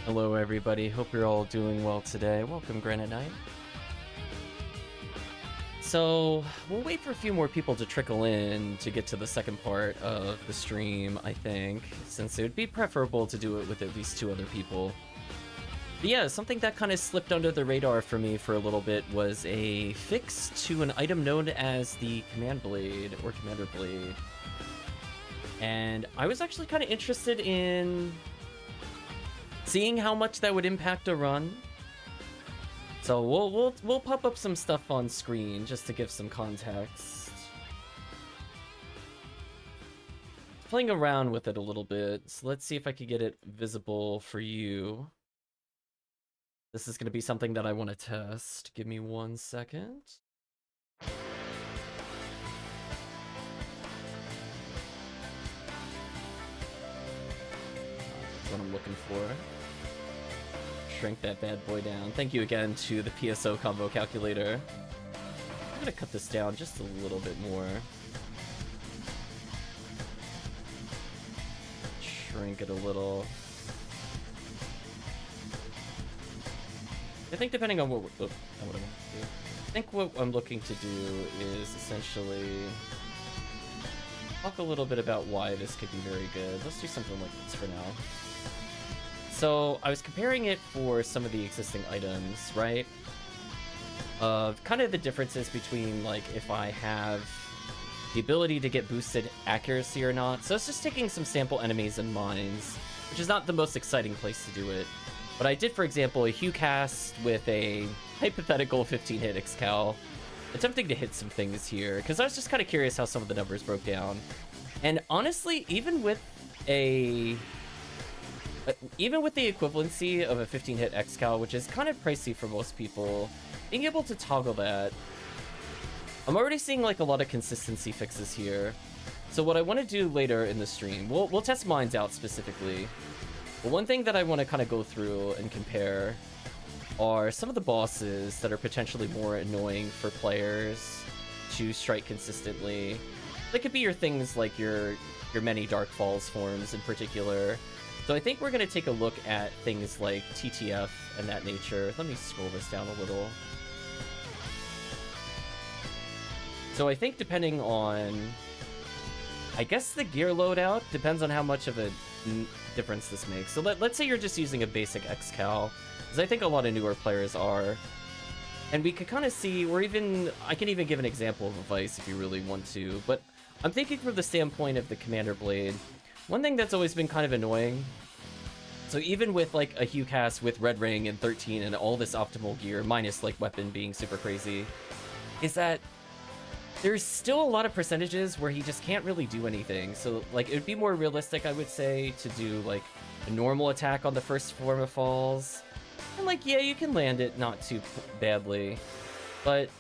Hello everybody, hope you're all doing well today. Welcome Granite Knight. So, we'll wait for a few more people to trickle in to get to the second part of the stream, I think, since it would be preferable to do it with at least 2 other people. But yeah, something that kind of slipped under the radar for me for a little bit was a fix to an item known as the Command Blade, or Commander Blade. And I was actually kind of interested in seeing how much that would impact a run. So we'll pop up some stuff on screen just to give some context. Playing around with it a little bit, so let's see if I could get it visible for you. This is going to be something that I want to test. Give me 1 second. That's what I'm looking for. Shrink that bad boy down. Thank you again to the PSO combo calculator. I'm gonna cut this down just a little bit more. Shrink it a little. I think depending on what I think what I'm looking to do is essentially talk a little bit about why this could be very good. Let's do something like this for now. So I was comparing it for some of the existing items, right? Kind of the differences between like if I have the ability to get boosted accuracy or not. So it's just taking some sample enemies and mines, which is not the most exciting place to do it. But I did, for example, a Hue cast with a hypothetical 15-hit Excal, attempting to hit some things here, because I was just kind of curious how some of the numbers broke down. And honestly, even with the equivalency of a 15-hit Excal, which is kind of pricey for most people, being able to toggle that, I'm already seeing like a lot of consistency fixes here. So what I want to do later in the stream, we'll test mines out specifically. But one thing that I want to kind of go through and compare are some of the bosses that are potentially more annoying for players to strike consistently. They could be your things like your many Dark Falls forms in particular. So I think we're going to take a look at things like TTF and that nature. Let me scroll this down a little. So I think depending on, I guess the gear loadout depends on how much of a difference this makes. So let's say you're just using a basic Excal, because I think a lot of newer players are. And we could kind of see, I can even give an example of a Vice if you really want to, but I'm thinking from the standpoint of the Commander Blade, one thing that's always been kind of annoying, so even with like a Hue cast with Red Ring and 13 and all this optimal gear, minus like weapon being super crazy, is that there's still a lot of percentages where he just can't really do anything. So like it would be more realistic, I would say, to do like a normal attack on the first form of falls. And like, yeah, you can land it not too badly. But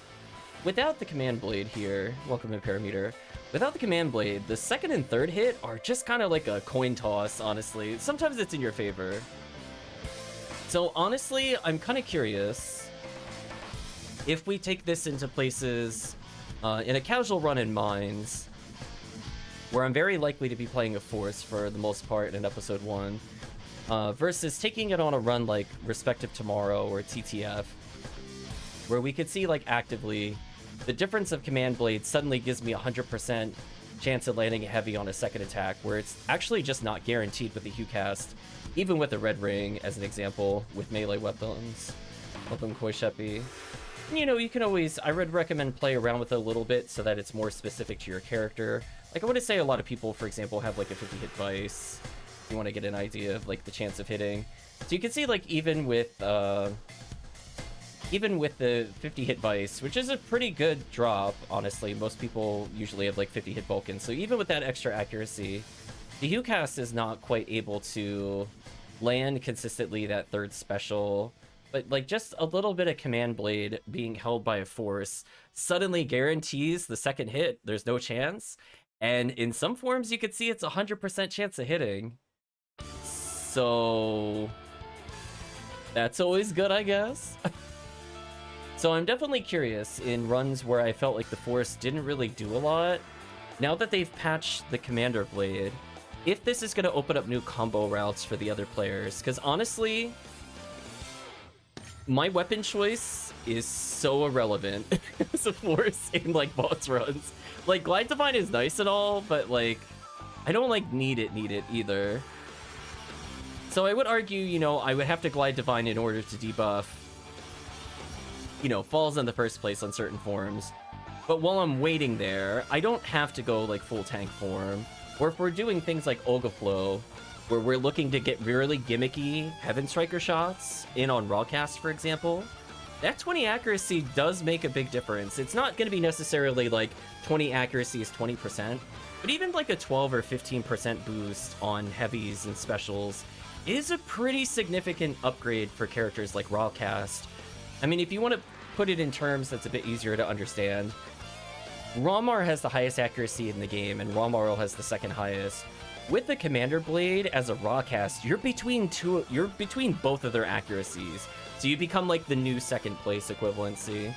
without the Command Blade here, welcome in Parameter, without the Command Blade, the second and third hit are just kind of like a coin toss, honestly. Sometimes it's in your favor. So honestly, I'm kind of curious if we take this into places in a casual run in Mines, where I'm very likely to be playing a Force for the most part in Episode 1, versus taking it on a run like Respective Tomorrow or TTF, where we could see like actively the difference of Command Blade suddenly gives me 100% chance of landing heavy on a second attack, where it's actually just not guaranteed with the Hue cast, even with the Red Ring as an example, with melee weapons. Welcome Koi Sheppy. You know, you can always, I would recommend play around with it a little bit so that it's more specific to your character. Like I want to say a lot of people, for example, have like a 50-hit Vice. You want to get an idea of like the chance of hitting. So you can see like even with the 50-hit Vice, which is a pretty good drop, honestly. Most people usually have like 50-hit Vulcan. So even with that extra accuracy, the Hue cast is not quite able to land consistently that third special. But like just a little bit of Command Blade being held by a Force suddenly guarantees the second hit. There's no chance. And in some forms, you could see it's 100% chance of hitting. So that's always good, I guess. So I'm definitely curious in runs where I felt like the Force didn't really do a lot. Now that they've patched the Commander Blade, if this is going to open up new combo routes for the other players. Because honestly, my weapon choice is so irrelevant as a force in, like, boss runs. Like, Glide Divine is nice and all, but, like, I don't, like, need it either. So I would argue, you know, I would have to Glide Divine in order to debuff, you know, falls in the first place on certain forms. But while I'm waiting there, I don't have to go, like, full tank form. Or if we're doing things like Olga Flow, where we're looking to get really gimmicky Heaven Striker shots in on Rawcast, for example, that 20 accuracy does make a big difference. It's not going to be necessarily like 20 accuracy is 20%, but even like a 12 or 15% boost on heavies and specials is a pretty significant upgrade for characters like Rawcast. I mean, if you want to put it in terms that's a bit easier to understand, Rawmar has the highest accuracy in the game, and Rawmarl has the second highest. With the Commander Blade as a Rawcast, you're between both of their accuracies. So you become like the new second place equivalency.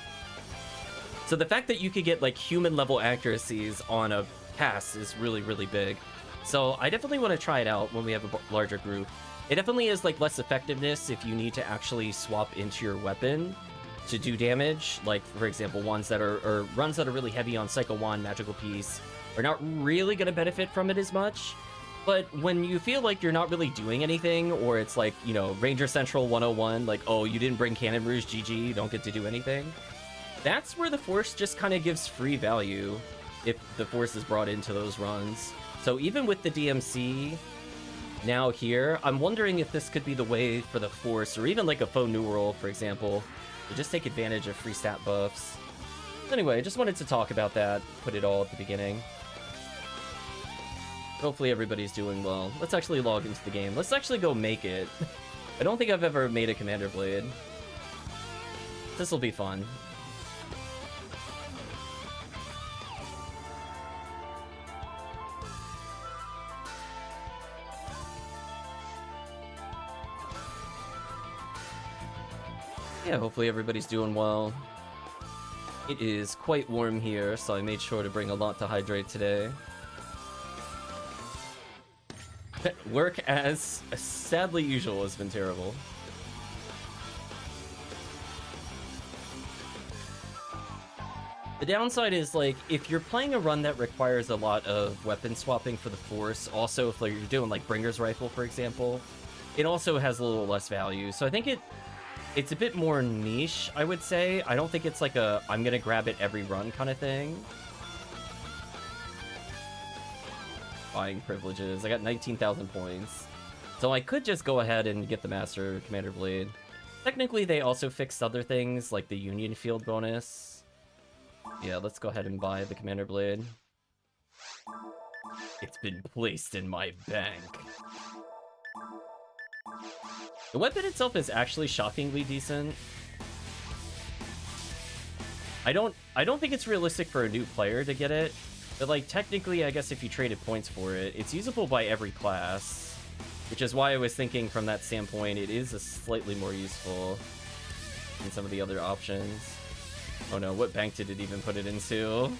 So the fact that you could get like human level accuracies on a cast is really, really big. So I definitely want to try it out when we have a larger group. It definitely is like less effectiveness if you need to actually swap into your weapon to do damage. Like, for example, ones that are, or runs that are really heavy on Psycho Wand, Magical Piece, are not really going to benefit from it as much. But when you feel like you're not really doing anything, or it's like, you know, Ranger Central 101, like, oh, you didn't bring Cannon Rouge, GG, you don't get to do anything. That's where the Force just kind of gives free value if the Force is brought into those runs. So even with the DMC now here, I'm wondering if this could be the way for the Force, or even like a Faux New World, for example, to just take advantage of free stat buffs. Anyway, I just wanted to talk about that, put it all at the beginning. Hopefully everybody's doing well. Let's actually log into the game. Let's actually go make it. I don't think I've ever made a Commander Blade. This'll be fun. Yeah, hopefully everybody's doing well. It is quite warm here, so I made sure to bring a lot to hydrate today. Work as sadly usual has been terrible. The downside is, like, if you're playing a run that requires a lot of weapon swapping for the Force, also if like, you're doing like Bringer's Rifle, for example, it also has a little less value. So I think it's a bit more niche, I would say. I don't think it's like a I'm gonna grab it every run kind of thing. Buying privileges. I got 19,000 points. So I could just go ahead and get the Master Commander Blade. Technically, they also fixed other things, like the Union Field bonus. Yeah, let's go ahead and buy the Commander Blade. It's been placed in my bank. The weapon itself is actually shockingly decent. I don't think it's realistic for a new player to get it. But, like, technically, I guess if you traded points for it, it's usable by every class. Which is why I was thinking from that standpoint, it is a slightly more useful than some of the other options. Oh no, what bank did it even put it into?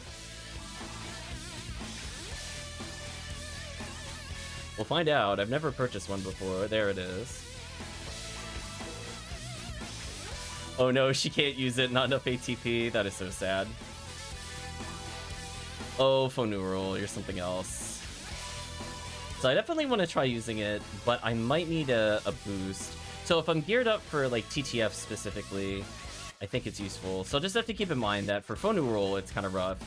We'll find out. I've never purchased one before. There it is. Oh no, she can't use it. Not enough ATP. That is so sad. Oh, Faux New World, you're something else. So I definitely want to try using it, but I might need a boost. So if I'm geared up for, like, TTF specifically, I think it's useful. So just have to keep in mind that for Faux New World, it's kind of rough.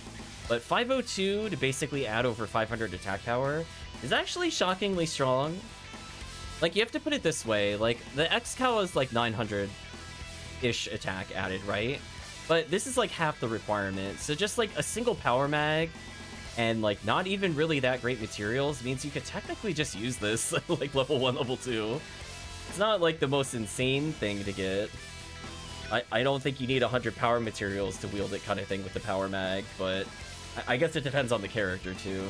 But 502 to basically add over 500 attack power is actually shockingly strong. Like, you have to put it this way. Like, the X-Cal is, like, 900-ish attack added, right? But this is like half the requirement. So just like a single power mag and like not even really that great materials means you could technically just use this like level 1, level 2. It's not like the most insane thing to get. I don't think you need 100 power materials to wield it kind of thing with the power mag, but I guess it depends on the character too.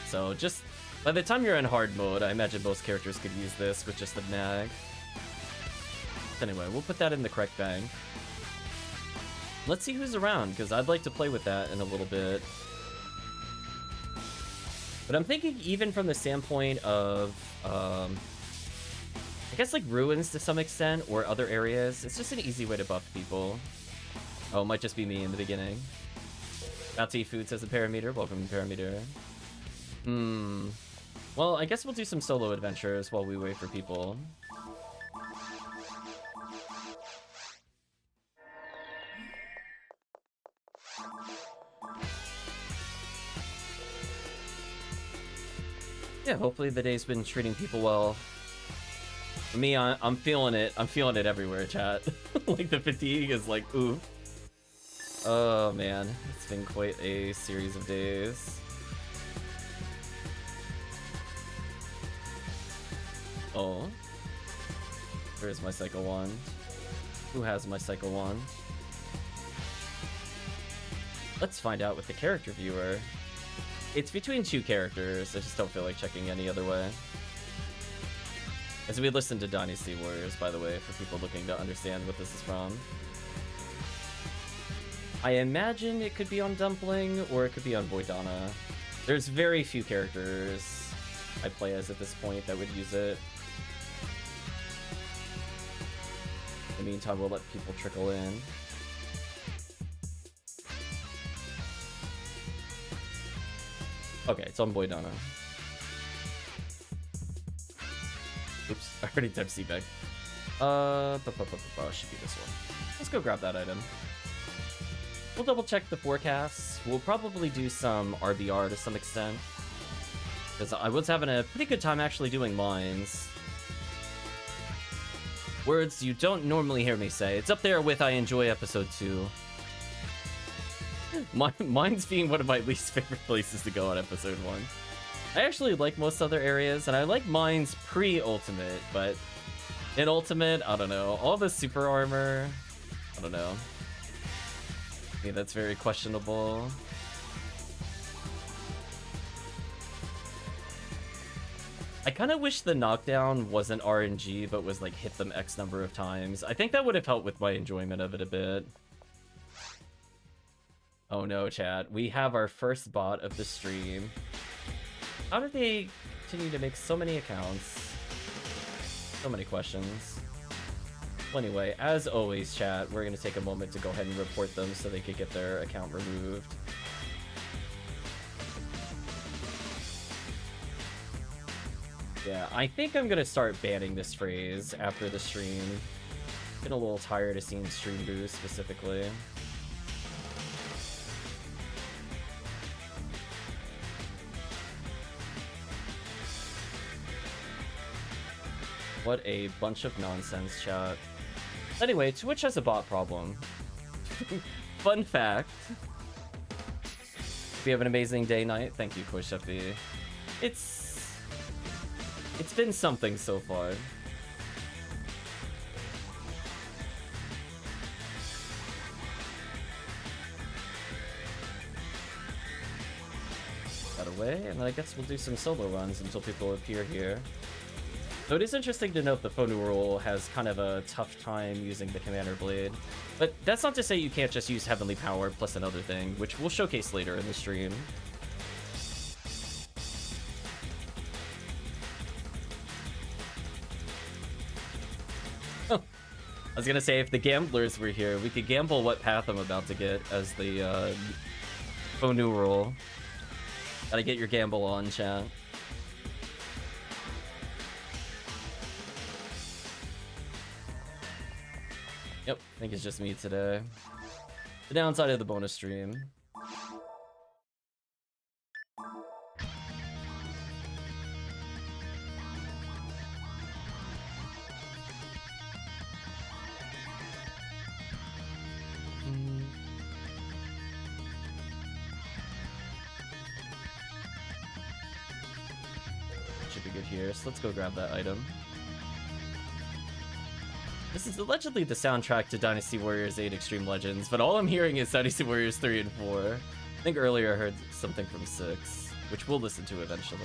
So just by the time you're in hard mode, I imagine most characters could use this with just the mag. Anyway, we'll put that in the correct bank. Let's see who's around, because I'd like to play with that in a little bit. But I'm thinking even from the standpoint of, I guess like ruins to some extent, or other areas, it's just an easy way to buff people. Oh, it might just be me in the beginning. Bounty Food says a parameter. Welcome to parameter. Well, I guess we'll do some solo adventures while we wait for people. Yeah, hopefully the day's been treating people well. For me, I'm feeling it. I'm feeling it everywhere, chat. Like, the fatigue is like, oof. Oh, man. It's been quite a series of days. Oh. Where's my Cycle Wand? Who has my Cycle Wand? Let's find out with the character viewer. It's between two characters. I just don't feel like checking any other way. As we listen to Dynasty Warriors, by the way, for people looking to understand what this is from. I imagine it could be on Dumpling, or it could be on Boydana. There's very few characters I play as at this point that would use it. In the meantime, we'll let people trickle in. Okay, it's on Boydana. Oops, I already typed C-Bag. Should be this one. Let's go grab that item. We'll double check the forecasts. We'll probably do some RBR to some extent. Because I was having a pretty good time actually doing mines. Words you don't normally hear me say. It's up there with I enjoy episode 2. Mine's being one of my least favorite places to go on episode 1. I actually like most other areas, and I like mines pre-ultimate, but in ultimate, I don't know. All the super armor, I don't know. I mean, that's very questionable. I kind of wish the knockdown wasn't RNG, but was like hit them X number of times. I think that would have helped with my enjoyment of it a bit. Oh no, chat. We have our first bot of the stream. How did they continue to make so many accounts? So many questions. Well, anyway, as always, chat, we're going to take a moment to go ahead and report them so they could get their account removed. Yeah, I think I'm going to start banning this phrase after the stream. Been a little tired of seeing stream boost specifically. What a bunch of nonsense, chat. Anyway, Twitch has a bot problem. Fun fact. We have an amazing day night. Thank you, Koishafi. It's been something so far. That away, and then I guess we'll do some solo runs until people appear here. So it is interesting to note the Fonural has kind of a tough time using the Commander Blade. But that's not to say you can't just use Heavenly Power plus another thing, which we'll showcase later in the stream. I was gonna say, if the gamblers were here, we could gamble what path I'm about to get as the Fonural. Gotta get your gamble on, chat. Yep, I think it's just me today. The downside of the bonus stream. Should be good here, so let's go grab that item. This is allegedly the soundtrack to Dynasty Warriors 8 Extreme Legends, but all I'm hearing is Dynasty Warriors 3 and 4. I think earlier I heard something from 6, which we'll listen to eventually.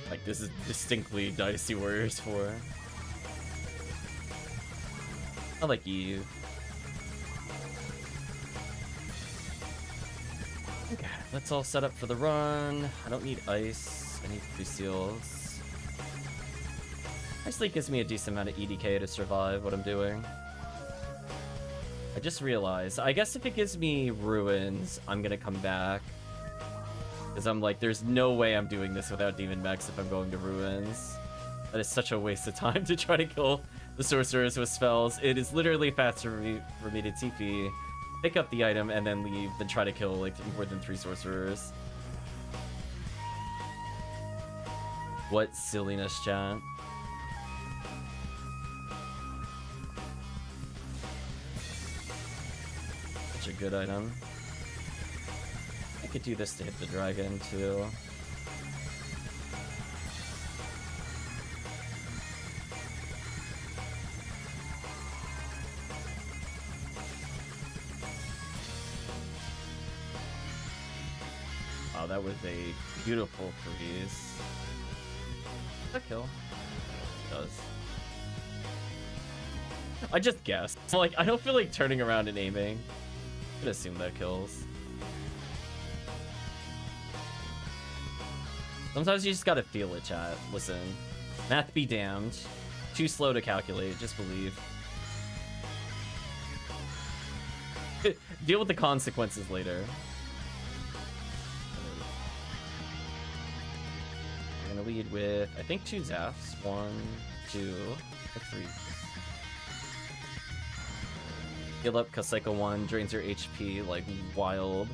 Like, this is distinctly Dynasty Warriors 4. I like Eve. Okay, let's all set up for the run. I don't need ice. I need 3 seals. Ice Leak gives me a decent amount of EDK to survive what I'm doing. I just realized, I guess if it gives me ruins, I'm gonna come back. Because I'm like, there's no way I'm doing this without Demon Mechs if I'm going to ruins. That is such a waste of time to try to kill the sorcerers with spells. It is literally faster for me to TP, pick up the item, and then leave than try to kill like more than 3 sorcerers. What silliness, chat. Such a good item. I could do this to hit the dragon too. Wow, that was a beautiful freeze. That kill? It does. I just guessed. Like, I don't feel like turning around and aiming. I could assume that kills. Sometimes you just gotta feel it, chat. Listen. Math be damned. Too slow to calculate, just believe. Deal with the consequences later. We're gonna lead with, I think, 2 Zaps. 1, 2, or 3. Heal up, cause Cycle 1 drains your HP like wild.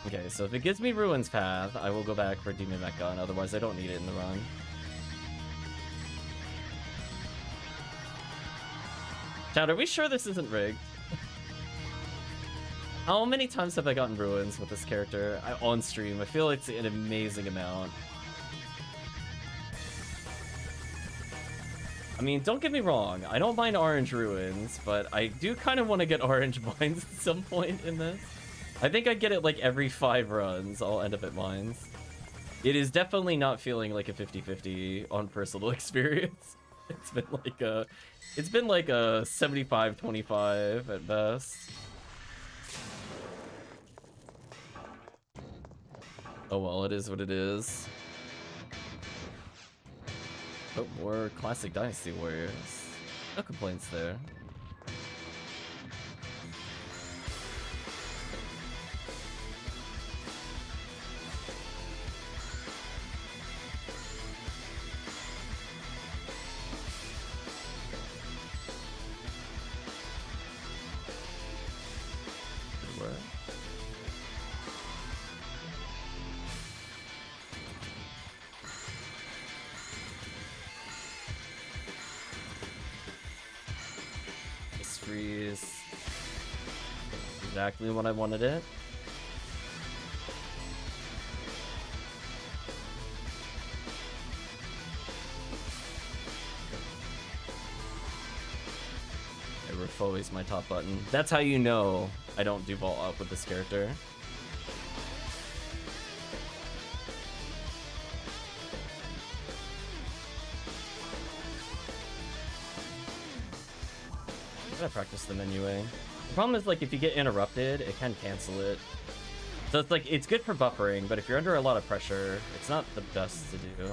Okay, so if it gives me Ruins Path, I will go back for Demon Mech Gun, otherwise I don't need it in the run. Chat, are we sure this isn't rigged? How many times have I gotten Ruins with this character on stream? I feel it's an amazing amount. I mean, don't get me wrong, I don't mind orange Ruins, but I do kind of want to get orange mines at some point in this. I think I get it like every 5 runs, I'll end up at mines. It is definitely not feeling like a 50-50 on personal experience. It's been like a 75-25 at best. Oh well, it is what it is. Oh, more classic Dynasty Warriors. No complaints there. Exactly when I wanted it. Riff always my top button. That's how you know I don't do vault up with this character. I gotta practice the menu A. The problem is, like, if you get interrupted, it can cancel it. So it's like, it's good for buffering, but if you're under a lot of pressure, it's not the best to do.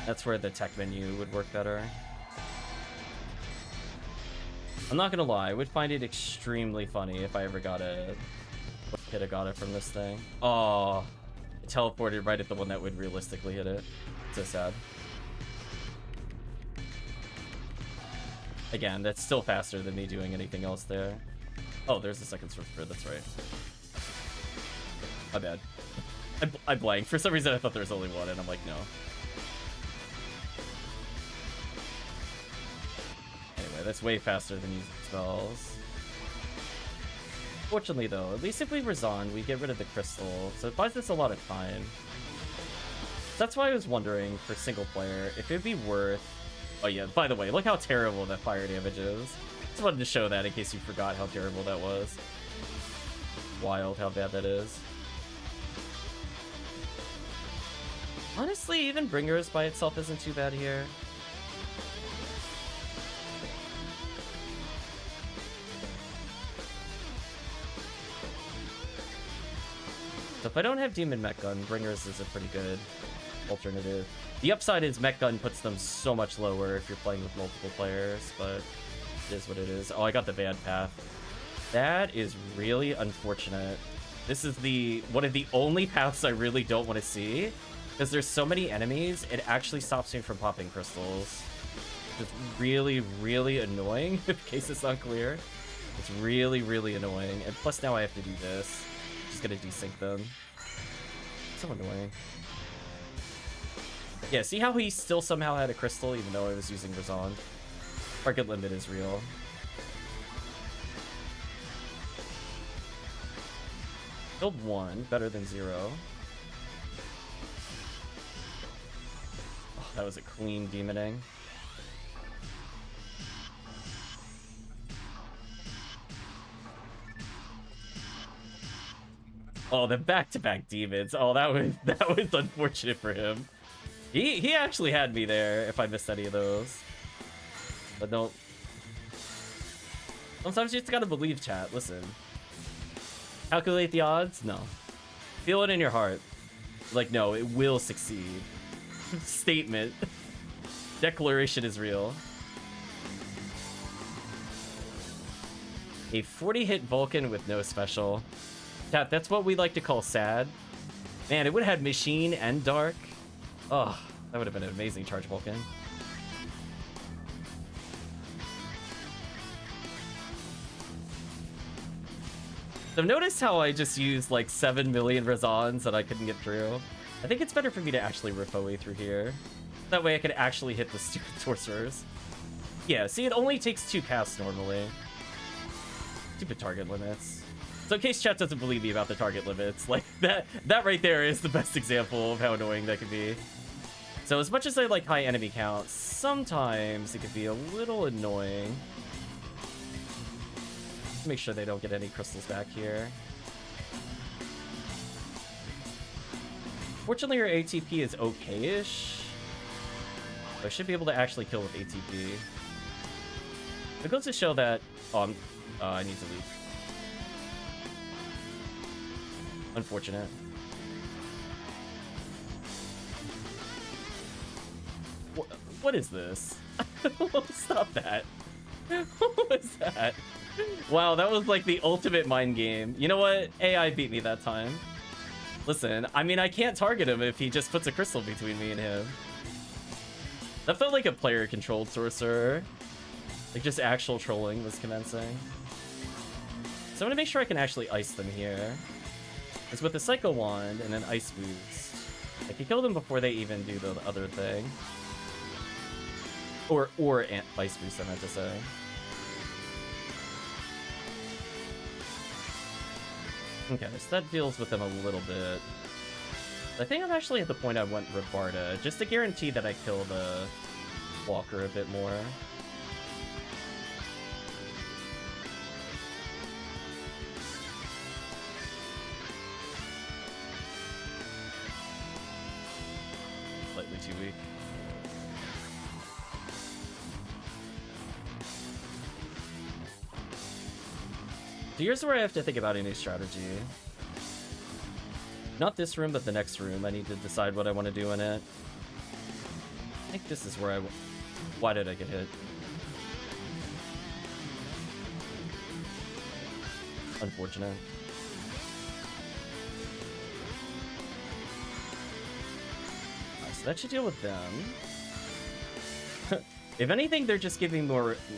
That's where the tech menu would work better. I'm not gonna lie, I would find it extremely funny if I ever got a... What hit I got it from this thing? Oh, it teleported right at the one that would realistically hit it. So sad. Again, that's still faster than me doing anything else there. Oh, there's the second sorcerer, that's right. My bad. I blanked. For some reason I thought there was only one, and I'm like, no. Anyway, that's way faster than using spells. Fortunately though, at least if we resign, we get rid of the crystal, so it buys us a lot of time. That's why I was wondering, for single player, if it'd be worth... Oh yeah, by the way, look how terrible that fire damage is. Just wanted to show that in case you forgot how terrible that was. Wild how bad that is. Honestly, even Bringers by itself isn't too bad here. So if I don't have Demon Mech Gun, Bringers is a pretty good alternative. The upside is Mech Gun puts them so much lower if you're playing with multiple players, but it is what it is. Oh, I got the bad path. That is really unfortunate. This is one of the only paths I really don't want to see, because there's so many enemies, it actually stops me from popping crystals. It's really, really annoying, in case it's unclear. It's really, really annoying. And plus now I have to do this. Just gonna desync them. So annoying. Yeah, see how he still somehow had a crystal even though I was using Razond? Target limit is real. Killed 1, better than 0. Oh, that was a clean demoning. Oh, the back-to-back demons. Oh, that was unfortunate for him. He actually had me there if I missed any of those. But don't. Sometimes you just gotta believe, chat. Listen. Calculate the odds? No. Feel it in your heart. Like, no, it will succeed. Statement. Declaration is real. A 40-hit Vulcan with no special. Chat, that's what we like to call sad. Man, it would have had Machine and Dark. Oh, that would have been an amazing charge Vulcan. So notice how I just used like 7 million Razons and I couldn't get through. I think it's better for me to actually rip away through here. That way I could actually hit the stupid sorcerers. Yeah, see, it only takes 2 casts normally. Stupid target limits. So in case chat doesn't believe me about the target limits, like that right there is the best example of how annoying that could be. So as much as I like high enemy count, sometimes it could be a little annoying. Make sure they don't get any crystals back here. Fortunately, your ATP is okay-ish. I should be able to actually kill with ATP. It goes to show that... Oh, I need to leave. Unfortunate. What is this? Stop that. What was that? Wow, that was like the ultimate mind game. You know what? AI beat me that time. Listen, I mean, I can't target him if he just puts a crystal between me and him. That felt like a player-controlled sorcerer. Like, just actual trolling was commencing. So I'm gonna make sure I can actually ice them here. Because with the Psycho Wand and an Ice Boost, I can kill them before they even do the other thing. Or Ice Boost, I meant to say. Okay, so that deals with them a little bit. I think I'm actually at the point I want Rabarda, just to guarantee that I kill the Walker a bit more. Slightly too weak. So here's where I have to think about a new strategy. Not this room, but the next room. I need to decide what I want to do in it. I think this is where Why did I get hit? Unfortunate. So that should deal with them. If anything, they're just giving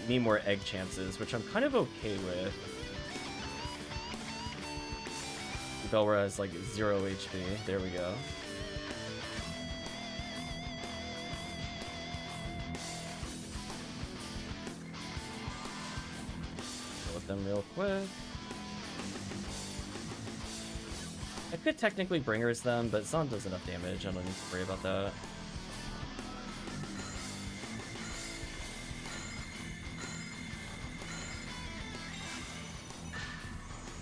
me more egg chances, which I'm kind of okay with. Belra has like 0 HP. There we go. Deal with them real quick. I could technically Bringers them, but Zon does enough damage. I don't need to worry about that.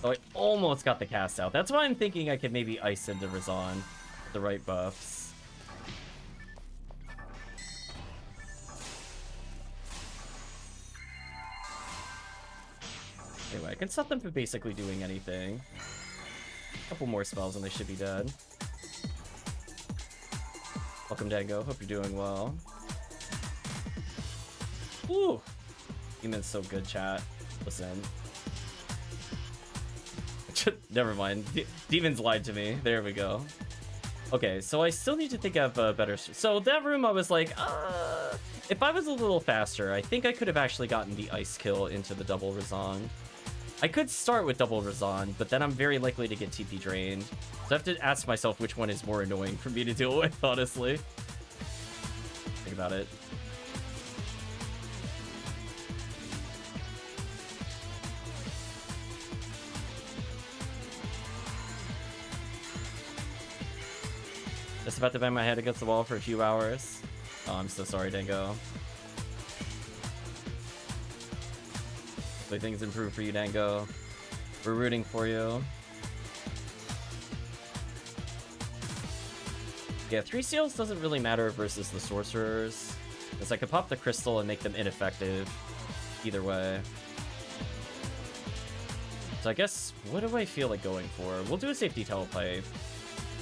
Oh, I almost got the cast out. That's why I'm thinking I could maybe ice into Razon with the right buffs. Anyway, I can stop them from basically doing anything. Couple more spells and they should be dead. Welcome, Dango. Hope you're doing well. Ooh! Demon's so good, chat. Listen. Never mind. Demons lied to me. There we go. Okay, so I still need to think of a better... So that room, I was like, if I was a little faster, I think I could have actually gotten the ice kill into the double Razan. I could start with double Razan, but then I'm very likely to get TP drained. So I have to ask myself which one is more annoying for me to deal with, honestly. Think about it. Just about to bang my head against the wall for a few hours. Oh, I'm so sorry, Dango. Hopefully things improve for you, Dango. We're rooting for you. Yeah, 3 seals doesn't really matter versus the sorcerers, because I could pop the crystal and make them ineffective either way. So I guess, what do I feel like going for? We'll do a safety telepipe.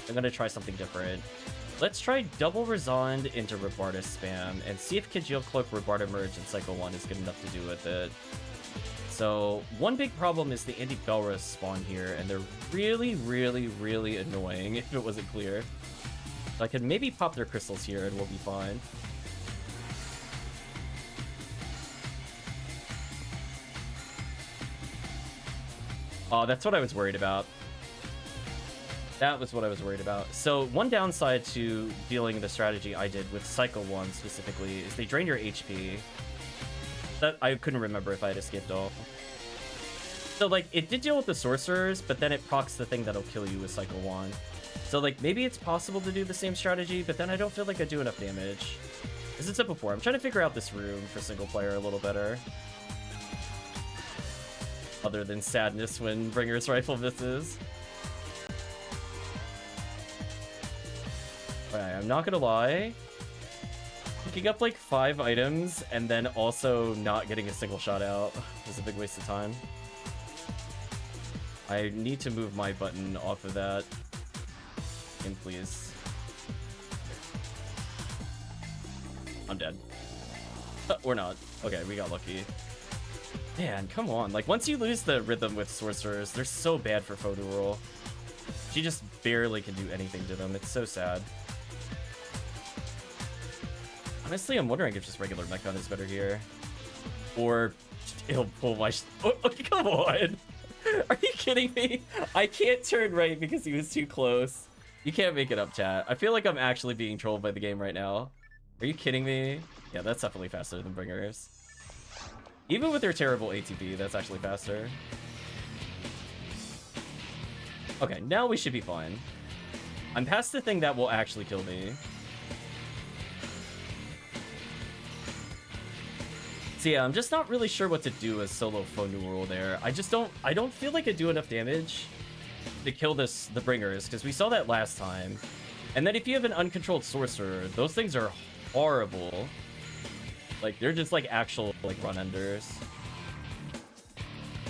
I'm gonna try something different. Let's try double Razand into Rebarda spam and see if Congeal Cloak, Rebarda Merge, and Cycle 1 is good enough to do with it. So, one big problem is the Anti-Belras spawn here, and they're really, really, really annoying if it wasn't clear. So I could maybe pop their crystals here and we'll be fine. Oh, that's what I was worried about. That was what I was worried about. So one downside to dealing the strategy I did with Cycle 1 specifically is they drain your HP. That I couldn't remember if I had escaped all. So like it did deal with the sorcerers, but then it procs the thing that'll kill you with Cycle 1. So like maybe it's possible to do the same strategy, but then I don't feel like I do enough damage. As I said before, I'm trying to figure out this room for single player a little better. Other than sadness when Bringer's Rifle misses. Alright, I'm not gonna lie. Picking up like 5 items and then also not getting a single shot out is a big waste of time. I need to move my button off of that. And please. I'm dead. Or not. Okay, we got lucky. Man, come on. Like, once you lose the rhythm with sorcerers, they're so bad for photo roll. She just barely can do anything to them. It's so sad. Honestly, I'm wondering if just regular mech gun is better here. Or it'll pull my... Oh, come on! Are you kidding me? I can't turn right because he was too close. You can't make it up, chat. I feel like I'm actually being trolled by the game right now. Are you kidding me? Yeah, that's definitely faster than Bringers. Even with their terrible ATP, that's actually faster. Okay, now we should be fine. I'm past the thing that will actually kill me. So yeah, I'm just not really sure what to do as solo Fonurul there. I don't feel like I do enough damage to kill the Bringers, because we saw that last time. And then if you have an uncontrolled sorcerer, those things are horrible. Like, they're just like actual like run-enders.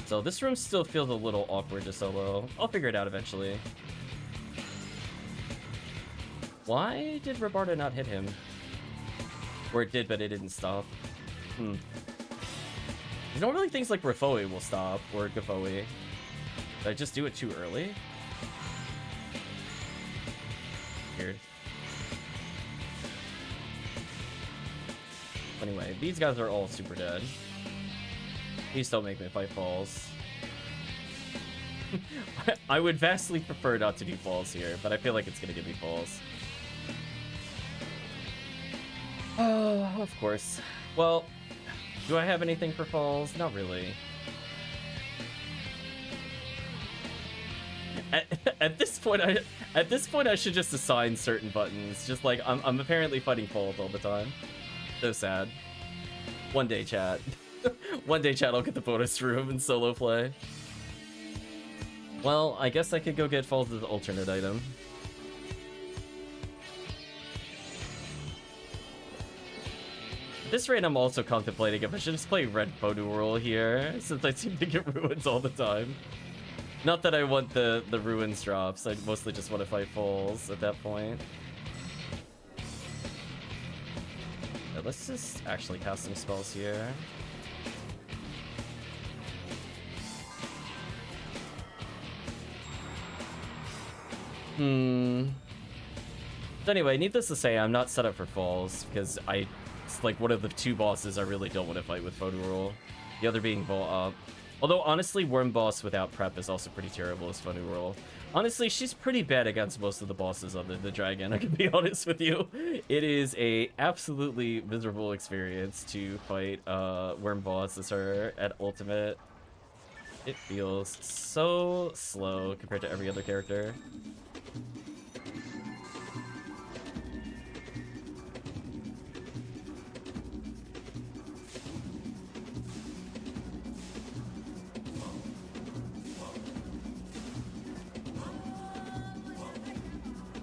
So this room still feels a little awkward to solo. I'll figure it out eventually. Why did Rebarda not hit him? Or it did, but it didn't stop. Normally things like Rafoi will stop, or Gafoi. Did I just do it too early? Weird. Anyway, these guys are all super dead. Please don't make me fight falls. I would vastly prefer not to do falls here, but I feel like it's gonna give me falls. Oh, of course. Well, do I have anything for falls? Not really. At this point, I should just assign certain buttons. Just like I'm apparently fighting falls all the time. So sad. One day, chat. One day, chat, I'll get the bonus room and solo play. Well, I guess I could go get falls as an alternate item. At this rate, I'm also contemplating if I should just play Red Photo Roll here, since I seem to get ruins all the time. Not that I want the ruins drops. I mostly just want to fight Foals at that point. Yeah, let's just actually cast some spells here. So anyway, needless to say, I'm not set up for Falls because it's like one of the two bosses I really don't want to fight with Fonural. The other being Vol-Up. Although honestly, Worm Boss without prep is also pretty terrible as Fonural. Honestly, she's pretty bad against most of the bosses on the dragon, I can be honest with you. It is a absolutely miserable experience to fight Worm Boss as her at ultimate. It feels so slow compared to every other character.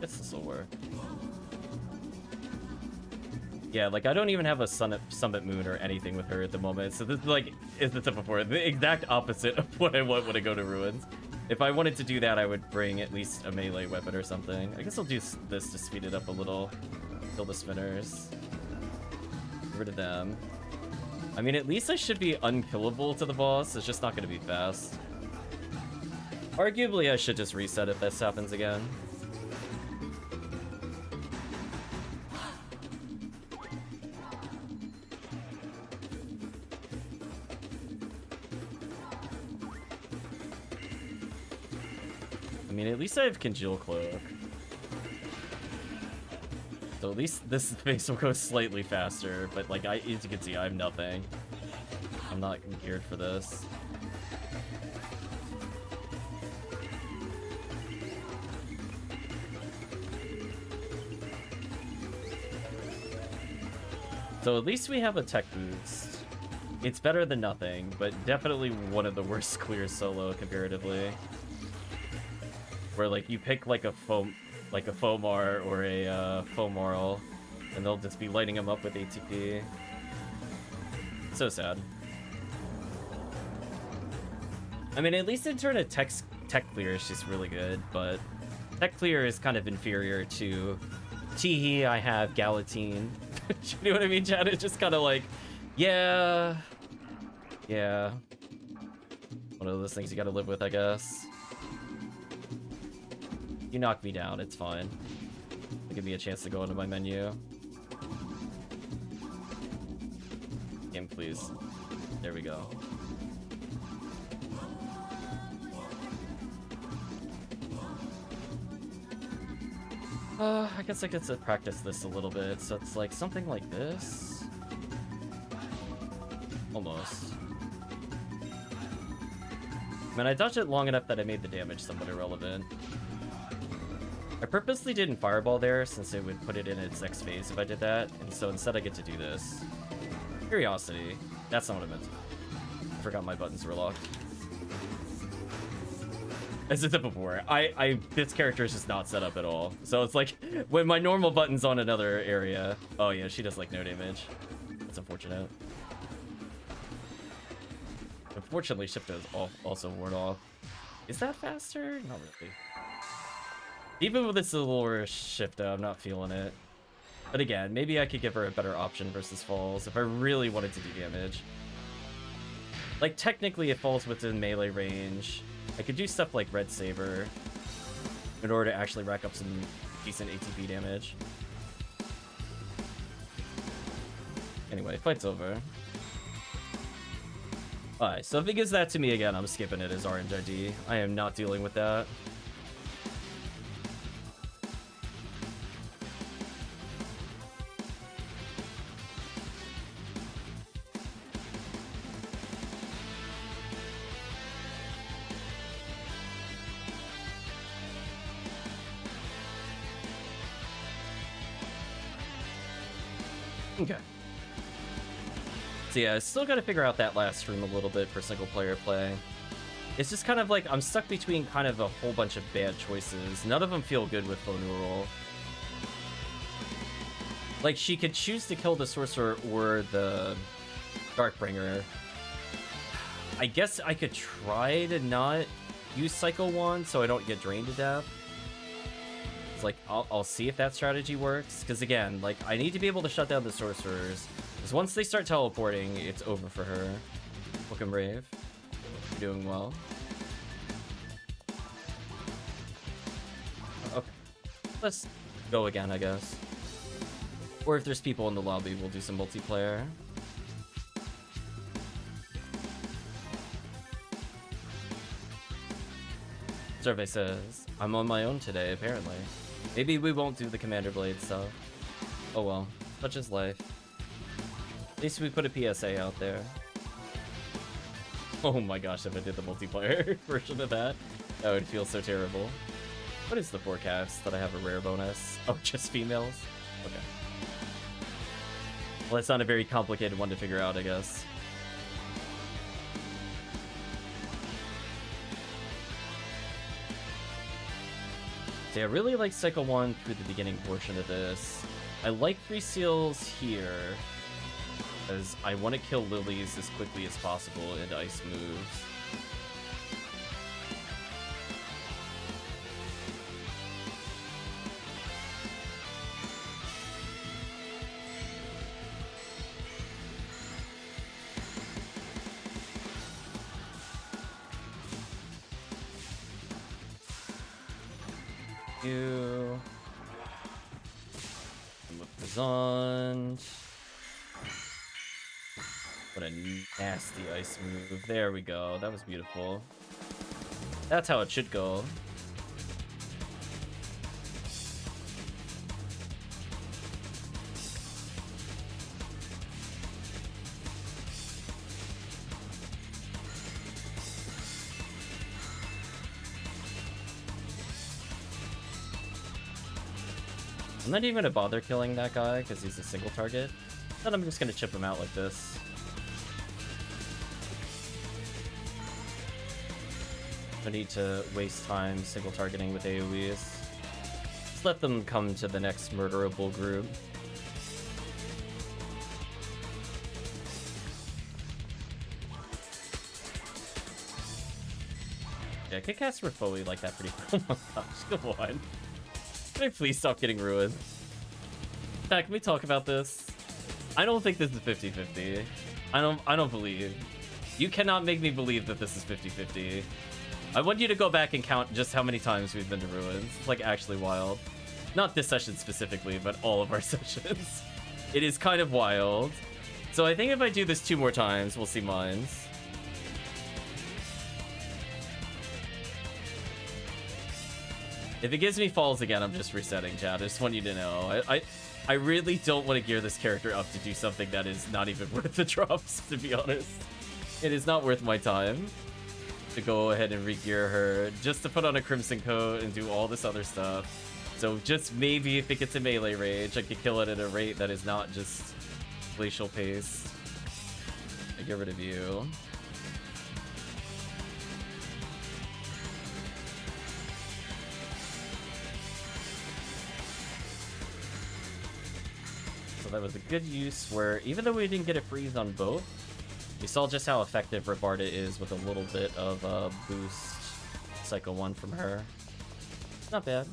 This will work. Yeah, like I don't even have a Summit Moon or anything with her at the moment, so this is like, as I said before, the exact opposite of what I want when I go to Ruins. If I wanted to do that, I would bring at least a melee weapon or something. I guess I'll do this to speed it up a little. Kill the spinners. Get rid of them. I mean, at least I should be unkillable to the boss. It's just not going to be fast. Arguably, I should just reset if this happens again. I mean, at least I have Congeal Cloak. So at least this phase will go slightly faster, but like, as you can see, I have nothing. I'm not geared for this. So at least we have a tech boost. It's better than nothing, but definitely one of the worst clears solo comparatively. Where like you pick like a Fomar or a Fomarl, and they'll just be lighting them up with ATP. So sad. I mean, at least in turn of tech clear is just really good, but tech clear is kind of inferior to Teehee. I have Galatine. You know what I mean, Chad? It's just kind of like, yeah. One of those things you gotta live with, I guess. You knock me down, it's fine. Give me a chance to go into my menu. Game, please. There we go. I guess I get to practice this a little bit. So it's like something like this. Almost. I mean, I dodged it long enough that I made the damage somewhat irrelevant. I purposely didn't Fireball there, since it would put it in its next phase if I did that, and so instead I get to do this. Curiosity. That's not what I meant. I forgot my buttons were locked. As I said before, this character is just not set up at all. So it's like, when my normal button's on another area... Oh yeah, she does like no damage. That's unfortunate. Unfortunately, Shifto is also worn off. Is that faster? Not really. Even with this lower Shifto, I'm not feeling it. But again, maybe I could give her a better option versus Falls if I really wanted to do damage. Like, technically, it falls within melee range. I could do stuff like Red Saber in order to actually rack up some decent ATP damage. Anyway, fight's over. Alright, so if it gives that to me again, I'm skipping it as RNGID. I am not dealing with that. Okay. So yeah, I still gotta figure out that last room a little bit for single player play. It's just kind of like, I'm stuck between kind of a whole bunch of bad choices. None of them feel good with Fonural. Like, she could choose to kill the Sorcerer or the Darkbringer. I guess I could try to not use Cycle Wand so I don't get drained to death. It's like, I'll see if that strategy works. Because again, like, I need to be able to shut down the sorcerers. Because once they start teleporting, it's over for her. Welcome, Brave. You're doing well. Okay. Let's go again, I guess. Or if there's people in the lobby, we'll do some multiplayer. Survey says, I'm on my own today, apparently. Maybe we won't do the Commander Blade stuff. Oh well, such is life. At least we put a PSA out there. Oh my gosh, if I did the multiplayer version of that, that would feel so terrible. What is the forecast that I have a rare bonus? Oh, just females? Okay. Well, it's not a very complicated one to figure out, I guess. See, I really like Cycle 1 through the beginning portion of this. I like 3 seals here, because I want to kill lilies as quickly as possible into ice moves. You with Present. What a nasty ice move. There we go. That was beautiful. That's how it should go. I'm not even gonna bother killing that guy because he's a single target. Then I'm just gonna chip him out like this. No need to waste time single targeting with AoEs. Just let them come to the next murderable group. Yeah, I could cast Refoe like that pretty well. Oh my gosh, come on. Can I please stop getting ruined? Pat, can we talk about this? I don't think this is 50-50. I don't believe. You cannot make me believe that this is 50-50. I want you to go back and count just how many times we've been to ruins. It's like actually wild. Not this session specifically, but all of our sessions. It is kind of wild. So I think if I do this 2 more times, we'll see mines. If it gives me falls again, I'm just resetting, chat. I just want you to know. I really don't want to gear this character up to do something that is not even worth the drops, to be honest. It is not worth my time to go ahead and re-gear her just to put on a Crimson Coat and do all this other stuff. So just maybe if it gets a melee rage, I could kill it at a rate that is not just glacial pace. I get rid of you. That was a good use where, even though we didn't get a freeze on both, we saw just how effective Rabarda is with a little bit of a boost Cycle 1 from her. Not bad.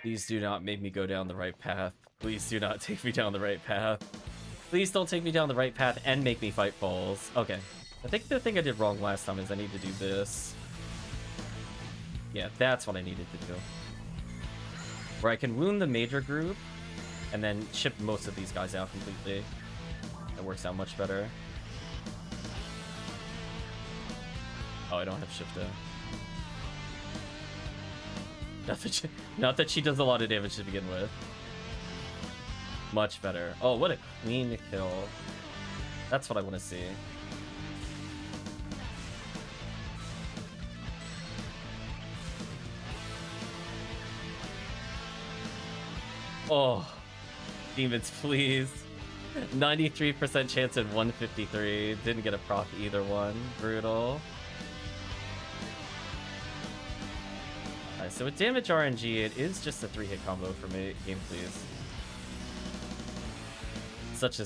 Please do not make me go down the right path. Please do not take me down the right path. Please don't take me down the right path and make me fight falls. Okay. I think the thing I did wrong last time is I need to do this. Yeah, that's what I needed to do. Where I can wound the major group and then chip most of these guys out completely. That works out much better. Oh, I don't have Shifta. Not that she does a lot of damage to begin with. Much better. Oh, what a clean kill. That's what I want to see. Oh, demons, please. 93% chance at 153. Didn't get a proc either one. Brutal. Alright, so with damage RNG, it is just a 3-hit combo for me. Game, please. Such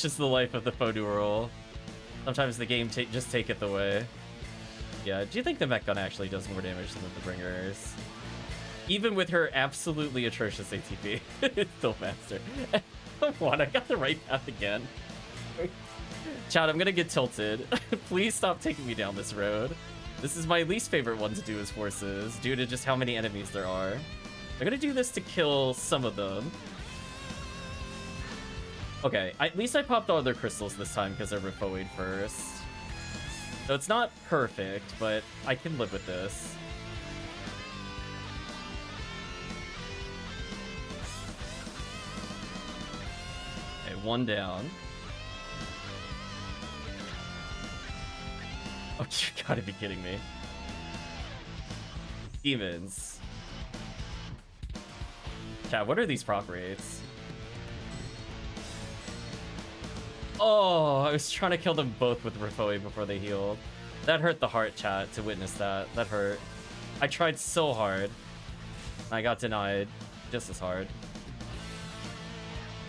is the life of the faux duel. Sometimes the game just taketh away. Yeah, do you think the mech gun actually does more damage than the bringers? Even with her absolutely atrocious ATP, it's still faster. Come on, I got the right path again. Chat, I'm gonna get tilted. Please stop taking me down this road. This is my least favorite one to do as forces, due to just how many enemies there are. I'm gonna do this to kill some of them. Okay, at least I popped all their crystals this time because they're Refoid first. So it's not perfect, but I can live with this. Okay, one down. Oh, you gotta be kidding me. Demons. Chat, what are these proc rates? Oh, I was trying to kill them both with Refoe before they healed. That hurt the heart, chat, to witness that. That hurt. I tried so hard. I got denied just as hard.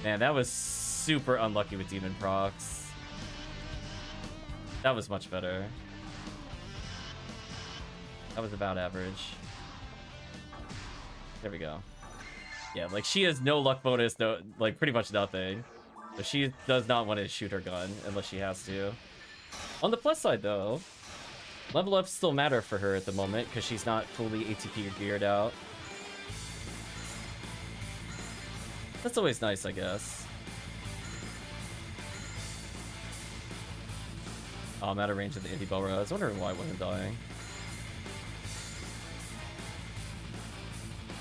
Man, that was super unlucky with demon procs. That was much better. That was about average. There we go. Yeah, like she has no luck bonus, no, like pretty much nothing. But she does not want to shoot her gun unless she has to. On the plus side though, level ups still matter for her at the moment because she's not fully ATP geared out. That's always nice, I guess. Oh, I'm out of range of the indie bell. I was wondering why I wasn't dying.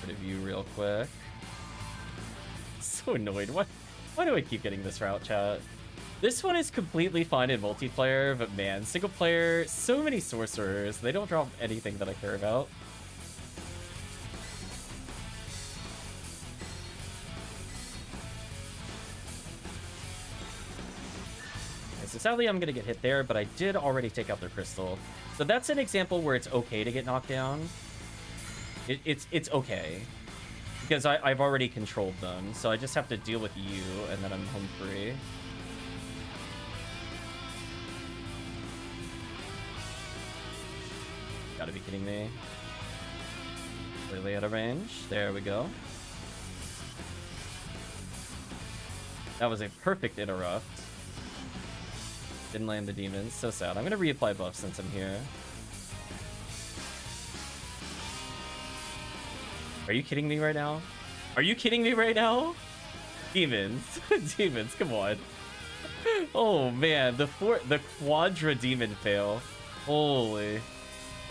Rid of you real quick. So annoyed. Why do I keep getting this route, chat? This one is completely fine in multiplayer, but man, single player, so many sorcerers. They don't drop anything that I care about. Okay, so sadly I'm gonna get hit there, but I did already take out their crystal. So that's an example where it's okay to get knocked down. It's okay. Because I've already controlled them, so I just have to deal with you, and then I'm home free. Gotta be kidding me. Clearly out of range. There we go. That was a perfect interrupt. Didn't land the demons. So sad. I'm gonna reapply buff since I'm here. Are you kidding me right now? Are you kidding me right now? Demons. Demons, come on. Oh man, the quadra demon fail. Holy.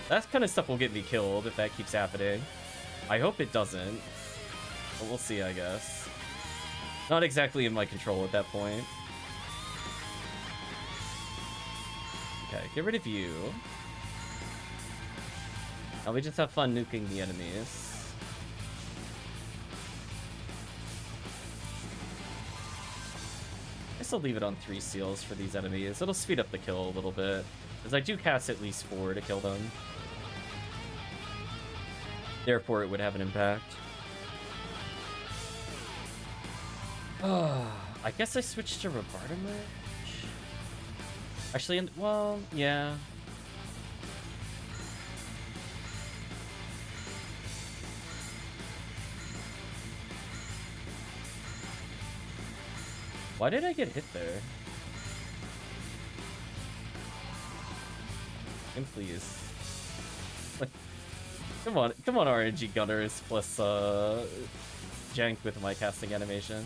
That kind of stuff will get me killed if that keeps happening. I hope it doesn't. But we'll see, I guess. Not exactly in my control at that point. Okay, get rid of you. Now we just have fun nuking the enemies. I'll leave it on 3 seals for these enemies. It'll speed up the kill a little bit, because I do cast at least 4 to kill them. Therefore, it would have an impact. I guess I switched to Rebardamer. Actually, well, yeah. Why did I get hit there? And please. Come on, RNG Gunners plus jank with my casting animation.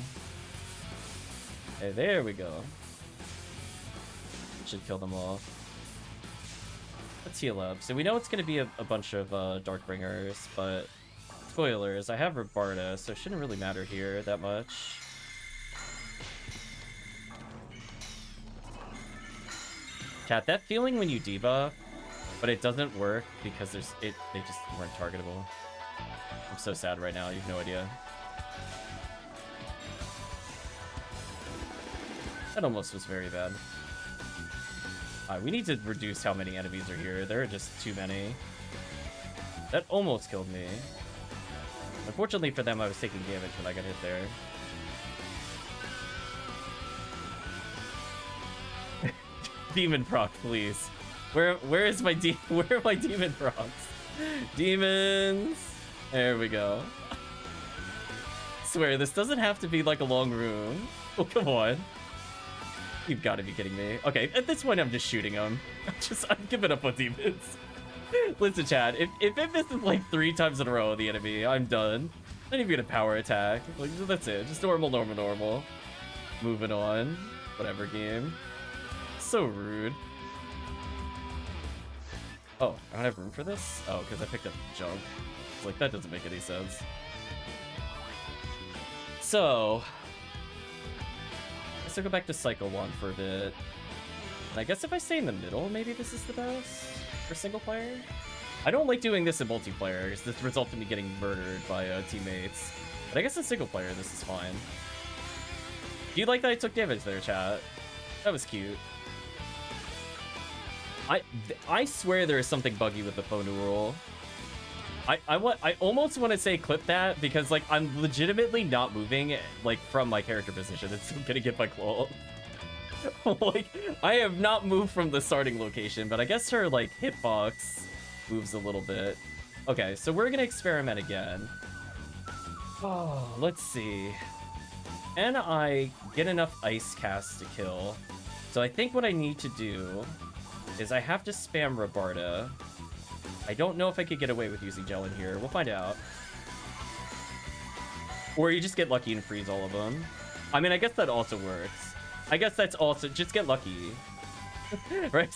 Okay, there we go. Should kill them all. Let's heal up. So we know it's gonna be a bunch of Darkbringers, but spoilers, I have Rebarda, so it shouldn't really matter here that much. Chat, that feeling when you debuff, but it doesn't work because they just weren't targetable. I'm so sad right now, you have no idea. That almost was very bad. We need to reduce how many enemies are here. There are just too many. That almost killed me. Unfortunately for them, I was taking damage when I got hit there. Demon proc, please. Where is my where are my demon procs? Demons. There we go. Swear, this doesn't have to be like a long room. Oh, come on. You've got to be kidding me. Okay, at this point, I'm just shooting them. I'm giving up on demons. Listen, chat, if it misses like 3 times in a row, the enemy, I'm done. Not even gonna power attack. Like, that's it. Just normal. Moving on. Whatever, game. So rude. Oh, I don't have room for this? Oh, because I picked up junk. Like, that doesn't make any sense. So, let's go back to Cycle 1 for a bit. And I guess if I stay in the middle, maybe this is the best for single player? I don't like doing this in multiplayer, because this results in me getting murdered by teammates. But I guess in single player, this is fine. Do you like that I took damage there, chat? That was cute. I swear there is something buggy with the phone rule. I almost want to say clip that, because like I'm legitimately not moving like from my character position. It's gonna get my claw. Like I have not moved from the starting location, but I guess her like hitbox moves a little bit. Okay, so we're gonna experiment again. Oh, let's see. Can I get enough ice casts to kill? So I think what I need to do is I have to spam Rabarda. I don't know if I could get away with using gel in here. We'll find out. Or you just get lucky and freeze all of them. I mean, I guess that also works. I guess that's also just get lucky. Right,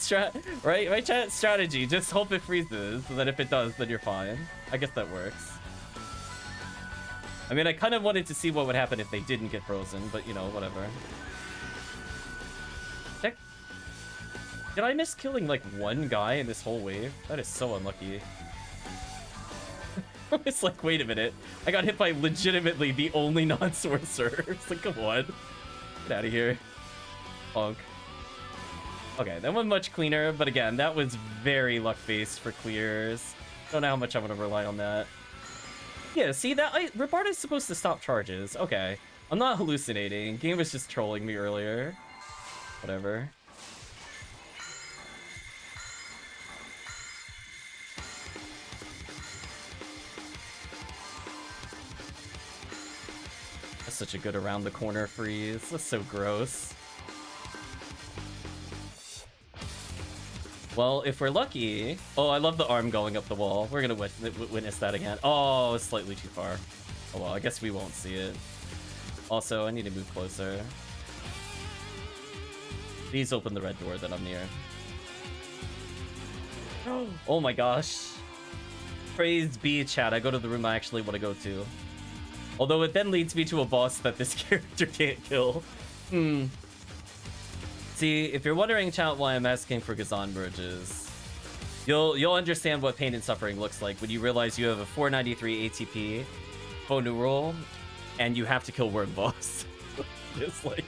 right, chat strategy. Just hope it freezes, so that if it does, then you're fine. I guess that works. I mean, I kind of wanted to see what would happen if they didn't get frozen, but you know, whatever. Heck, did I miss killing like one guy in this whole wave? That is so unlucky. It's like, wait a minute. I got hit by legitimately the only non-sorcerer. It's like, come on. Get out of here. Punk. Okay, that one much cleaner, but again, that was very luck-based for clears. Don't know how much I'm gonna rely on that. Yeah, see, that Rabarda's supposed to stop charges. Okay. I'm not hallucinating. Game was just trolling me earlier. Whatever. That's such a good around the corner freeze. That's so gross. Well, if we're lucky... Oh, I love the arm going up the wall. We're gonna witness that again. Oh, it's slightly too far. Oh, well, I guess we won't see it. Also, I need to move closer. Please open the red door that I'm near. Oh my gosh. Praise be, chat. I go to the room I actually want to go to. Although it then leads me to a boss that this character can't kill. See, if you're wondering, chat, why I'm asking for Gazan merges, you'll understand what pain and suffering looks like when you realize you have a 493 ATP phone roll and you have to kill Word Boss. It's like,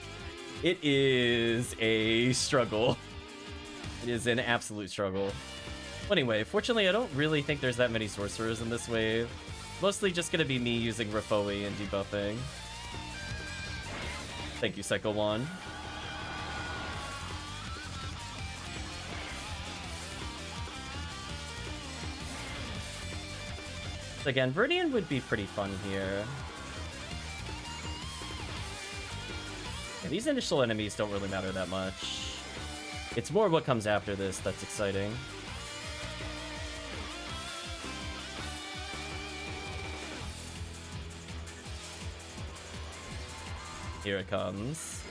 it is a struggle. It is an absolute struggle. Anyway, fortunately, I don't really think there's that many sorcerers in this wave. Mostly just gonna be me using Rafoe and debuffing. Thank you, Cycle 1. Again, Verdian would be pretty fun here. Yeah, these initial enemies don't really matter that much. It's more what comes after this that's exciting. Here it comes.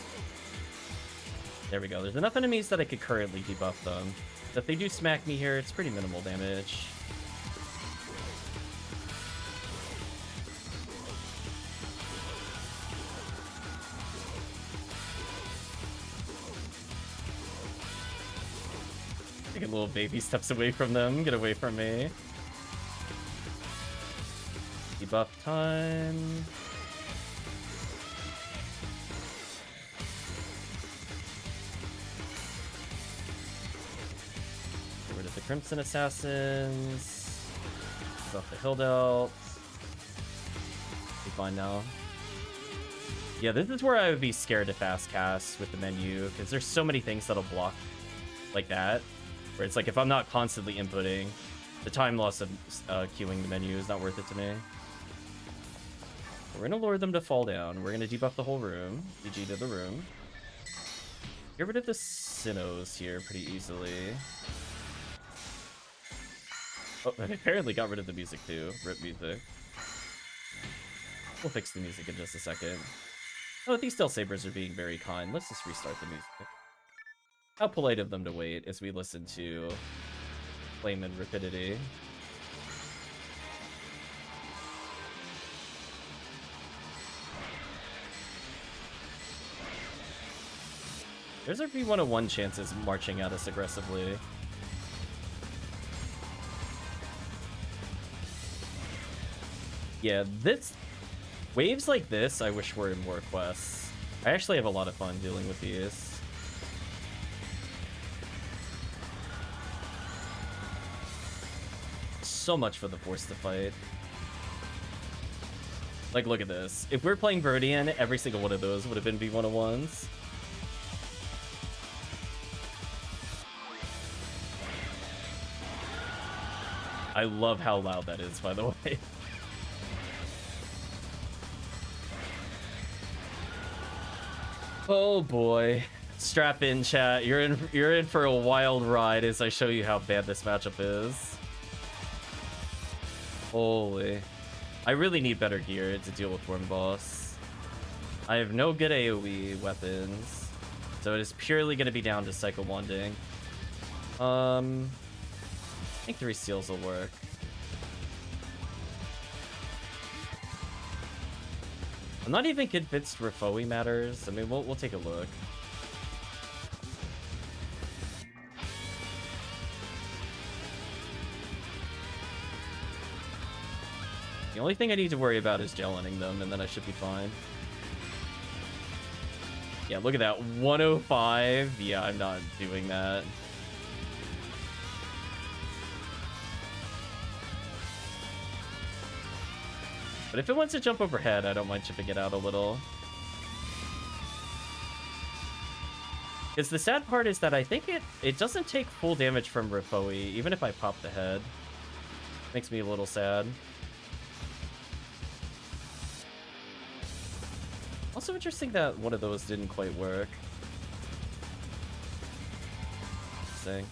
There we go. There's enough enemies that I could currently debuff them. If they do smack me here, it's pretty minimal damage. Taking little baby steps away from them. Get away from me. Debuff time. Get rid of the Crimson Assassins. Debuff the Hildelt. Be fine now. Yeah, this is where I would be scared to fast cast with the menu, because there's so many things that'll block like that, where it's like if I'm not constantly inputting, the time loss of queuing the menu is not worth it to me. We're gonna lure them to fall down. We're gonna debuff the whole room. GG to the room. Get rid of the Sinnohs here pretty easily. Oh, I apparently got rid of the music too. Rip music. We'll fix the music in just a second. Oh, these Stealth Sabers are being very kind. Let's just restart the music. How polite of them to wait as we listen to Flame and Rapidity. There's our V101 chances marching at us aggressively. Yeah, waves like this, I wish were in more quests. I actually have a lot of fun dealing with these. So much for the force to fight. Like, look at this. If we're playing Viridian, every single one of those would have been V101s. I love how loud that is, by the way. Oh boy. Strap in, chat. You're in for a wild ride as I show you how bad this matchup is. Holy. I really need better gear to deal with Worm Boss. I have no good AoE weapons, so it is purely going to be down to Psycho Wanding. I think 3 Seals will work. I'm not even convinced Rifoi matters. I mean, we'll take a look. The only thing I need to worry about is gelling them, and then I should be fine. Yeah, look at that. 105. Yeah, I'm not doing that. But if it wants to jump overhead, I don't mind chipping it out a little. Because the sad part is that I think it doesn't take full damage from Rifoi, even if I pop the head. Makes me a little sad. Also interesting that one of those didn't quite work. Interesting.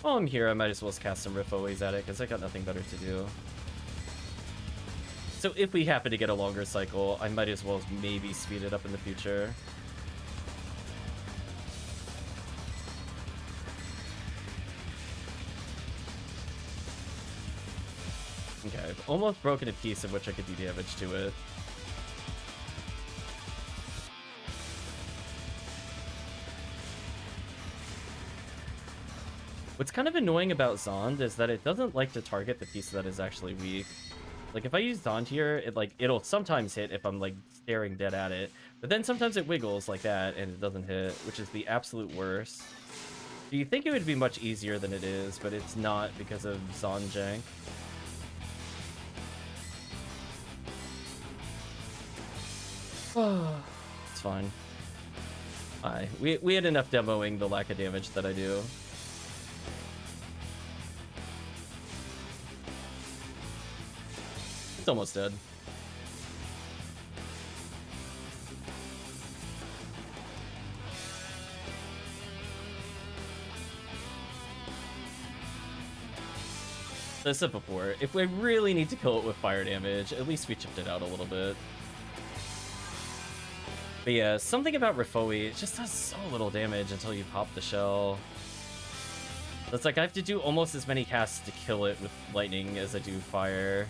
While I'm here, I might as well cast some Rifois at it, because I got nothing better to do. So if we happen to get a longer cycle, I might as well maybe speed it up in the future. Okay, I've almost broken a piece of which I could do damage to it. What's kind of annoying about Zond is that it doesn't like to target the piece that is actually weak. Like, if I use Zond here, it'll sometimes hit if I'm, like, staring dead at it. But then sometimes it wiggles like that, and it doesn't hit, which is the absolute worst. Do you think it would be much easier than it is, but it's not because of Zond jank? It's fine. We had enough demoing the lack of damage that I do. It's almost dead. As I said before, if we really need to kill it with fire damage, at least we chipped it out a little bit. But yeah, something about Rifoi, it just does so little damage until you pop the shell. It's like I have to do almost as many casts to kill it with lightning as I do fire.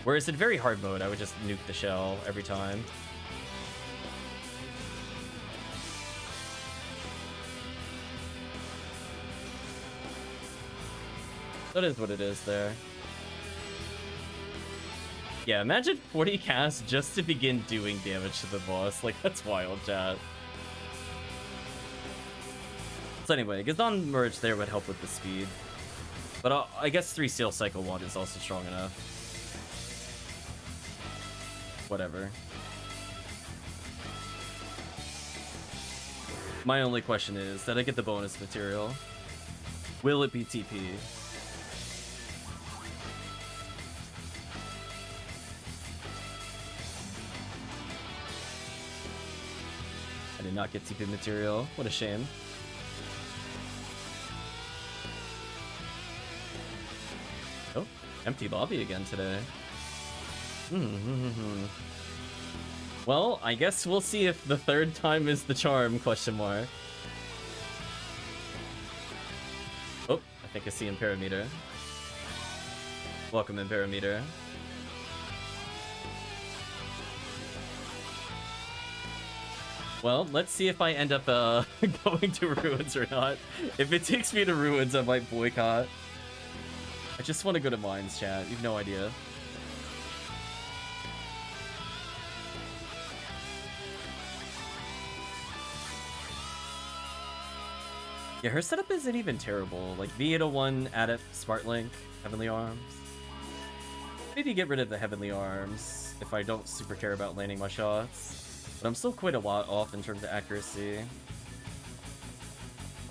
Whereas in very hard mode, I would just nuke the shell every time. That is what it is there. Yeah, imagine 40 casts just to begin doing damage to the boss. Like, that's wild, chat. So anyway, Gazon merge there would help with the speed. But I guess 3 Seal Cycle 1 is also strong enough. Whatever. My only question is, did I get the bonus material? Will it be TP? I did not get TP material. What a shame. Oh, empty lobby again today. Well, I guess we'll see if the third time is the charm, question mark. Oh, I think I see Imperameter. Welcome, Imperameter. Well, let's see if I end up going to Ruins or not. If it takes me to Ruins, I might boycott. I just want to go to Mines, chat. You have no idea. Yeah, her setup isn't even terrible. Like, V801, Adept, Spartlink, Heavenly Arms. Maybe get rid of the Heavenly Arms if I don't super care about landing my shots. But I'm still quite a lot off in terms of accuracy.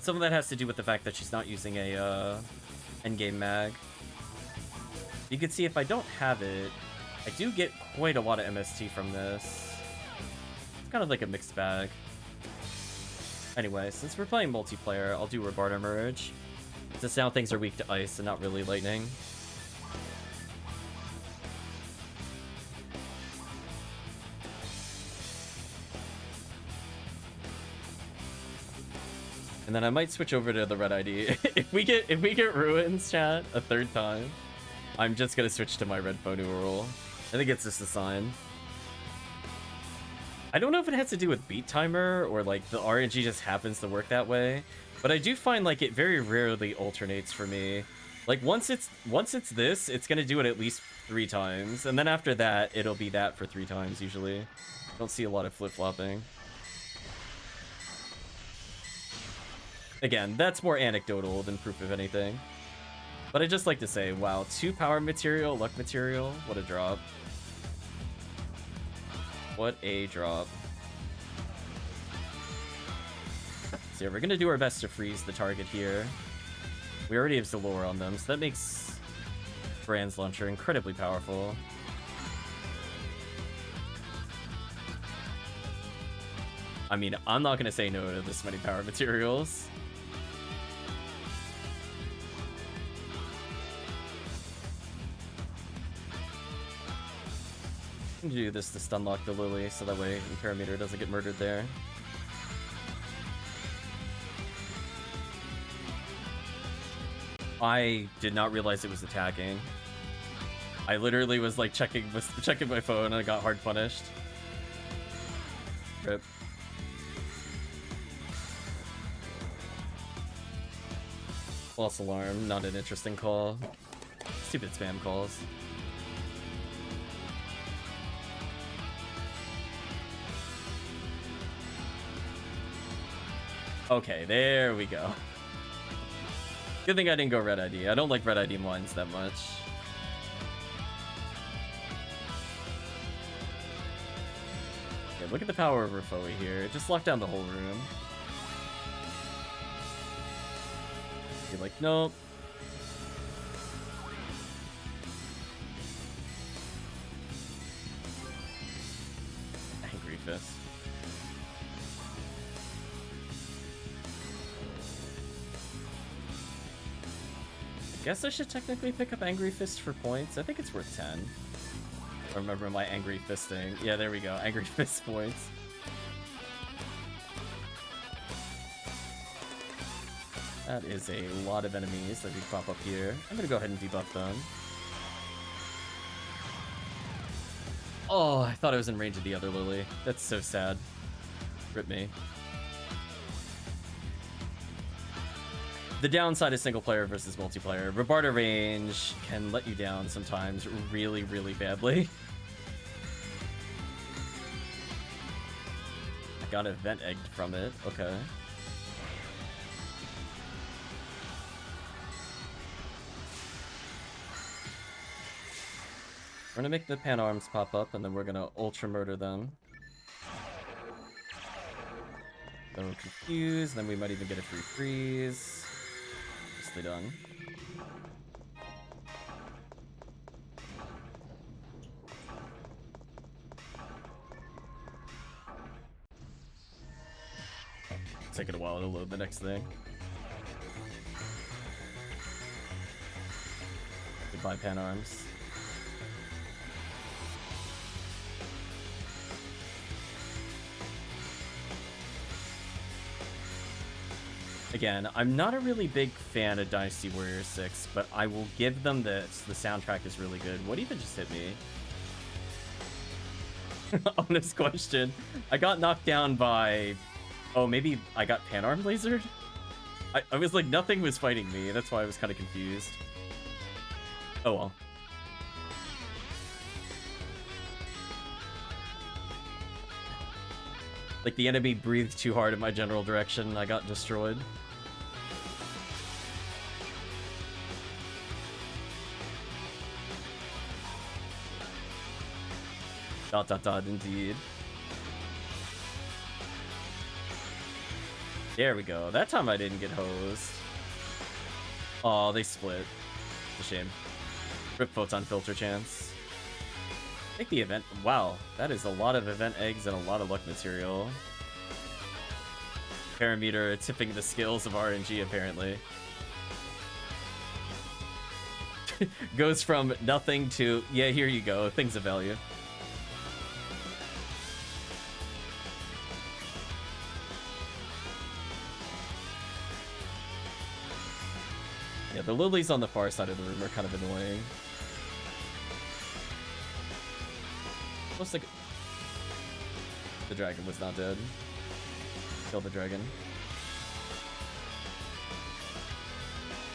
Some of that has to do with the fact that she's not using a endgame mag. You can see if I don't have it, I do get quite a lot of MST from this. It's kind of like a mixed bag. Anyway, since we're playing multiplayer, I'll do Rebarter Merge. Since now things are weak to ice and not really lightning. And then I might switch over to the red ID. if we get Ruins, chat, a third time, I'm just gonna switch to my red Fonu rule. I think it's just a sign. I don't know if it has to do with beat timer or like the RNG just happens to work that way, but I do find like it very rarely alternates for me. Like once it's this, it's gonna do it at least 3 times, and then after that, it'll be that for 3 times usually. Don't see a lot of flip-flopping. Again, that's more anecdotal than proof of anything. But I just like to say, wow, 2 power material, luck material, what a drop. What a drop. So yeah, we're gonna do our best to freeze the target here. We already have Zalore on them, so that makes Brand's Launcher incredibly powerful. I mean, I'm not gonna say no to this many power materials. I'm gonna do this to stunlock the Lily, so that way Imperameter doesn't get murdered there. I did not realize it was attacking. I literally was like checking my phone and I got hard punished. Rip. False alarm, not an interesting call. Stupid spam calls. Okay, there we go. Good thing I didn't go red ID. I don't like red ID mines that much. Yeah, look at the power of Refoe here. It just locked down the whole room. You're like, nope. Angry Fist. I guess I should technically pick up Angry Fist for points. I think it's worth 10. I remember my Angry Fisting. Yeah, there we go. Angry Fist points. That is a lot of enemies that we pop up here. I'm gonna go ahead and debuff them. Oh, I thought I was in range of the other Lily. That's so sad. Rip me. The downside is single player versus multiplayer. Rebarter range can let you down sometimes really, really badly. I got event egged from it. Okay. We're gonna make the pan arms pop up and then we're gonna ultra murder them. Then we'll confuse, then we might even get a free freeze. Nicely done. Taking a while to load the next thing. Goodbye, Pan Arms. Again, I'm not a really big fan of Dynasty Warriors 6, but I will give them this. The soundtrack is really good. What even just hit me? Honest question. I got knocked down by... Oh, maybe I got Panarm lasered? I was like, nothing was fighting me. That's why I was kind of confused. Oh well. Like, the enemy breathed too hard in my general direction and I got destroyed. Dot dot dot, indeed. There we go. That time I didn't get hosed. Oh, they split. It's a shame. Rip Photon Filter chance. I think the event... Wow, that is a lot of event eggs and a lot of luck material. Parameter tipping the scales of RNG, apparently. Goes from nothing to, yeah, here you go, things of value. Yeah, the lilies on the far side of the room are kind of annoying. Looks like the dragon was not dead. Kill the dragon.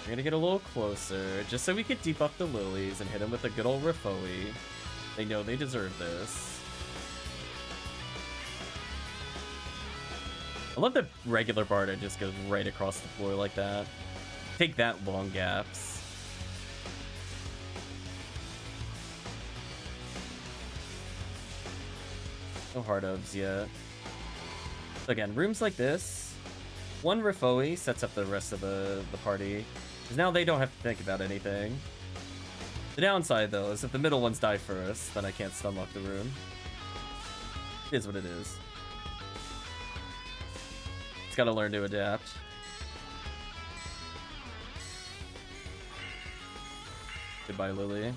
We're gonna get a little closer, just so we could debuff the lilies and hit them with a good old Rafoi. They know they deserve this. I love that regular Barda just goes right across the floor like that. Take that, long gaps. No hard ofs yet. So again, rooms like this, one Rafoi sets up the rest of the party, because now they don't have to think about anything. The downside, though, is if the middle ones die first, then I can't stun lock the room. It is what it is. It's gotta learn to adapt. Goodbye, Lily.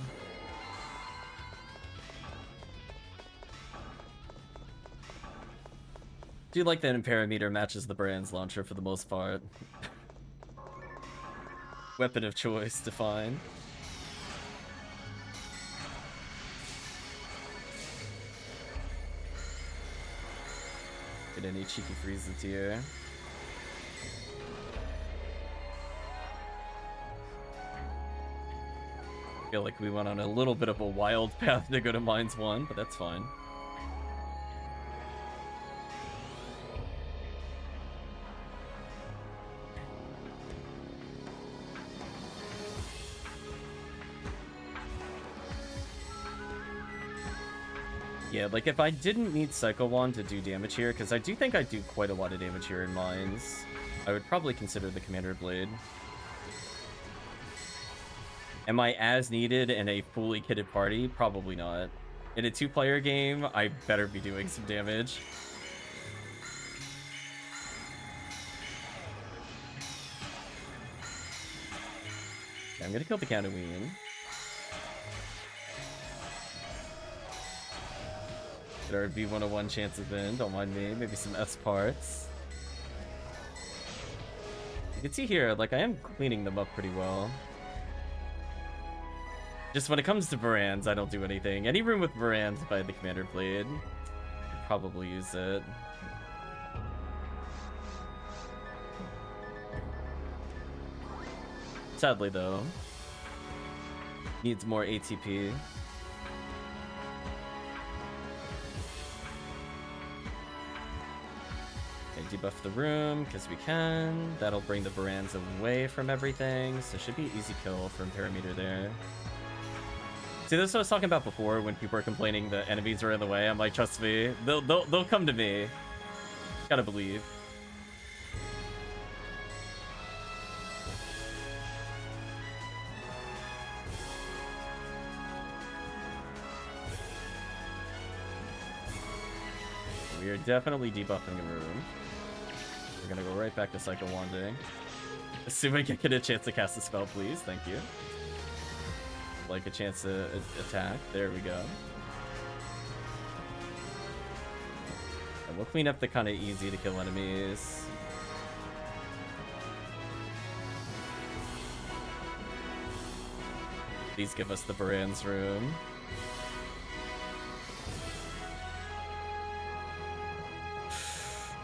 Do you like that Imperameter matches the brand's launcher for the most part? Weapon of choice defined. Get any cheeky freezes here. Feel like we went on a little bit of a wild path to go to Mines 1, but that's fine. Yeah, like if I didn't need Psycho Wand to do damage here, because I do think I do quite a lot of damage here in Mines, I would probably consider the Commander Blade. Am I as needed in a fully kitted party? Probably not. In a two-player game, I better be doing some damage. Okay, I'm gonna kill the Counterween. Get our V101 chances in, don't mind me. Maybe some S parts. You can see here, like, I am cleaning them up pretty well. Just when it comes to Varans, I don't do anything. Any room with Varans by the Commander Blade, I'd probably use it. Sadly, though, needs more ATP. Okay, debuff the room, because we can. That'll bring the Varans away from everything, so it should be an easy kill from Parameter there. See, this is what I was talking about before when people are complaining the enemies are in the way. I'm like, trust me, they'll come to me. Gotta believe. We are definitely debuffing the room. We're gonna go right back to Cycle Wanding. Assuming I get a chance to cast a spell, please. Thank you. Like a chance to attack. There we go. And we'll clean up the kind of easy to kill enemies. Please give us the Baran's room.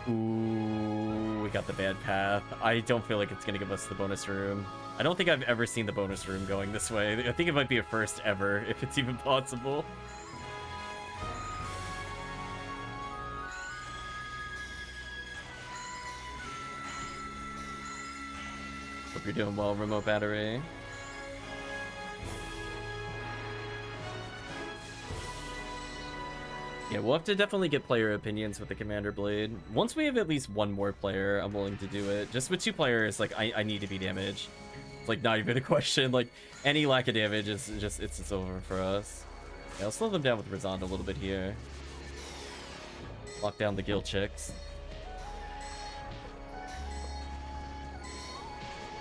Ooh, we got the bad path. I don't feel like it's gonna give us the bonus room. I don't think I've ever seen the bonus room going this way. I think it might be a first ever, if it's even possible. Hope you're doing well, Remote Battery. Yeah, we'll have to definitely get player opinions with the Commander Blade. Once we have at least one more player, I'm willing to do it. Just with 2 players, like, I need to be damaged. It's, like, not even a question. Like, any lack of damage is just, it's over for us. Yeah, I'll slow them down with Razond a little bit here. Lock down the Gill Chicks.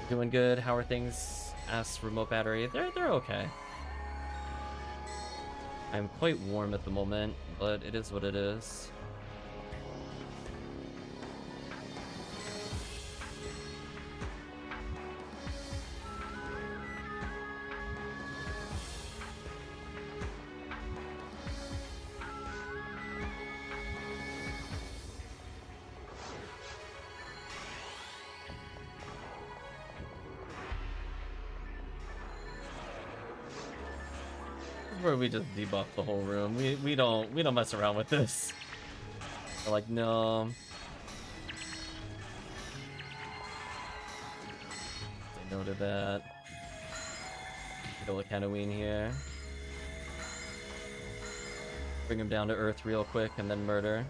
Doing good. How are things? Asks Remote Battery. They're okay. I'm quite warm at the moment, but it is what it is. Where we just debuff the whole room. We don't mess around with this. We're like, no. Say no to that. Kill a Kenoween here. Bring him down to earth real quick and then murder.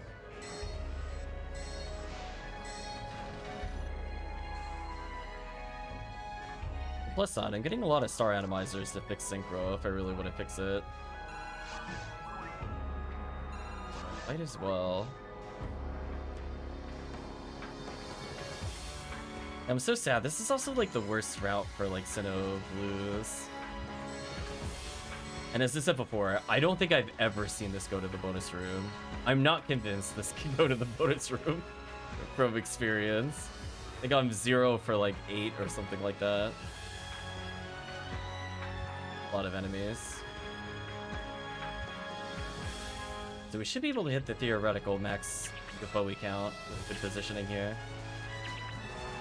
Plus side, I'm getting a lot of star atomizers to fix synchro if I really want to fix it. Might as well. I'm so sad. This is also like the worst route for like Sinnoh blues. And as I said before, I don't think I've ever seen this go to the bonus room. I'm not convinced this can go to the bonus room from experience. I think I'm 0 for like 8 or something like that. A lot of enemies. So we should be able to hit the theoretical max Gafoe count with good positioning here.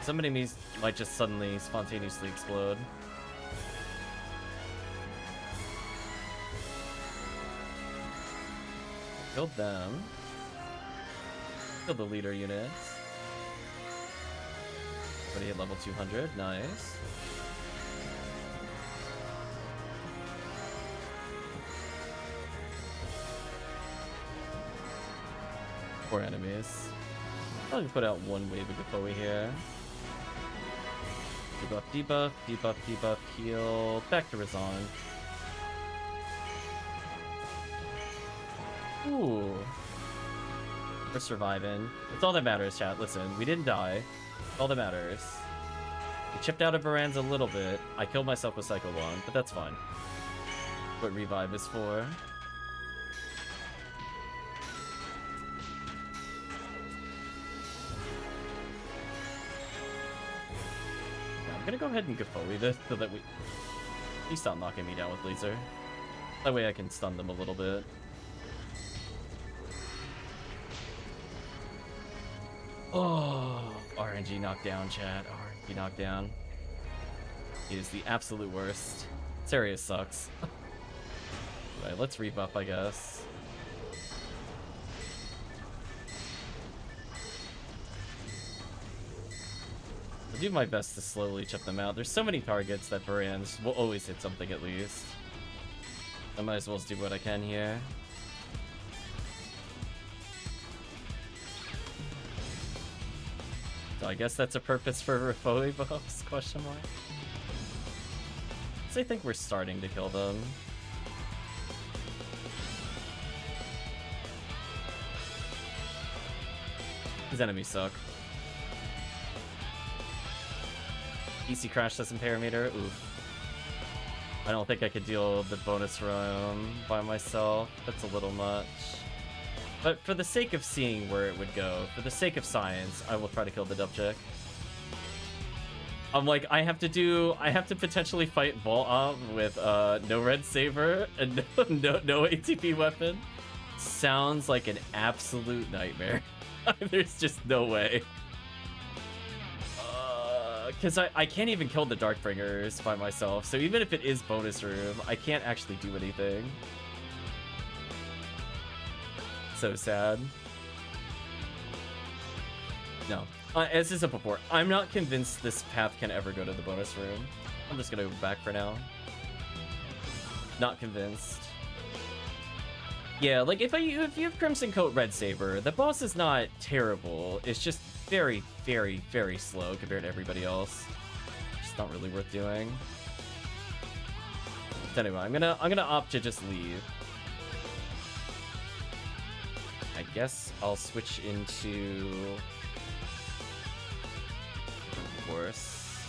Some enemies might just suddenly spontaneously explode. Killed them. Killed the leader units. Already at level 200, nice. Four enemies. I'll put out one wave of Gafoe here. Debuff, debuff, debuff, debuff, heal. Back to Razond. Ooh. We're surviving. That's all that matters, chat. Listen, we didn't die. That's all that matters. We chipped out of Baran's a little bit. I killed myself with Cycle 1, but that's fine. What revive is for. I'm gonna go ahead and Gafoe this so that we... Please stop knocking me down with laser. That way I can stun them a little bit. Oh, RNG knockdown, chat. RNG knockdown. He is the absolute worst. Serious sucks. Alright, let's rebuff, I guess. I'll do my best to slowly chip them out. There's so many targets that Baran's will always hit something at least. I might as well do what I can here. So I guess that's a purpose for Gafoe buffs, question mark. So I think we're starting to kill them. His enemies suck. PC crash doesn't parameter. Oof. I don't think I could deal with the bonus room by myself. That's a little much. But for the sake of seeing where it would go, for the sake of science, I will try to kill the Dubchick. I'm like, I have to potentially fight Vault with no red saber and no ATP weapon. Sounds like an absolute nightmare. There's just no way. Because I can't even kill the Darkbringers by myself, so even if it is bonus room, I can't actually do anything. So sad. No. As I said before, I'm not convinced this path can ever go to the bonus room. I'm just gonna go back for now. Not convinced. Yeah, like if you have Crimson Coat Red Saber, the boss is not terrible. It's just very, very, very slow compared to everybody else. Just not really worth doing. But anyway, I'm gonna opt to just leave. I guess I'll switch into course.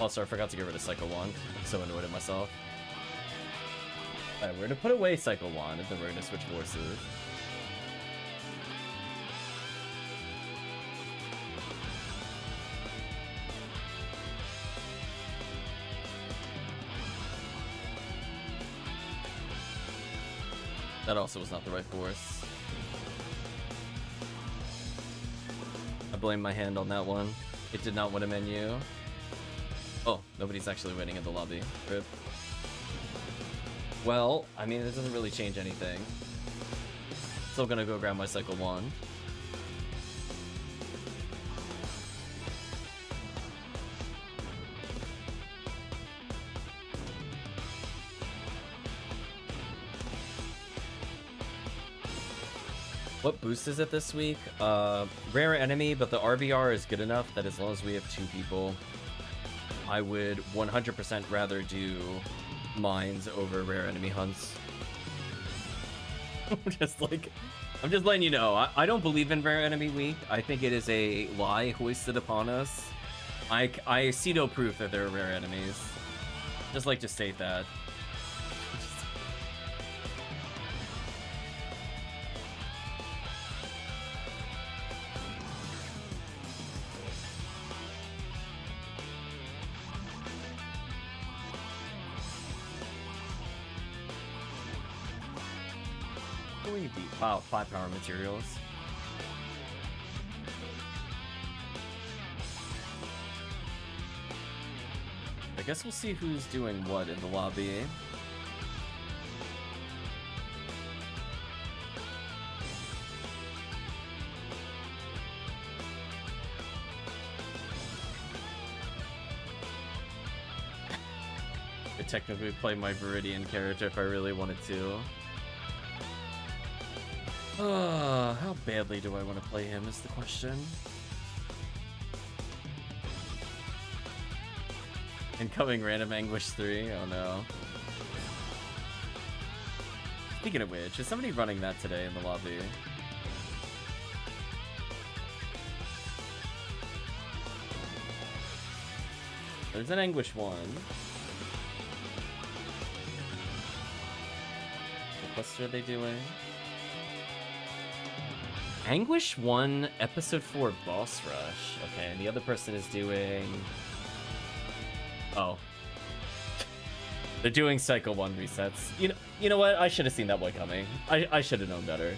Also, I forgot to get rid of Cycle Wand. I'm so annoyed at myself. Alright, we're gonna put away Cycle Wand, and then we're gonna switch forces. That also was not the right force. I blame my hand on that one. It did not win a menu. Oh, nobody's actually winning in the lobby. Rip. Well, I mean, it doesn't really change anything. Still gonna go grab my Cycle Wand. What boost is it this week? Rare enemy, but the RBR is good enough that as long as we have 2 people, I would 100% rather do mines over rare enemy hunts. I'm just letting you know, I don't believe in rare enemy week. I think it is a lie hoisted upon us. I see no proof that there are rare enemies. Just like to state that. Wow, 5 power materials. I guess we'll see who's doing what in the lobby. I could technically play my Viridian character if I really wanted to. How badly do I want to play him is the question. Incoming Random Anguish 3, oh no. Speaking of which, is somebody running that today in the lobby? There's an Anguish 1. What quest are they doing? Anguish 1, Episode 4 Boss Rush. Okay, and the other person is doing... Oh. They're doing Cycle 1 resets. You know what? I should have seen that one coming. I should have known better.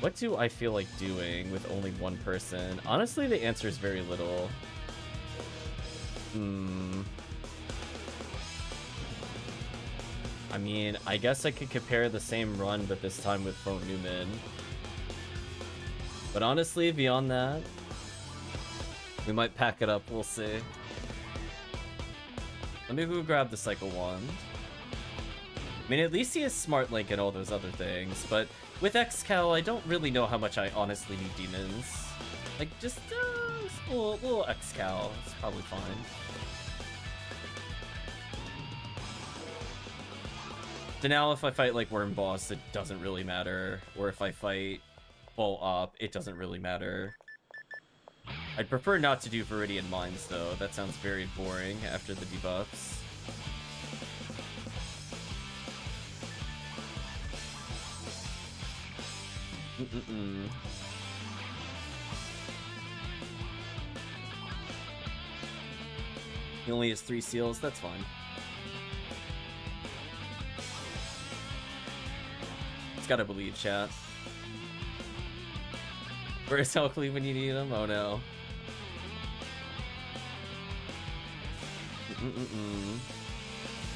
What do I feel like doing with only one person? Honestly, the answer is very little. I mean, I guess I could compare the same run, but this time with Phone Newman. But honestly, beyond that, we might pack it up, we'll see. Let me go grab the Cycle Wand. I mean, at least he has Smart Link and all those other things, but with Xcal, I don't really know how much I honestly need demons. Like, just a little Xcal, it's probably fine. So now if I fight like Worm Boss, it doesn't really matter. Or if I fight full op, it doesn't really matter. I'd prefer not to do Viridian Mines though. That sounds very boring after the debuffs. He only has 3 seals, that's fine. It's gotta believe, chat. Where's Helcley when you need him? Oh no.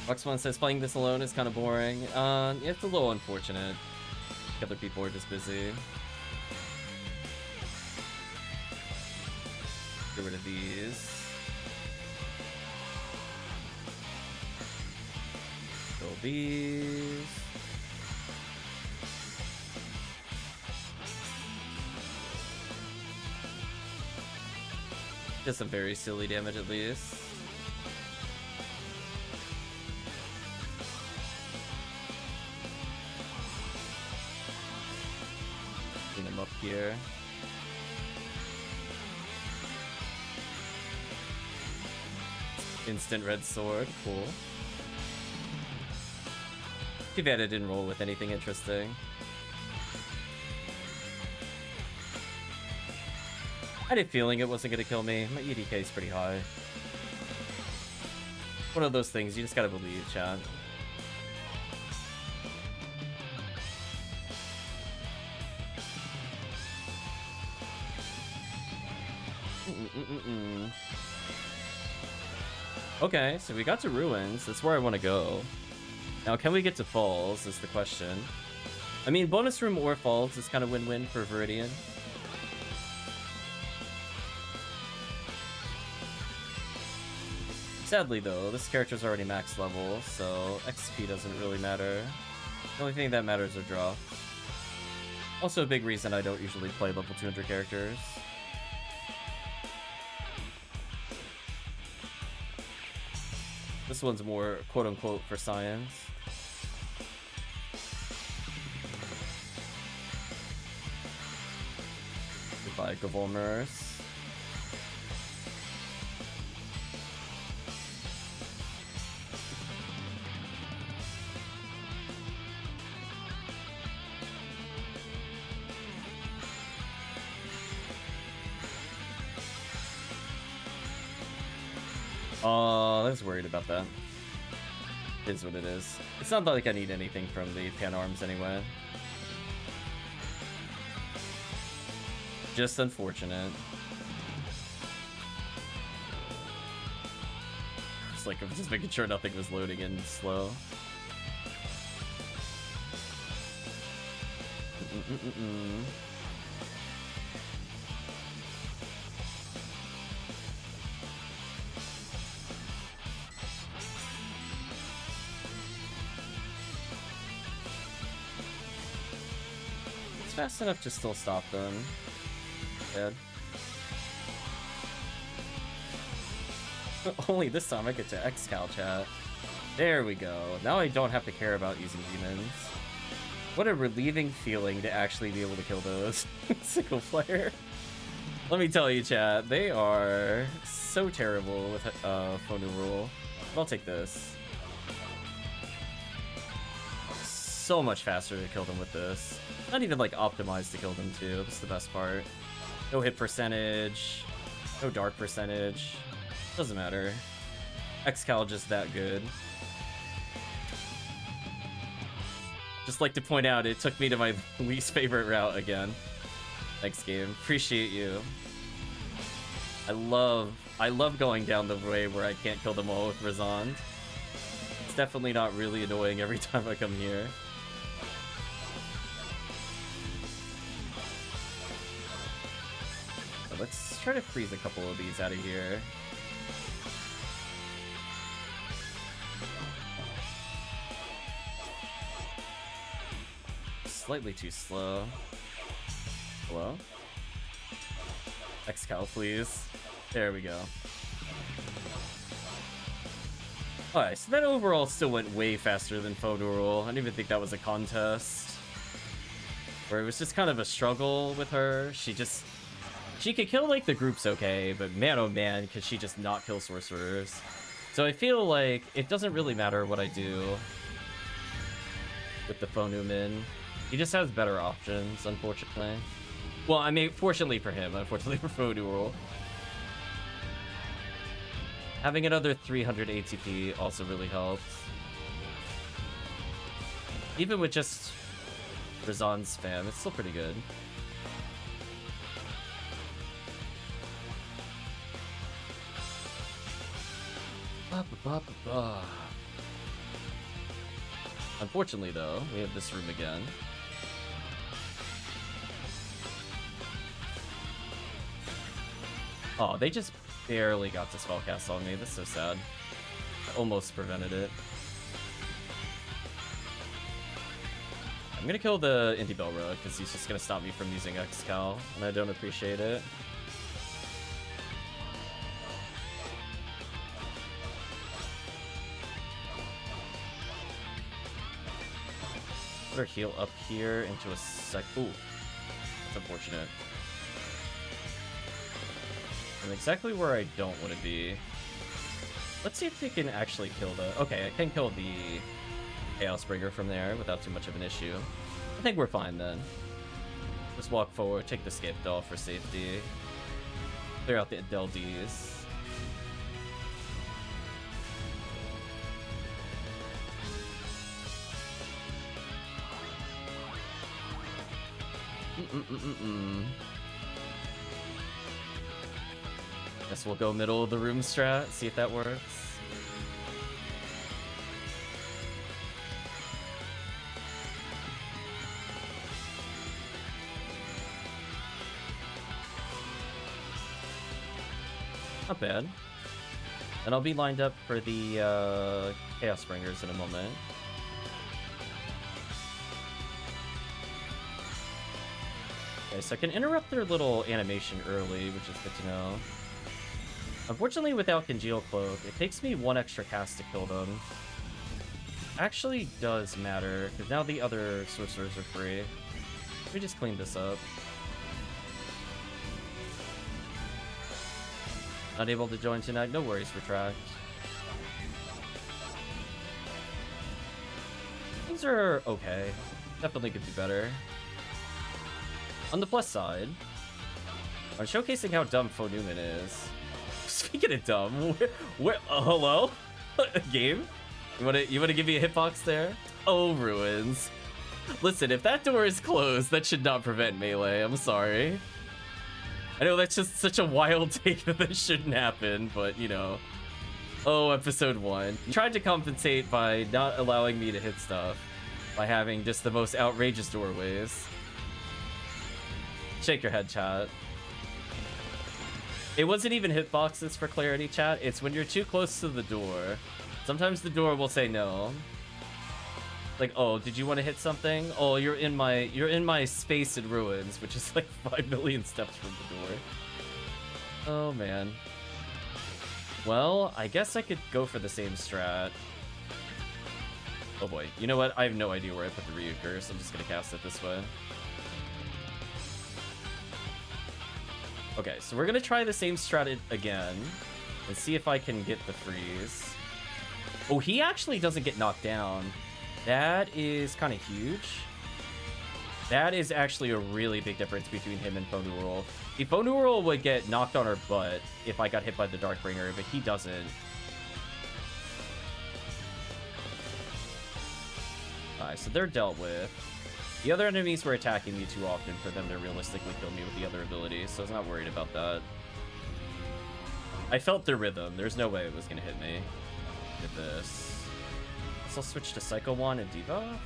Buxmon says playing this alone is kind of boring. It's a little unfortunate. Other people are just busy. Get rid of these. Kill these. Just some very silly damage at least. Clean him up here. Instant red sword, cool. Too bad I didn't roll with anything interesting. I had a feeling it wasn't gonna kill me. My EDK is pretty high. One of those things, you just gotta believe, chat. Okay, so we got to Ruins. That's where I want to go. Now, can we get to Falls is the question. I mean, bonus room or Falls is kind of win-win for Viridian. Sadly, though, this character's already max level, so XP doesn't really matter. The only thing that matters are drops. Also a big reason I don't usually play level 200 characters. This one's more quote-unquote for science. Goodbye, Gavolmers. I was worried about that. It is what it is. It's not like I need anything from the Pan Arms anyway. Just unfortunate. It's like I'm just making sure nothing was loading in slow. Fast enough to still stop them. Dead. Only this time I get to X-Cal chat. There we go. Now I don't have to care about using demons. What a relieving feeling to actually be able to kill those. Single player. Let me tell you, chat, they are so terrible with Phonu Rule. But I'll take this. So much faster to kill them with this. Not even like optimized to kill them too. That's the best part. No hit percentage, no dark percentage. Doesn't matter. X-Cal just that good. Just like to point out, it took me to my least favorite route again. Thanks, game. Appreciate you. I love going down the way where I can't kill them all with Razond. It's definitely not really annoying every time I come here. Let's try to freeze a couple of these out of here. Slightly too slow. Hello? X-Cal, please. There we go. Alright, so that overall still went way faster than Fodorul. I didn't even think that was a contest. Where it was just kind of a struggle with her. She could kill, like, the groups okay, but man oh man, could she just not kill sorcerers. So I feel like it doesn't really matter what I do with the Phonumen. He just has better options, unfortunately. Well, I mean, fortunately for him, unfortunately for Fodorul. Having another 300 ATP also really helps. Even with just Razan's spam, it's still pretty good. Unfortunately, though, we have this room again. Oh, they just barely got to spellcast on me. That's so sad. I almost prevented it. I'm gonna kill the Indie Belra because he's just gonna stop me from using X-Cal, and I don't appreciate it. Put her heal up here into a sec. Ooh, that's unfortunate. I'm exactly where I don't want to be. Let's see if we can actually kill the... Okay, I can kill the Chaos Bringer from there without too much of an issue. I think we're fine then. Just walk forward, take the Scape Doll for safety. Clear out the Deldies. Guess we'll go middle of the room strat, see if that works. Not bad. And I'll be lined up for the Chaos Springers in a moment. Okay, so I can interrupt their little animation early, which is good to know. Unfortunately, without Congeal Cloak, it takes me one extra cast to kill them. Actually does matter, because now the other sorcerers are free. Let me just clean this up. Not able to join tonight? No worries, retract. Things are okay. Definitely could be better. On the plus side, I'm showcasing how dumb Phonumen is. Speaking of dumb, hello? Game? You wanna give me a hitbox there? Oh, Ruins. Listen, if that door is closed, that should not prevent melee. I'm sorry. I know that's just such a wild take that this shouldn't happen, but you know. Oh, episode 1. You tried to compensate by not allowing me to hit stuff by having just the most outrageous doorways. Shake your head, chat. It wasn't even hitboxes for clarity, chat. It's when you're too close to the door. Sometimes the door will say no. Like, oh, did you want to hit something? Oh, you're in my space in Ruins, which is like 5 million steps from the door. Oh man. Well, I guess I could go for the same strat. Oh boy, you know what? I have no idea where I put the Ryu Curse. I'm just gonna cast it this way. Okay, so we're gonna try the same strat again and see if I can get the freeze. Oh, he actually doesn't get knocked down. That is kind of huge. That is actually a really big difference between him and Phonural. The Phonural would get knocked on her butt if I got hit by the Darkbringer, but he doesn't. Alright, so they're dealt with. The other enemies were attacking me too often for them to realistically kill me with the other abilities, so I was not worried about that. I felt the rhythm. There's no way it was going to hit me with this. So I'll switch to Psycho Wand and Debuff.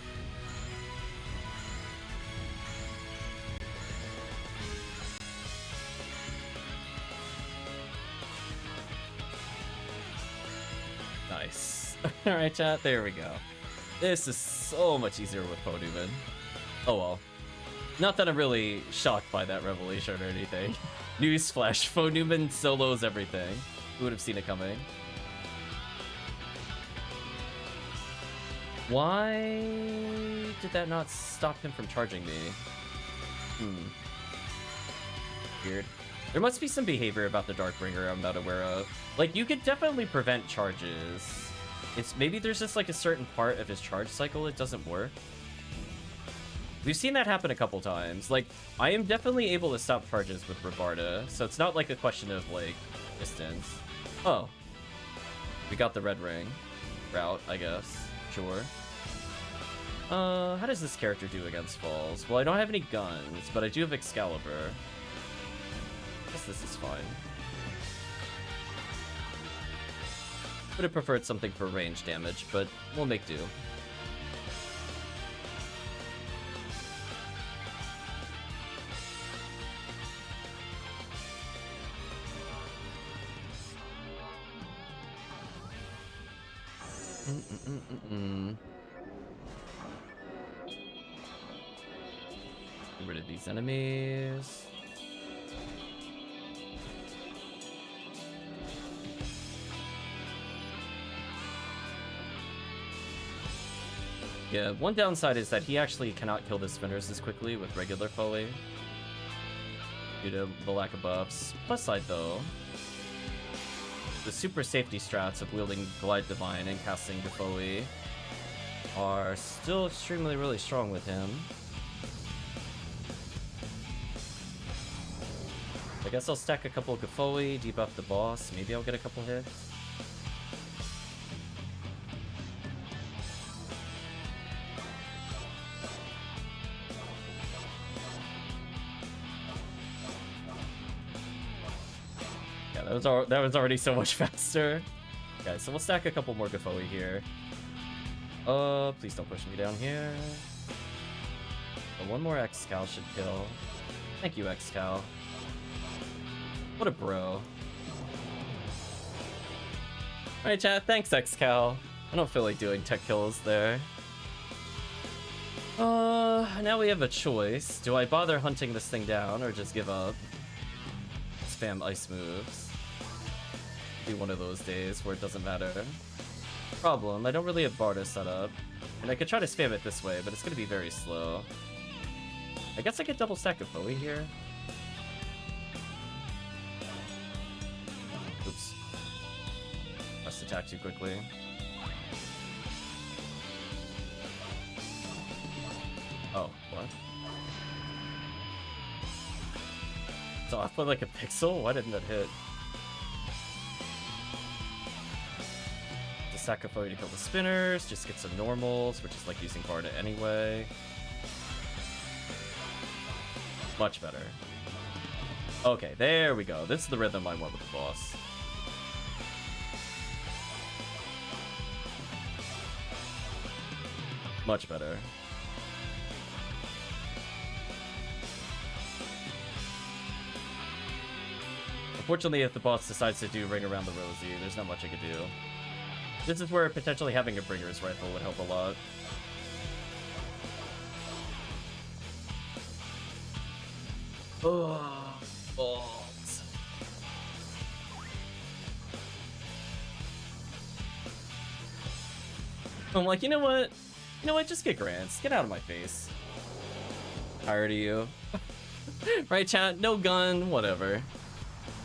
Nice. Alright, chat, there we go. This is so much easier with Phonumen. Oh well. Not that I'm really shocked by that revelation or anything. Newsflash, Phonumen solos everything. Who would have seen it coming? Why did that not stop him from charging me? Weird. There must be some behavior about the Darkbringer I'm not aware of. Like, you could definitely prevent charges. It's maybe there's just like a certain part of his charge cycle it doesn't work. We've seen that happen a couple times. Like, I am definitely able to stop charges with Rabarda, so it's not like a question of like distance. Oh. We got the red ring route, I guess. Sure. How does this character do against falls? Well, I don't have any guns, but I do have Excalibur. I guess this is fine. Would have preferred something for range damage, but we'll make do. Get rid of these enemies. Yeah, one downside is that he actually cannot kill the spinners as quickly with regular Foley due to the lack of buffs. Plus side though, the super safety strats of wielding Glide Divine and casting Defoe are still extremely really strong with him. I guess I'll stack a couple of Defoe, debuff the boss, maybe I'll get a couple hits. That was already so much faster. Okay, so we'll stack a couple more Defoe here. Please don't push me down here. But one more X-Cal should kill. Thank you, X-Cal. What a bro. Alright, chat, thanks, X-Cal. I don't feel like doing tech kills there. Now we have a choice. Do I bother hunting this thing down or just give up? Spam ice moves. Be one of those days where it doesn't matter. Problem, I don't really have Barda set up. And I could try to spam it this way, but it's gonna be very slow. I guess I could double stack a Bowie here. Oops. Must attack too quickly. Oh, what? It's off by like a pixel? Why didn't that hit? Sacrifice to kill the spinners, just get some normals, which is like using Barda anyway. Much better. Okay, there we go. This is the rhythm I want with the boss. Much better. Unfortunately, if the boss decides to do Ring Around the Rosie, there's not much I could do. This is where potentially having a Bringer's Rifle would help a lot. Oh, balls. I'm like, you know what? You know what? Just get grants. Get out of my face. Tired of you. Right, chat? No gun, whatever.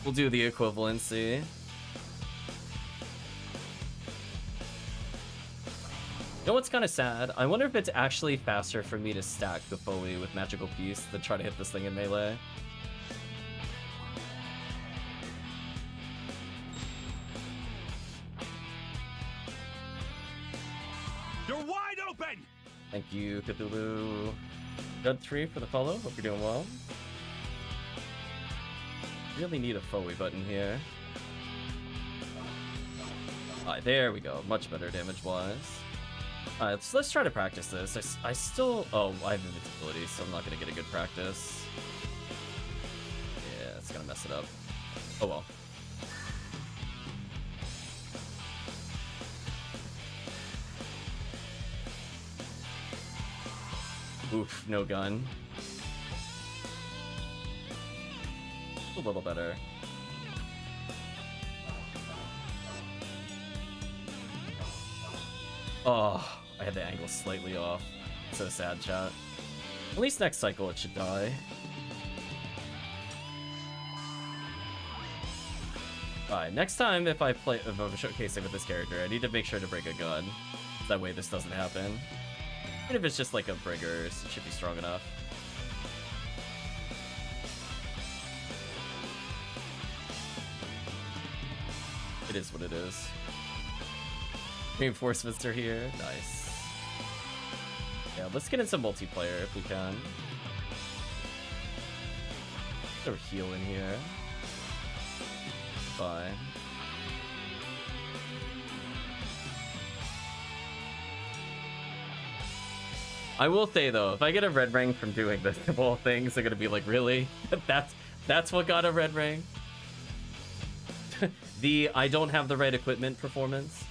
We'll do the equivalency. You know what's kind of sad? I wonder if it's actually faster for me to stack the Foley with Magical Piece than try to hit this thing in melee. You're wide open! Thank you, Cthulhu. Dud 3 for the follow. Hope you're doing well. Really need a Foley button here. Alright, there we go. Much better damage-wise. Alright, so let's try to practice this. I still... Oh, I have invincibility, so I'm not going to get a good practice. Yeah, it's going to mess it up. Oh well. Oof, no gun. A little better. Oh, I had the angle slightly off. So sad, chat. At least next cycle it should die. Alright, next time if I'm showcasing with this character, I need to make sure to bring a gun. That way this doesn't happen. Even if it's just like a Brigger, it should be strong enough. It is what it is. Reinforcements are here. Nice. Yeah, let's get in some multiplayer if we can. Throw a heal in here. Fine. I will say though, if I get a red ring from doing this, of all things, they're gonna be like, really? That's what got a red ring? The I don't have the right equipment performance.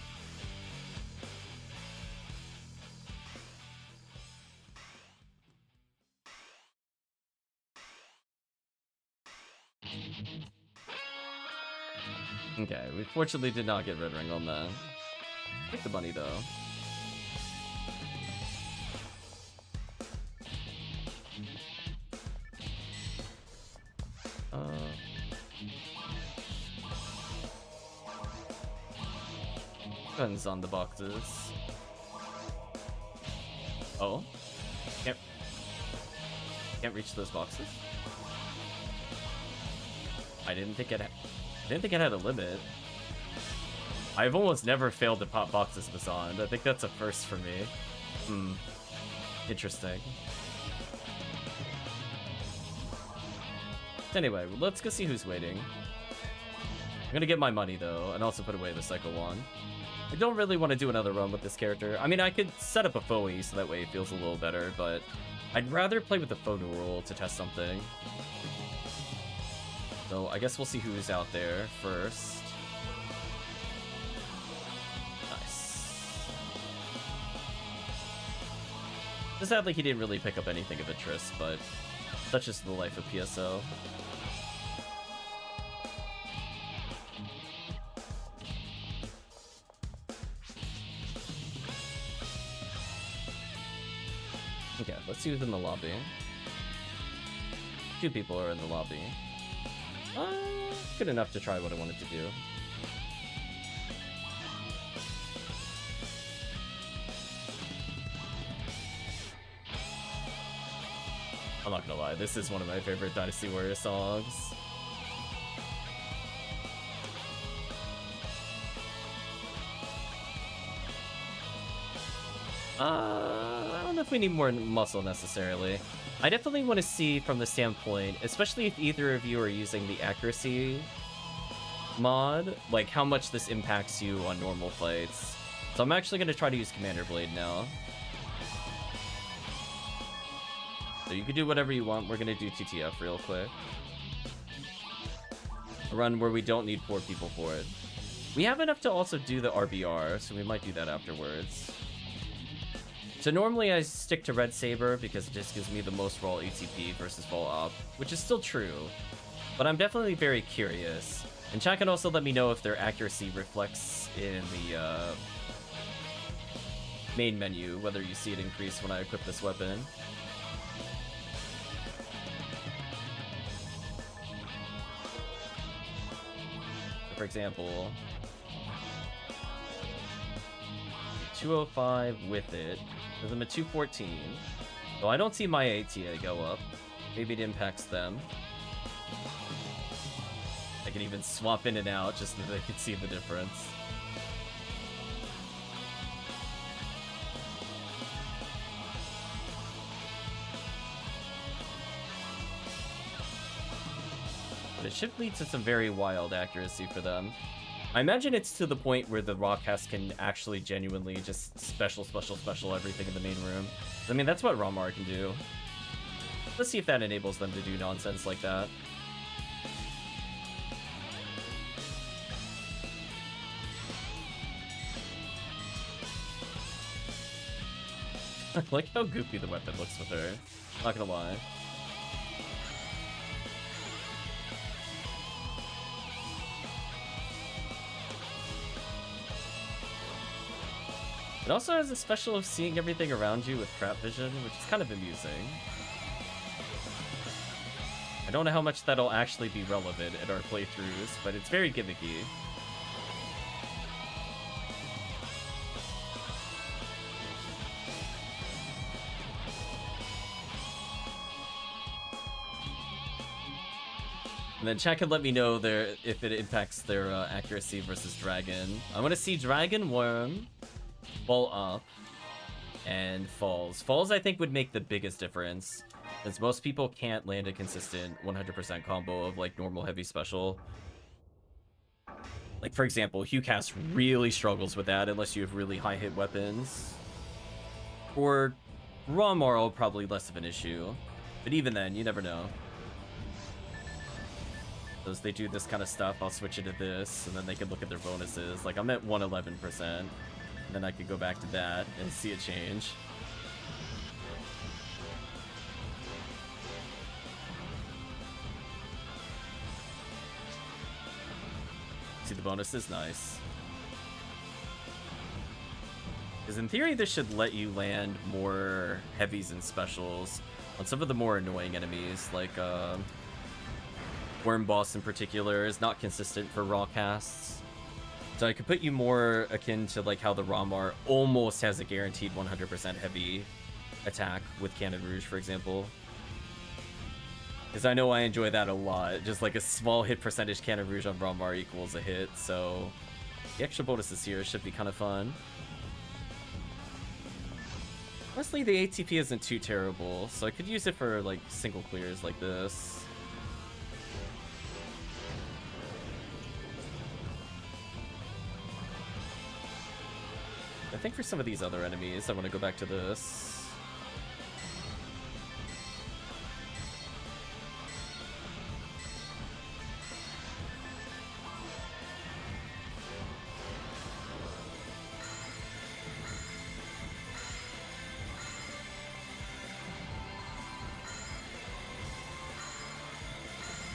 Okay, we fortunately did not get red ring on that. Take the money though. Depends on the boxes. Oh, can't reach those boxes. I didn't think it had a limit. I've almost never failed to pop boxes Mazond. I think that's a first for me. Interesting. Anyway, let's go see who's waiting. I'm gonna get my money though, and also put away the Cycle 1. I don't really want to do another run with this character. I mean, I could set up a Foe so that way it feels a little better, but I'd rather play with the Foe rule to test something. So I guess we'll see who's out there first. Nice. Sadly, he didn't really pick up anything of interest, but such is the life of PSO. Okay, let's see who's in the lobby. 2 people are in the lobby. Good enough to try what I wanted to do. I'm not gonna lie, this is one of my favorite Dynasty Warrior songs. I don't know if we need more muscle necessarily. I definitely want to see from the standpoint, especially if either of you are using the accuracy mod, like how much this impacts you on normal fights. So I'm actually going to try to use Commander Blade now. So you can do whatever you want. We're going to do TTF real quick. A run where we don't need 4 people for it. We have enough to also do the RBR, so we might do that afterwards. So normally I stick to Red Saber because it just gives me the most raw ATP versus full op, which is still true. But I'm definitely very curious. And chat can also let me know if their accuracy reflects in the main menu, whether you see it increase when I equip this weapon. For example, 205 with it. Because I'm at 214. So I don't see my ATA go up. Maybe it impacts them. I can even swap in and out just so they can see the difference. But it should lead to some very wild accuracy for them. I imagine it's to the point where the Rawcast can actually genuinely just special everything in the main room. I mean, that's what Ramar can do. Let's see if that enables them to do nonsense like that. I like how goofy the weapon looks with her. Not gonna lie. It also has a special of seeing everything around you with trap vision, which is kind of amusing. I don't know how much that'll actually be relevant in our playthroughs, but it's very gimmicky. And then chat can let me know if it impacts their accuracy versus Dragon. I want to see Dragon Worm, Ball Up, and Falls. Falls, I think, would make the biggest difference, since most people can't land a consistent 100% combo of, like, normal heavy special. Like, for example, HuCast really struggles with that unless you have really high hit weapons. Or Raw Marl, probably less of an issue. But even then, you never know. So as they do this kind of stuff, I'll switch it to this, and then they can look at their bonuses. Like, I'm at 111%, and then I could go back to that and see it change. See the bonuses? Nice. Because in theory, this should let you land more heavies and specials on some of the more annoying enemies, like, Worm Boss in particular is not consistent for raw casts. So I could put you more akin to like how the Ramar almost has a guaranteed 100% heavy attack with Cannon Rouge, for example. Because I know I enjoy that a lot. Just like a small hit percentage Cannon Rouge on Ramar equals a hit, so the extra bonuses here should be kind of fun. Honestly, the ATP isn't too terrible, so I could use it for like single clears like this. I think for some of these other enemies, I want to go back to this.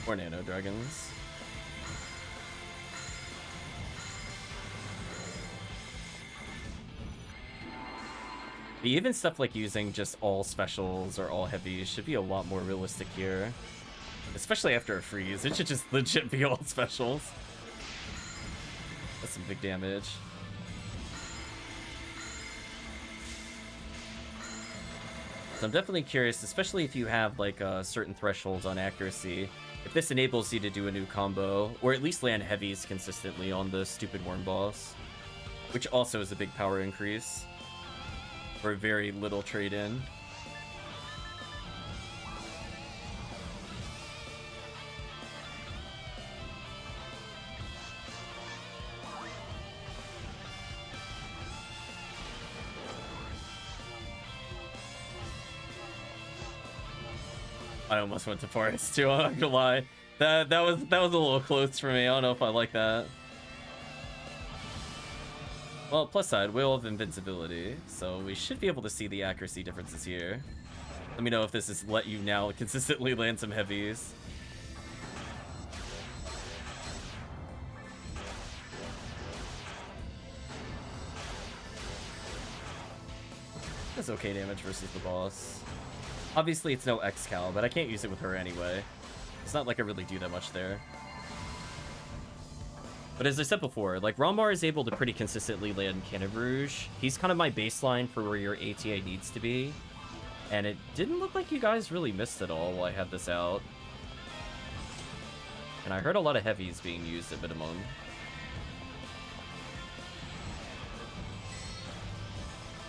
Or Nano Dragons. Even stuff like using just all specials or all heavies should be a lot more realistic here. Especially after a freeze, it should just legit be all specials. That's some big damage. So I'm definitely curious, especially if you have like certain thresholds on accuracy, if this enables you to do a new combo, or at least land heavies consistently on the stupid worm boss, which also is a big power increase. For very little trade-in. I almost went to Forest too, I'm not gonna lie. That was a little close for me. I don't know if I like that. Well, plus side, Wheel of Invincibility, so we should be able to see the accuracy differences here. Let me know if this is let you now consistently land some heavies. That's okay damage versus the boss. Obviously it's no X-Cal, but I can't use it with her anyway. It's not like I really do that much there. But as I said before, like, Ramar is able to pretty consistently land Cannon Rouge. He's kind of my baseline for where your ATA needs to be. And it didn't look like you guys really missed at all while I had this out. And I heard a lot of heavies being used at minimum.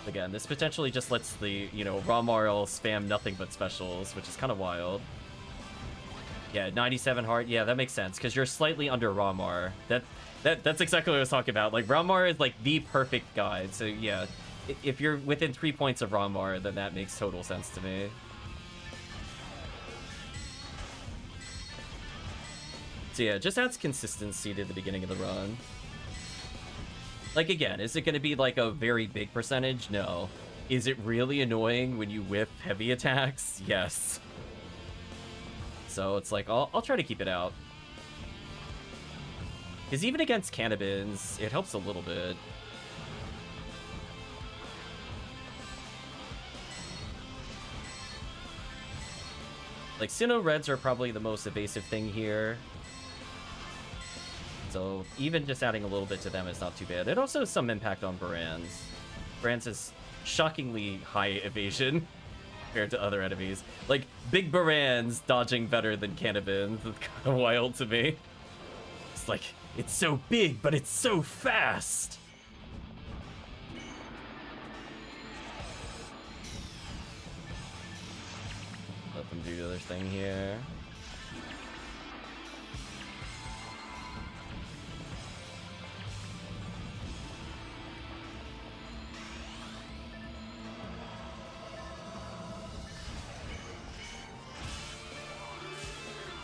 Again, this potentially just lets the, you know, Ramar spam nothing but specials, which is kind of wild. Yeah, 97 heart. Yeah, that makes sense, because you're slightly under Ramar. That's exactly what I was talking about. Like, Ramar is, like, the perfect guide. So, yeah, if you're within 3 points of Ramar, then that makes total sense to me. So, yeah, just adds consistency to the beginning of the run. Like, again, is it going to be, like, a very big percentage? No. Is it really annoying when you whiff heavy attacks? Yes. So it's like, I'll try to keep it out. Because even against Cannabins, it helps a little bit. Like, Sinnoh Reds are probably the most evasive thing here. So even just adding a little bit to them is not too bad. It also has some impact on Baran's. Baran's is shockingly high evasion compared to other enemies. Like, big Baran's dodging better than Cannabins. It's kind of wild to me. It's like, it's so big, but it's so fast! Let them do their thing here.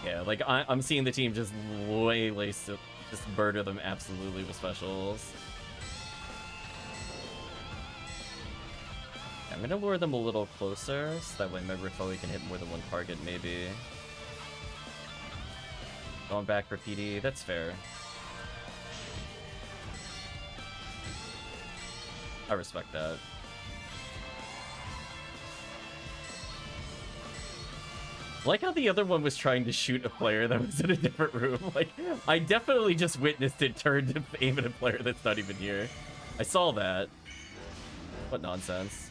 Yeah, like, I'm seeing the team just just murder them absolutely with specials. I'm gonna lure them a little closer, so that way my Rifoli can hit more than one target, maybe. Going back for PD, that's fair. I respect that. I like how the other one was trying to shoot a player that was in a different room. Like, I definitely just witnessed it turn to aim at a player that's not even here. I saw that. What nonsense.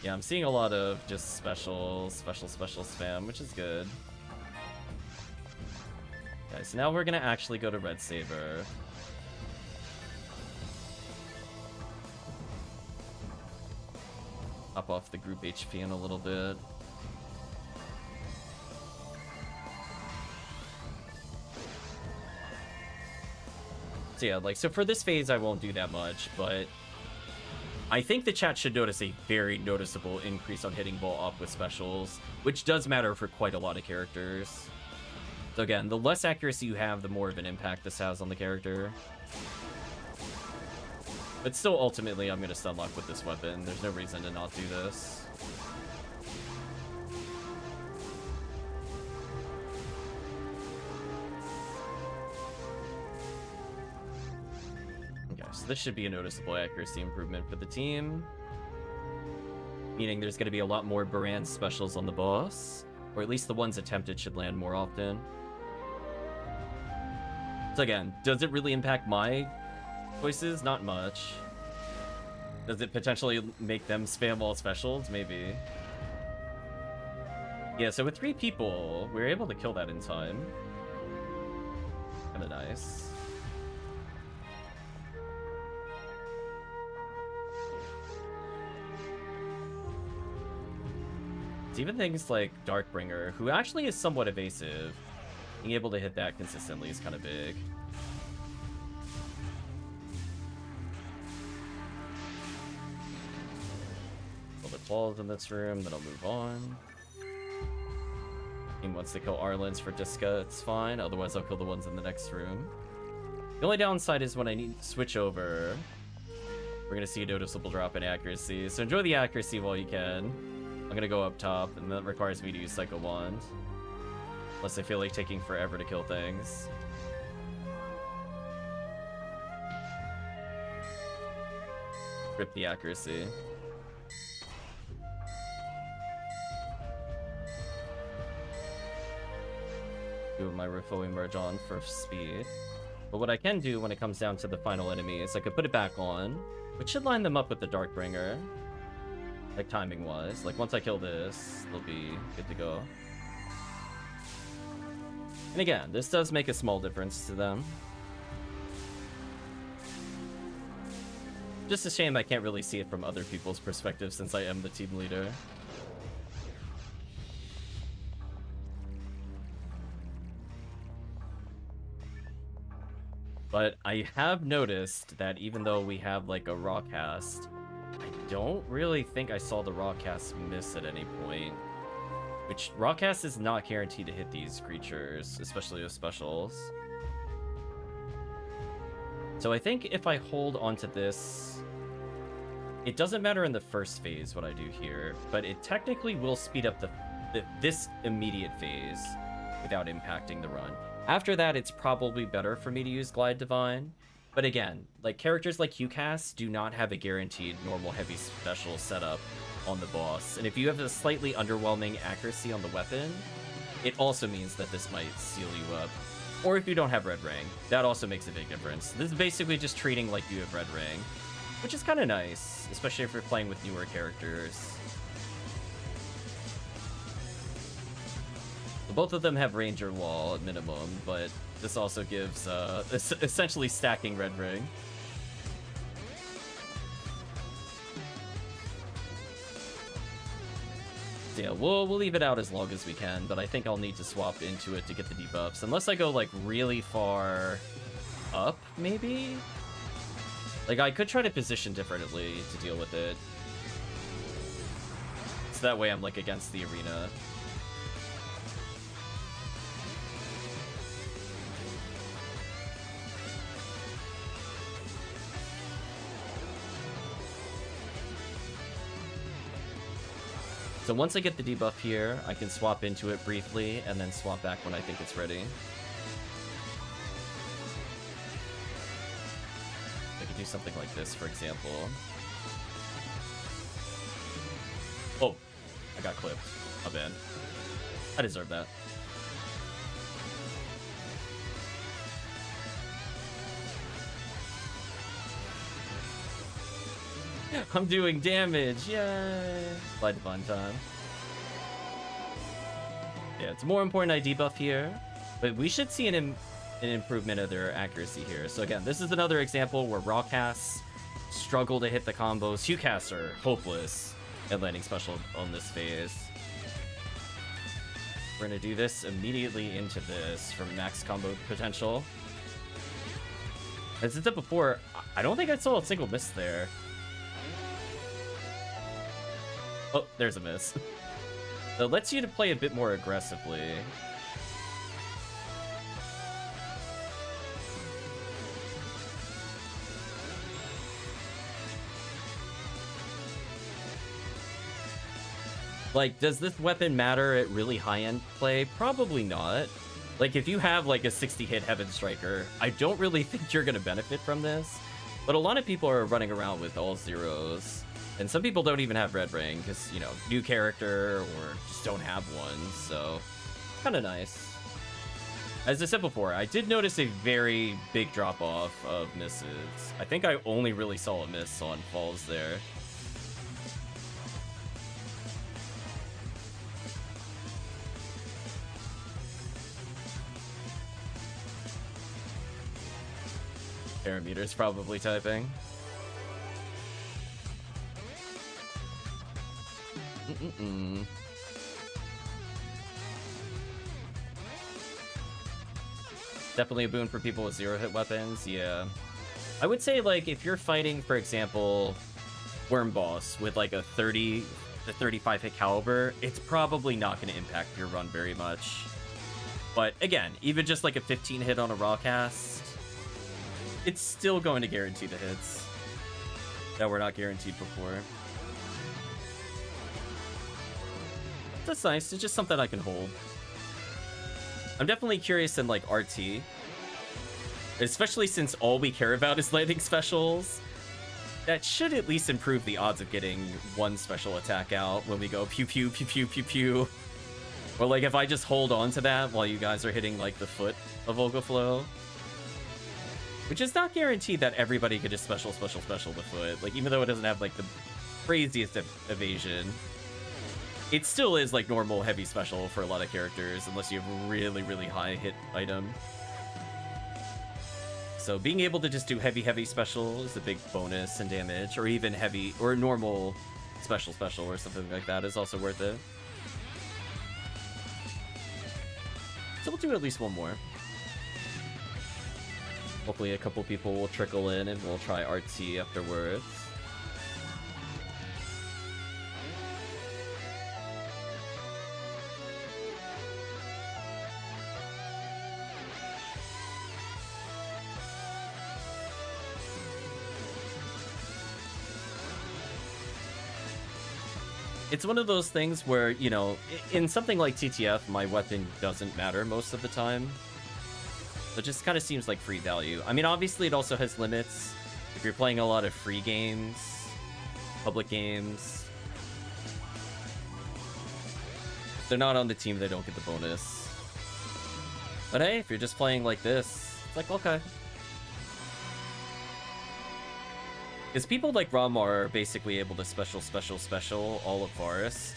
Yeah, I'm seeing a lot of just special spam, which is good. Okay, so now we're gonna actually go to Red Saber. Up off the group HP in a little bit. So yeah, like, so for this phase I won't do that much, but I think the chat should notice a very noticeable increase on hitting ball up with specials, which does matter for quite a lot of characters. So again, the less accuracy you have, the more of an impact this has on the character. But still, ultimately, I'm going to stun lock with this weapon. There's no reason to not do this. So this should be a noticeable accuracy improvement for the team. Meaning there's going to be a lot more Baran specials on the boss. Or at least the ones attempted should land more often. So again, does it really impact my choices? Not much. Does it potentially make them spam all specials? Maybe. Yeah, so with 3 people, we were able to kill that in time. Kinda nice. Even things like Darkbringer, who actually is somewhat evasive, being able to hit that consistently is kind of big. Kill the claws in this room, then I'll move on. Team wants to kill Arlen's for Diska, it's fine, otherwise I'll kill the ones in the next room. The only downside is when I need to switch over, we're gonna see a noticeable drop in accuracy, so enjoy the accuracy while you can. I'm gonna go up top, and that requires me to use Psycho Wand. Unless I feel like taking forever to kill things. Rip the accuracy. Do my Rifoli merge on for speed. But what I can do when it comes down to the final enemy is I could put it back on, which should line them up with the Darkbringer. Like, timing-wise. Like, once I kill this, they'll be good to go. And again, this does make a small difference to them. Just a shame I can't really see it from other people's perspective since I am the team leader. But I have noticed that even though we have, like, a raw cast, I don't really think I saw the raw cast miss at any point. Which, raw cast is not guaranteed to hit these creatures, especially with specials. So I think if I hold onto this, it doesn't matter in the first phase what I do here, but it technically will speed up this immediate phase without impacting the run. After that, it's probably better for me to use Glide Divine. But again, like, characters like QCast do not have a guaranteed normal heavy special setup on the boss. And if you have a slightly underwhelming accuracy on the weapon, it also means that this might seal you up. Or if you don't have red ring, that also makes a big difference. This is basically just treating like you have red ring, which is kind of nice, especially if you're playing with newer characters. Both of them have Ranger Wall at minimum, but this also gives essentially stacking red ring. So yeah, we'll leave it out as long as we can, but I think I'll need to swap into it to get the debuffs. Unless I go like really far up, maybe? Like I could try to position differently to deal with it. So that way I'm like against the arena. So once I get the debuff here, I can swap into it briefly and then swap back when I think it's ready. I could do something like this, for example. Oh, I got clipped. My bad. I deserve that. I'm doing damage, yay! By fun time. Yeah, it's more important I debuff here, but we should see an improvement of their accuracy here. So again, this is another example where raw casts struggle to hit the combos. Hugh casts are hopeless at landing special on this phase. We're gonna do this immediately into this for max combo potential. As I said before, I don't think I saw a single miss there. Oh, there's a miss. So it lets you to play a bit more aggressively. Like, does this weapon matter at really high-end play? Probably not. Like, if you have, like, a 60-hit Heaven Striker, I don't really think you're gonna benefit from this. But a lot of people are running around with all zeros. And some people don't even have red ring because, you know, new character or just don't have one, so it's kind of nice. As I said before, I did notice a very big drop-off of misses. I think I only really saw a miss on falls there. Parameter's probably typing. Definitely a boon for people with zero-hit weapons, yeah. I would say, like, if you're fighting, for example, Worm Boss with, like, a 30 to 35-hit caliber, it's probably not going to impact your run very much. But, again, even just, like, a 15-hit on a raw cast, it's still going to guarantee the hits that were not guaranteed before. That's nice. It's just something I can hold. I'm definitely curious in, like, RT. Especially since all we care about is landing specials. That should at least improve the odds of getting one special attack out when we go pew pew pew pew pew pew. Or, like, if I just hold on to that while you guys are hitting, like, the foot of Olga Flow. Which is not guaranteed that everybody could just special the foot. Like, even though it doesn't have, like, the craziest evasion, it still is like normal heavy special for a lot of characters unless you have a really, really high hit item. So being able to just do heavy special is a big bonus in damage, or even heavy or normal special or something like that is also worth it. So we'll do at least one more. Hopefully a couple people will trickle in and we'll try RT afterwards. It's one of those things where, you know, in something like TTF, my weapon doesn't matter most of the time. So it just kind of seems like free value. I mean, obviously it also has limits. If you're playing a lot of free games, public games, If they're not on the team, they don't get the bonus. But hey, if you're just playing like this, it's like, okay. Because people like Ramar are basically able to special all of Forest.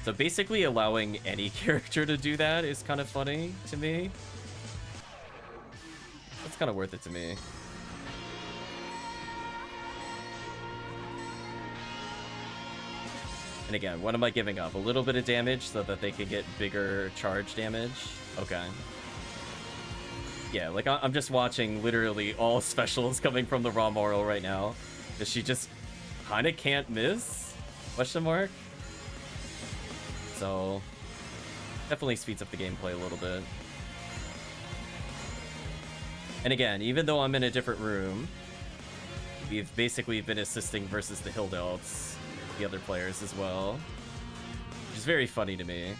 So basically allowing any character to do that is kind of funny to me. That's kind of worth it to me. And again, what am I giving up? A little bit of damage so that they could get bigger charge damage? Okay. Yeah, like I'm just watching literally all specials coming from the Raw Moral right now. Because she just kind of can't miss? Question mark? So, definitely speeds up the gameplay a little bit. And again, even though I'm in a different room, we've basically been assisting versus the Hildelts, the other players as well. Which is very funny to me.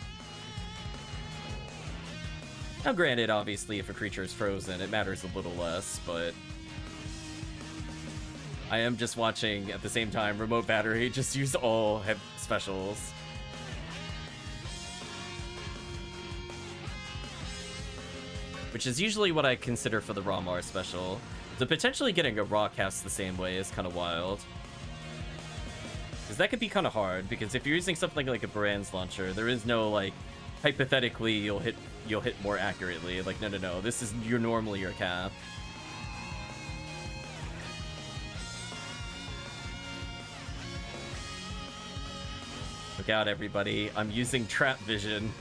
Now granted, obviously, if a creature is frozen, it matters a little less, but I am just watching, at the same time, Remote Battery just use all specials. Which is usually what I consider for the Ramar special. So potentially getting a Raw cast the same way is kind of wild. Because that could be kind of hard, because if you're using something like a Brand's Launcher, there is no, like, hypothetically you'll hit more accurately. Like, no, this is normally your cap. Look out, everybody. I'm using Trap Vision.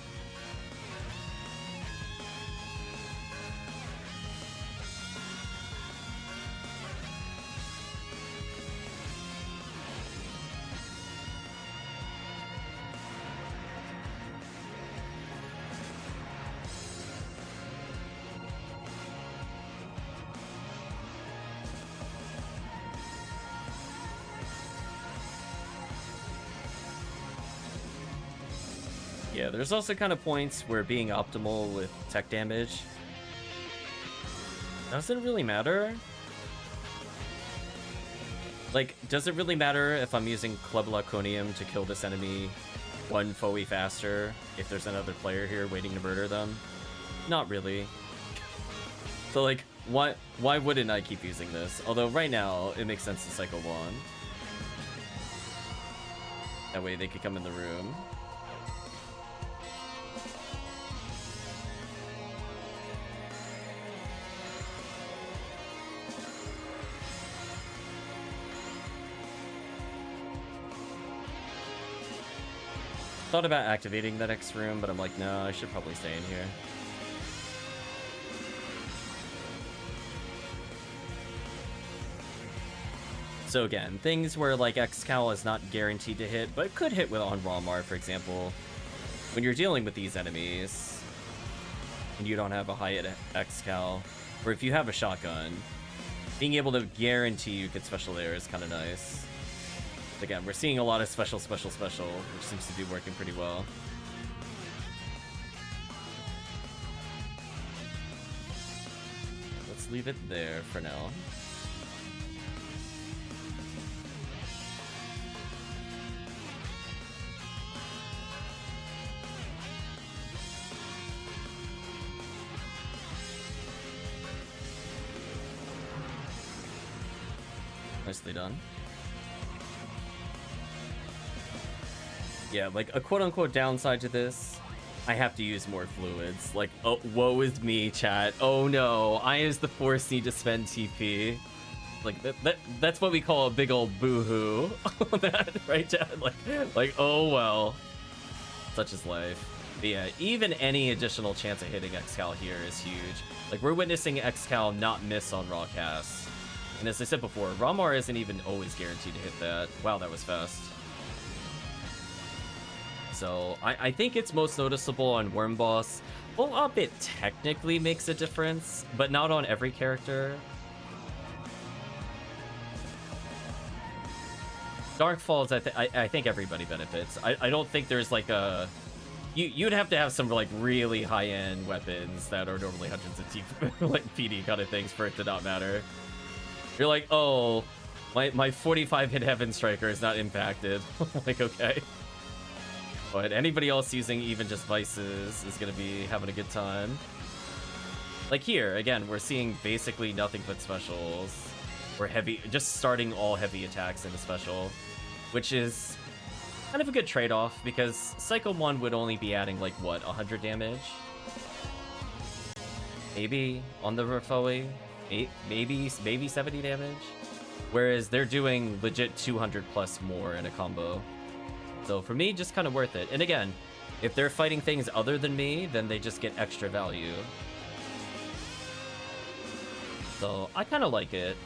Yeah, there's also kind of points where being optimal with tech damage doesn't really matter. Like, does it really matter if I'm using Club Laconium to kill this enemy one foe faster if there's another player here waiting to murder them? Not really. So, like, why wouldn't I keep using this? Although right now, it makes sense to cycle one. That way they could come in the room. Thought about activating that next room, but I'm like, no, I should probably stay in here. So again, things where like X-Cal is not guaranteed to hit, but could hit with on Ramar, for example. When you're dealing with these enemies, and you don't have a high X-Cal, or if you have a shotgun, being able to guarantee you get special there is kind of nice. Again, we're seeing a lot of special, which seems to be working pretty well. Let's leave it there for now. Nicely done. Yeah, like a quote-unquote downside to this, I have to use more fluids. Like, oh, woe is me, chat. Oh no, I as the Force need to spend TP. Like, that's what we call a big old boo-hoo. That, right, chat? Like, oh well. Such is life. But yeah, even any additional chance of hitting X-Cal here is huge. Like, we're witnessing X-Cal not miss on raw casts. And as I said before, Ramar isn't even always guaranteed to hit that. Wow, that was fast. So, I think it's most noticeable on Worm Boss. Full up it technically makes a difference, but not on every character. Dark Falls, I think everybody benefits. I don't think there's like a... You'd have to have some like really high-end weapons that are normally hundreds of like PD kind of things for it to not matter. You're like, oh, my 45 hit Heaven Striker is not impacted. Like, okay. But anybody else using even just Vices is gonna be having a good time. Like here, again, we're seeing basically nothing but specials. We're heavy, just starting all heavy attacks in a special, which is kind of a good trade-off because Cycle 1 would only be adding like, what, 100 damage? Maybe on the Rafoi, maybe 70 damage? Whereas they're doing legit 200 plus more in a combo. So for me, just kind of worth it. And again, if they're fighting things other than me, then they just get extra value. So I kind of like it.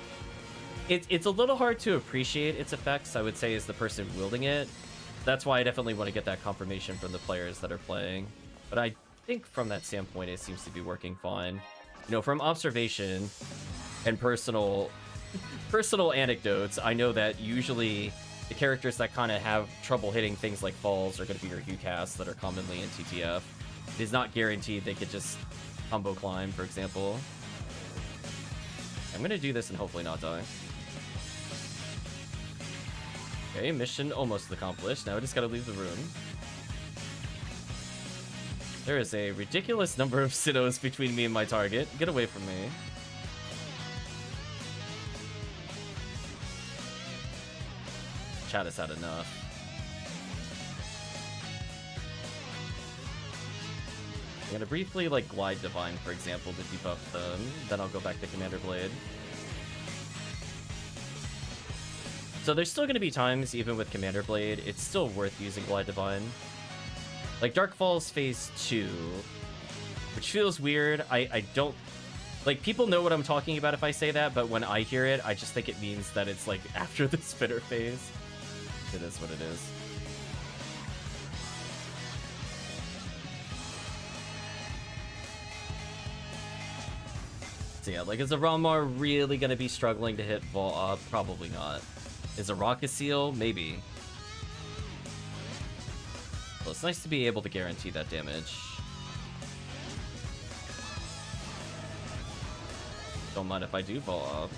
It's a little hard to appreciate its effects, I would say, as the person wielding it. That's why I definitely want to get that confirmation from the players that are playing. But I think from that standpoint, it seems to be working fine. You know, from observation and personal anecdotes, I know that usually the characters that kind of have trouble hitting things like falls are going to be your UCAS that are commonly in TTF. It is not guaranteed they could just combo climb, for example. I'm going to do this and hopefully not die. Okay, mission almost accomplished. Now I just gotta leave the room. There is a ridiculous number of Sinnohs between me and my target. Get away from me. Chat has had enough. I'm gonna briefly, like, Glide Divine, for example, to debuff them. Then I'll go back to Commander Blade. So there's still going to be times, even with Commander Blade, it's still worth using Glide Divine. Like Dark Falls Phase 2, which feels weird. I don't... Like, people know what I'm talking about if I say that, but when I hear it, I just think it means that it's, like, after the Spitter phase. It is what it is. So yeah, like, is Aramar really going to be struggling to hit Vol? Probably not. Is a Rocket Seal? Maybe. Well, it's nice to be able to guarantee that damage. Don't mind if I do fall off.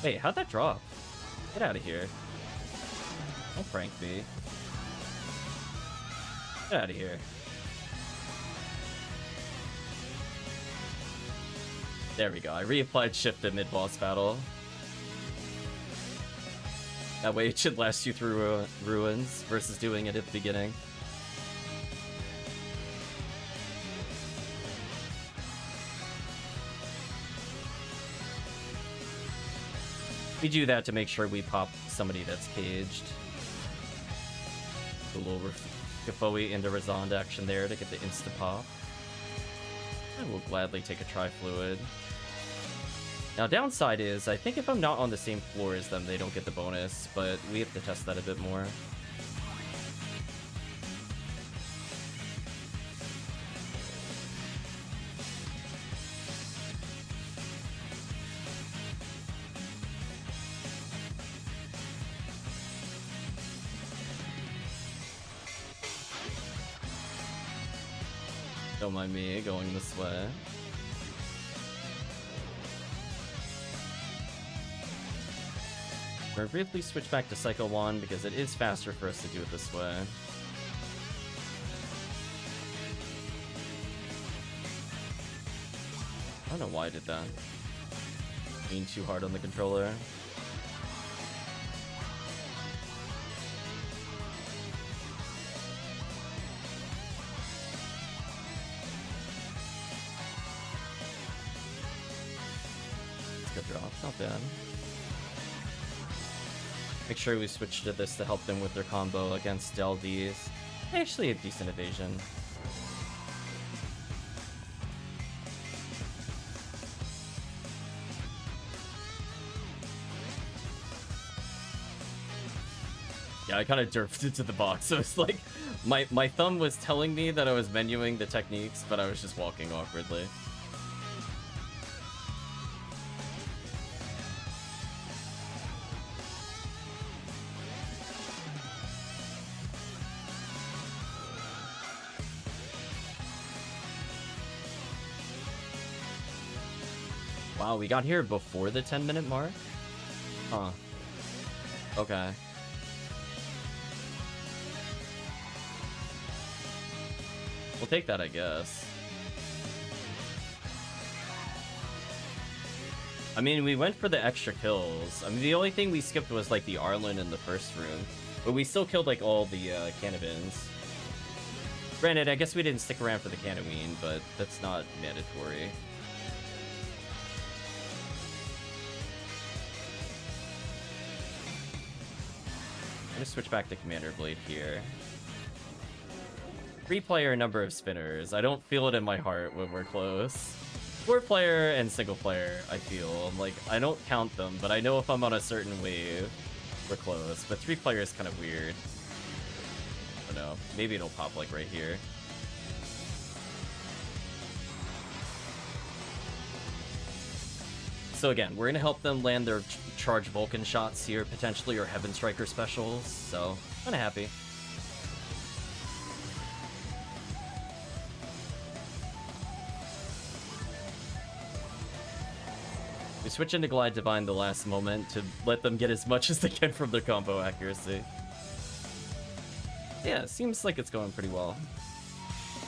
Wait, how'd that drop? Get out of here. Don't prank me. Get out of here. There we go. I reapplied shift in mid-boss battle. That way it should last you through ruins versus doing it at the beginning. We do that to make sure we pop somebody that's caged. A little Gafoi into Razond action there to get the insta-pop. I will gladly take a Tri-Fluid. Now, downside is, I think if I'm not on the same floor as them, they don't get the bonus, but we have to test that a bit more. Don't mind me going this way. We're briefly switch back to Cycle 1 because it is faster for us to do it this way. I don't know why I did that. Being too hard on the controller. Good drop, not bad. Make sure we switch to this to help them with their combo against LDs. Actually, a decent evasion. Yeah, I kind of derped into the box, so it's like my thumb was telling me that I was menuing the techniques, but I was just walking awkwardly. Wow, we got here before the 10-minute mark? Huh. Okay. We'll take that, I guess. I mean, we went for the extra kills. I mean, the only thing we skipped was, like, the Arlen in the first room. But we still killed, like, all the Cannabins. Granted, I guess we didn't stick around for the Canaween, but that's not mandatory. I'm gonna switch back to Commander Blade here. 3-player number of spinners. I don't feel it in my heart when we're close. 4-player and single-player, I feel. Like, I don't count them, but I know if I'm on a certain wave, we're close. But 3-player is kind of weird. I don't know. Maybe it'll pop, like, right here. So again, we're gonna help them land their charge Vulcan shots here, potentially, or Heaven Striker specials, so kinda happy. We switch into Glide Divine the last moment to let them get as much as they can from their combo accuracy. Yeah, it seems like it's going pretty well.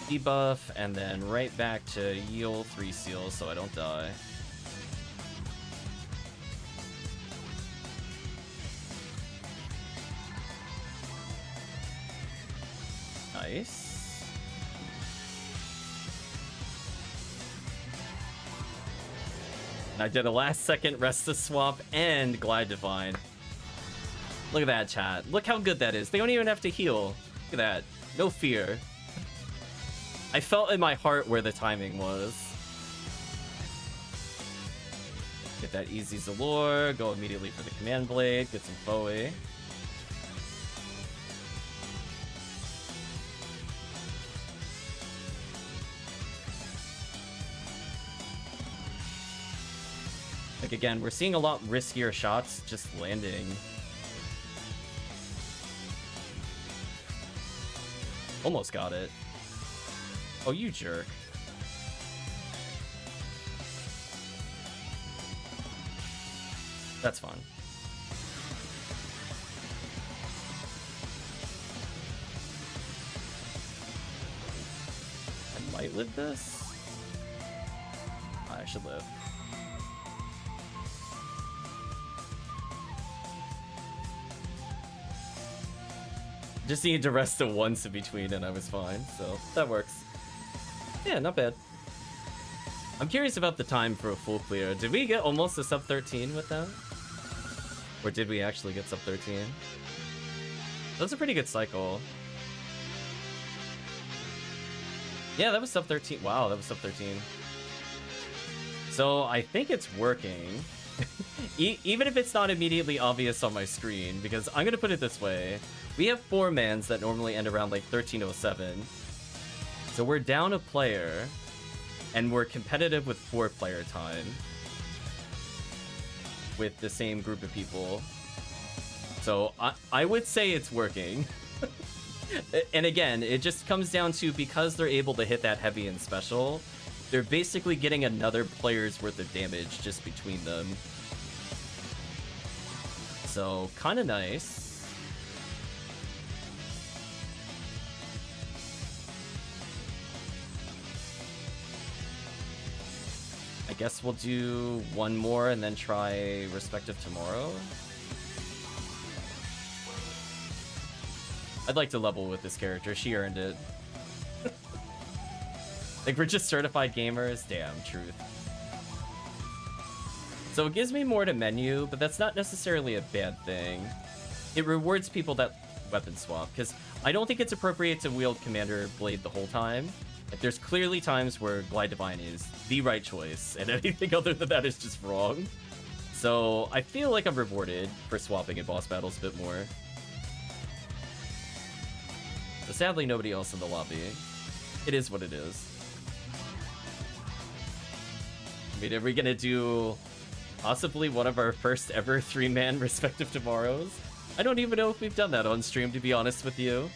Debuff, and then right back to Yield 3 seals so I don't die. Nice. And I did a last second Resta Swap and Glide Divine. Look at that, chat. Look how good that is. They don't even have to heal. Look at that. No fear. I felt in my heart where the timing was. Get that easy Zalor. Go immediately for the Command Blade. Get some Foe. Like, again, we're seeing a lot riskier shots just landing. Almost got it. Oh, you jerk. That's fun. I might live this. I should live. Just needed to rest it once in between and I was fine, so that works. Yeah, not bad. I'm curious about the time for a full clear. Did we get almost a sub 13 with that? Or did we actually get sub 13? That was a pretty good cycle. Yeah, that was sub 13. Wow, that was sub 13. So I think it's working. Even if it's not immediately obvious on my screen, because I'm going to put it this way. We have 4 mans that normally end around like 1307. So we're down a player, and we're competitive with 4-player time with the same group of people. So I would say it's working. And again, it just comes down to, because they're able to hit that heavy and special, they're basically getting another player's worth of damage just between them. So, kind of nice. I guess we'll do one more and then try Respective tomorrow. I'd like to level with this character. She earned it. Like, we're just certified gamers? Damn, truth. So it gives me more to menu, but that's not necessarily a bad thing. It rewards people that weapon swap, because I don't think it's appropriate to wield Commander Blade the whole time. Like, there's clearly times where Glide Divine is the right choice, and anything other than that is just wrong. So I feel like I'm rewarded for swapping in boss battles a bit more. But sadly, nobody else in the lobby. It is what it is. I mean, are we gonna do possibly one of our first ever 3-man Respective tomorrows? I don't even know if we've done that on stream, to be honest with you.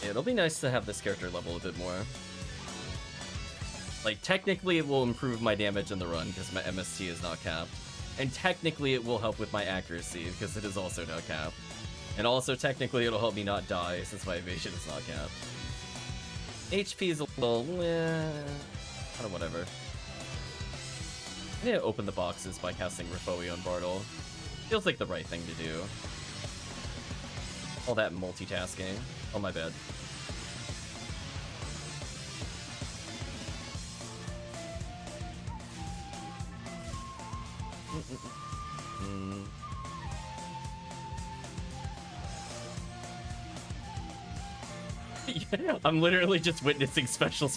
It'll be nice to have this character level a bit more. Like, technically it will improve my damage in the run because my MST is not capped. And technically it will help with my accuracy because it is also not capped. And also technically it'll help me not die since my evasion is not capped. HP is a little, kind of whatever. I need to open the boxes by casting Rifoi on Bartle. Feels like the right thing to do. All that multitasking. Oh, my bad. Yeah, I'm literally just witnessing special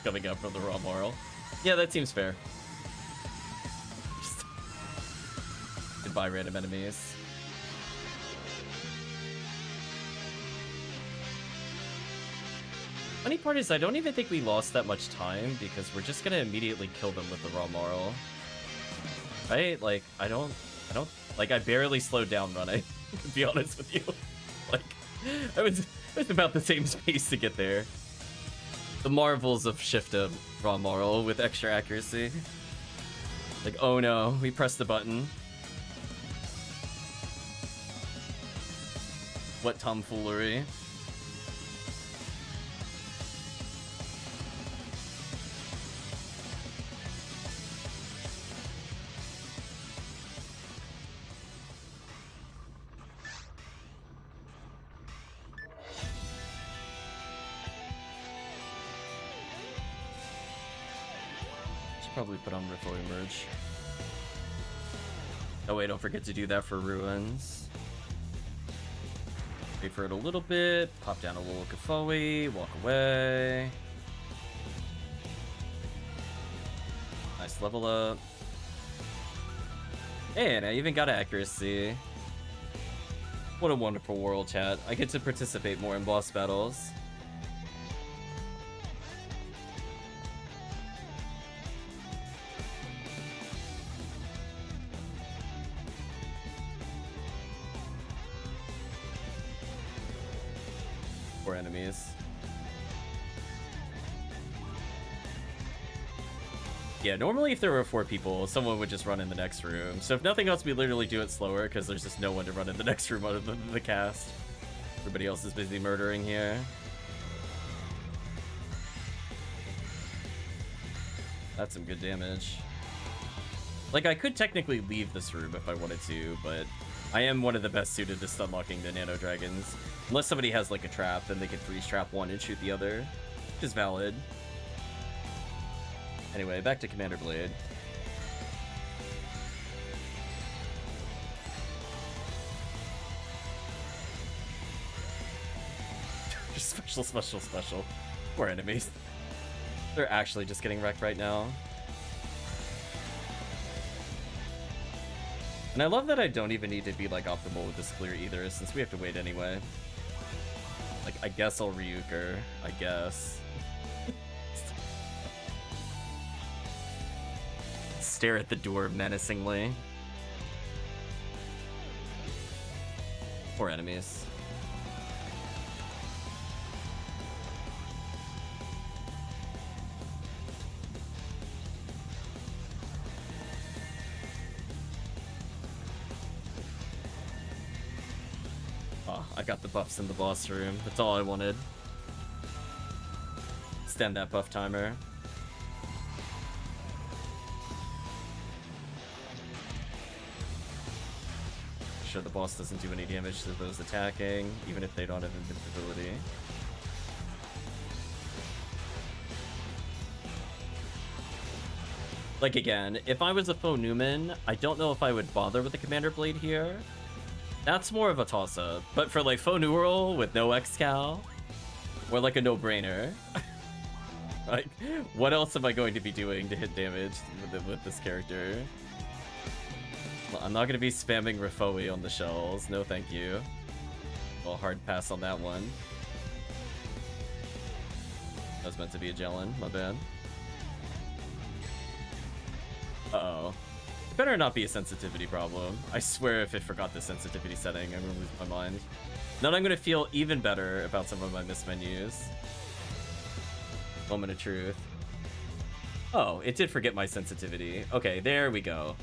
coming out from the raw moral. Yeah, that seems fair. Just... Goodbye, random enemies. Funny part is I don't even think we lost that much time because we're just gonna immediately kill them with the raw moral. Right? Like, I don't, like, I barely slowed down running, to be honest with you. Like, I was about the same space to get there. The marvels of Shifta raw moral with extra accuracy. Like, oh no, we pressed the button. What tomfoolery. Probably put on Rifoi merge. Oh wait, don't forget to do that for ruins. Wait for it a little bit, pop down a little Kafoi, walk away. Nice level up. And I even got accuracy. What a wonderful world, chat. I get to participate more in boss battles. Enemies. Yeah, normally if there were 4 people, someone would just run in the next room. So if nothing else, we literally do it slower because there's just no one to run in the next room other than the cast. Everybody else is busy murdering here. That's some good damage. Like, I could technically leave this room if I wanted to, but I am one of the best suited to stun locking the nano dragons. Unless somebody has like a trap, then they can freeze trap one and shoot the other, which is valid. Anyway, back to Commander Blade. Just special. Poor enemies. They're actually just getting wrecked right now. And I love that I don't even need to be like optimal with this clear either, since we have to wait anyway. Like, I guess I'll Ryuker. I guess. Stare at the door menacingly. Poor enemies. I got the buffs in the boss room. That's all I wanted. Extend that buff timer. Sure the boss doesn't do any damage to those attacking, even if they don't have invincibility. Like, again, if I was a faux Newman, I don't know if I would bother with the Commander Blade here. That's more of a toss-up, but for like faux Neural with no X-Cal, or like a no-brainer. Like, what else am I going to be doing to hit damage with this character? Well, I'm not going to be spamming Rifoi on the shells, no thank you. Well, hard pass on that one. That was meant to be a Jellin, my bad. Uh-oh. Better not be a sensitivity problem. I swear if it forgot the sensitivity setting, I'm gonna lose my mind. Now I'm gonna feel even better about some of my missed menus. Moment of truth. Oh, it did forget my sensitivity. Okay, there we go.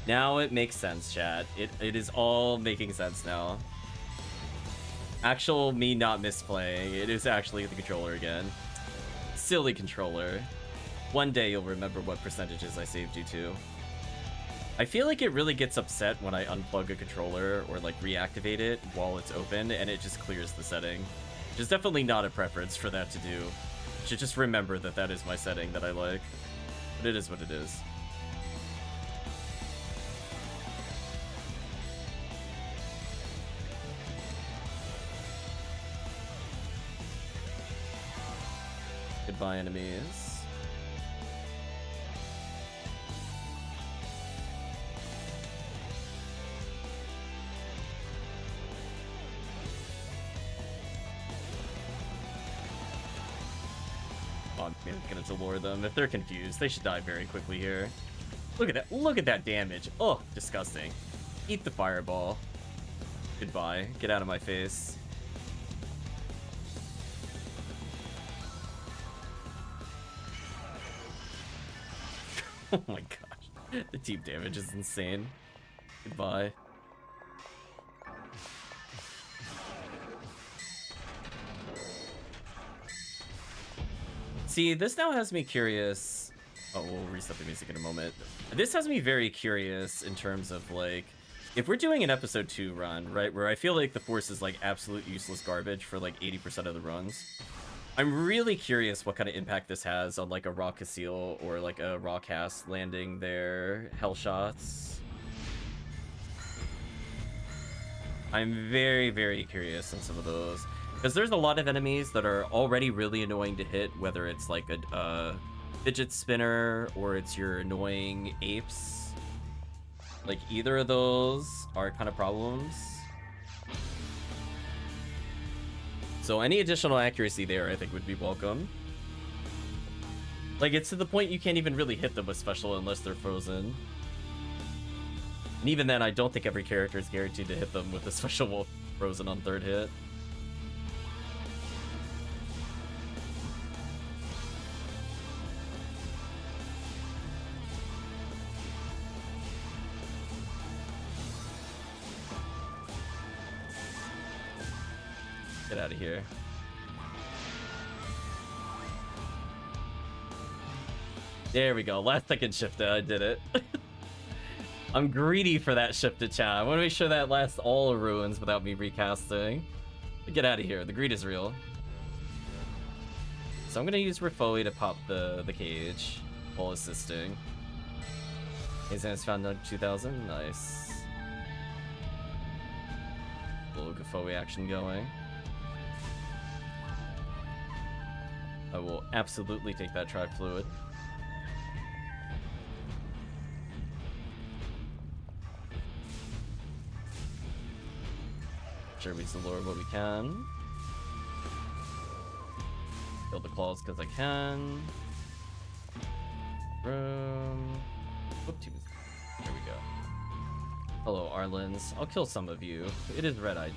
Now it makes sense, chat. It is all making sense now. Actual me not misplaying. It is actually the controller again. Silly controller. One day you'll remember what percentages I saved you to. I feel like it really gets upset when I unplug a controller or like reactivate it while it's open and it just clears the setting. Which is definitely not a preference for that to do. You should just remember that that is my setting that I like. But it is what it is. Goodbye, enemies. I'm gonna lure them. If they're confused, they should die very quickly here. Look at that. Look at that damage. Oh, disgusting. Eat the fireball. Goodbye. Get out of my face. Oh my gosh. The team damage is insane. Goodbye. See, this now has me curious. Oh, we'll reset the music in a moment. This has me very curious in terms of, like, if we're doing an episode 2 run, right, where I feel like the Force is, like, absolute useless garbage for, like, 80% of the runs, I'm really curious what kind of impact this has on, like, a Raw Casil or, like, a Raw Cast landing their Hell Shots. I'm very, very curious on some of those. Because there's a lot of enemies that are already really annoying to hit, whether it's like a fidget spinner or it's your annoying apes. Like, either of those are kind of problems. So any additional accuracy there, I think, would be welcome. Like, it's to the point you can't even really hit them with special unless they're frozen. And even then, I don't think every character is guaranteed to hit them with a special frozen on third hit. Get out of here. There we go. Last second shifted. I did it. I'm greedy for that shifted, chat. I want to make sure that lasts all ruins without me recasting. But get out of here. The greed is real. So I'm going to use Rifoi to pop the cage while assisting. His hands found on 2000. Nice. Little Rifoi action going. I will absolutely take that tri-fluid. Sure, we can lure what we can. Kill the claws because I can. Room. Whoop, there we go. Hello, Arlins. I'll kill some of you. It is red ID.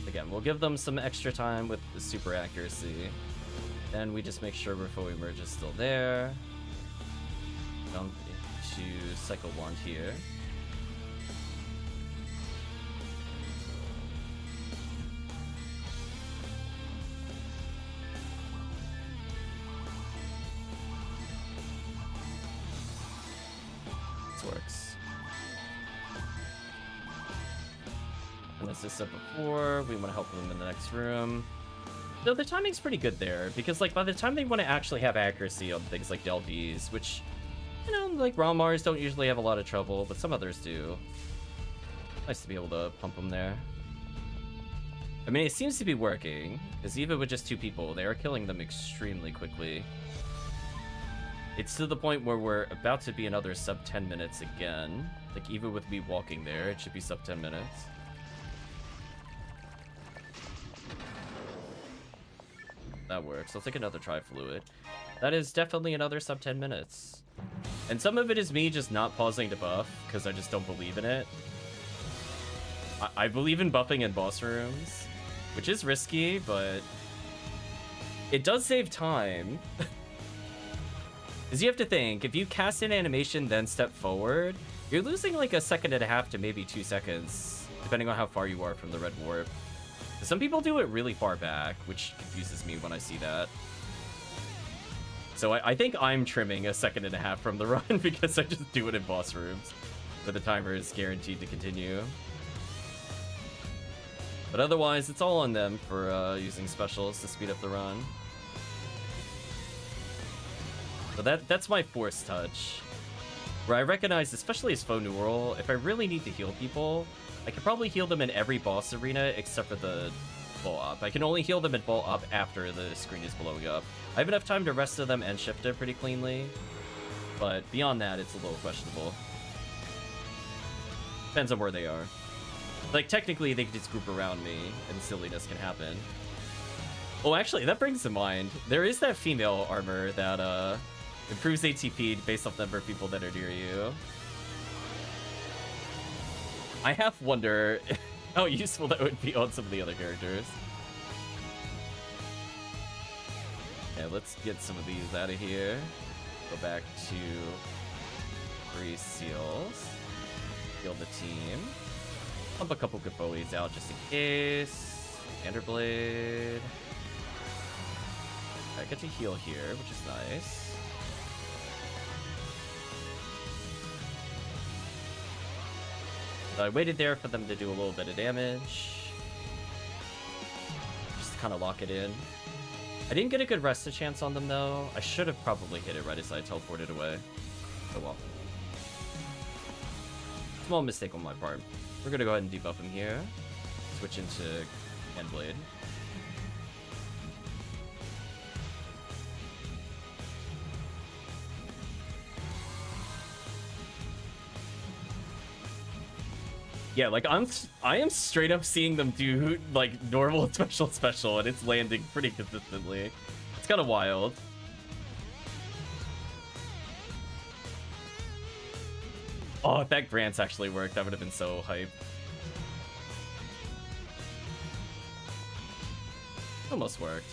Again, we'll give them some extra time with the super accuracy. Then we just make sure Rifoi Merge is still there. Jump to Cycle Wand here. This works. And as I said before, we want to help them in the next room. So the timing's pretty good there, because like by the time they want to actually have accuracy on things like Delvies, which, you know, like Ramars don't usually have a lot of trouble, but some others do. Nice to be able to pump them there. I mean, it seems to be working, because even with just 2 people, they are killing them extremely quickly. It's to the point where we're about to be another sub 10 minutes again. Like, even with me walking there, it should be sub 10 minutes. That works. I'll take another tri-fluid. That is definitely another sub 10 minutes. And some of it is me just not pausing to buff, because I just don't believe in it. I believe in buffing in boss rooms, which is risky, but it does save time. Because you have to think, if you cast an animation then step forward, you're losing like a second and a half to maybe 2 seconds, depending on how far you are from the red warp. Some people do it really far back, which confuses me when I see that. So I think I'm trimming a second and a half from the run because I just do it in boss rooms, where the timer is guaranteed to continue. But otherwise, it's all on them for using specials to speed up the run. So that's my force touch, where I recognize, especially as faux neural, if I really need to heal people, I can probably heal them in every boss arena except for the full up. I can only heal them in full up after the screen is blowing up. I have enough time to rest of them and shift it pretty cleanly, but beyond that, it's a little questionable. Depends on where they are. Like, technically, they can just group around me, and silliness can happen. Oh, actually, that brings to mind, there is that female armor that, improves ATP based off the number of people that are near you. I half wonder how useful that would be on some of the other characters. Okay, let's get some of these out of here. Go back to 3 seals. Heal the team. Pump a couple Gafoes out just in case. Enderblade. I get to heal here, which is nice. So I waited there for them to do a little bit of damage. Just to kind of lock it in. I didn't get a good rest chance on them though. I should have probably hit it right as I teleported away. Oh well. Small mistake on my part. We're gonna go ahead and debuff him here. Switch into Endblade. Yeah, like I am straight up seeing them do like normal special, and it's landing pretty consistently. It's kind of wild. Oh, if that Grants actually worked, that would have been so hype. Almost worked.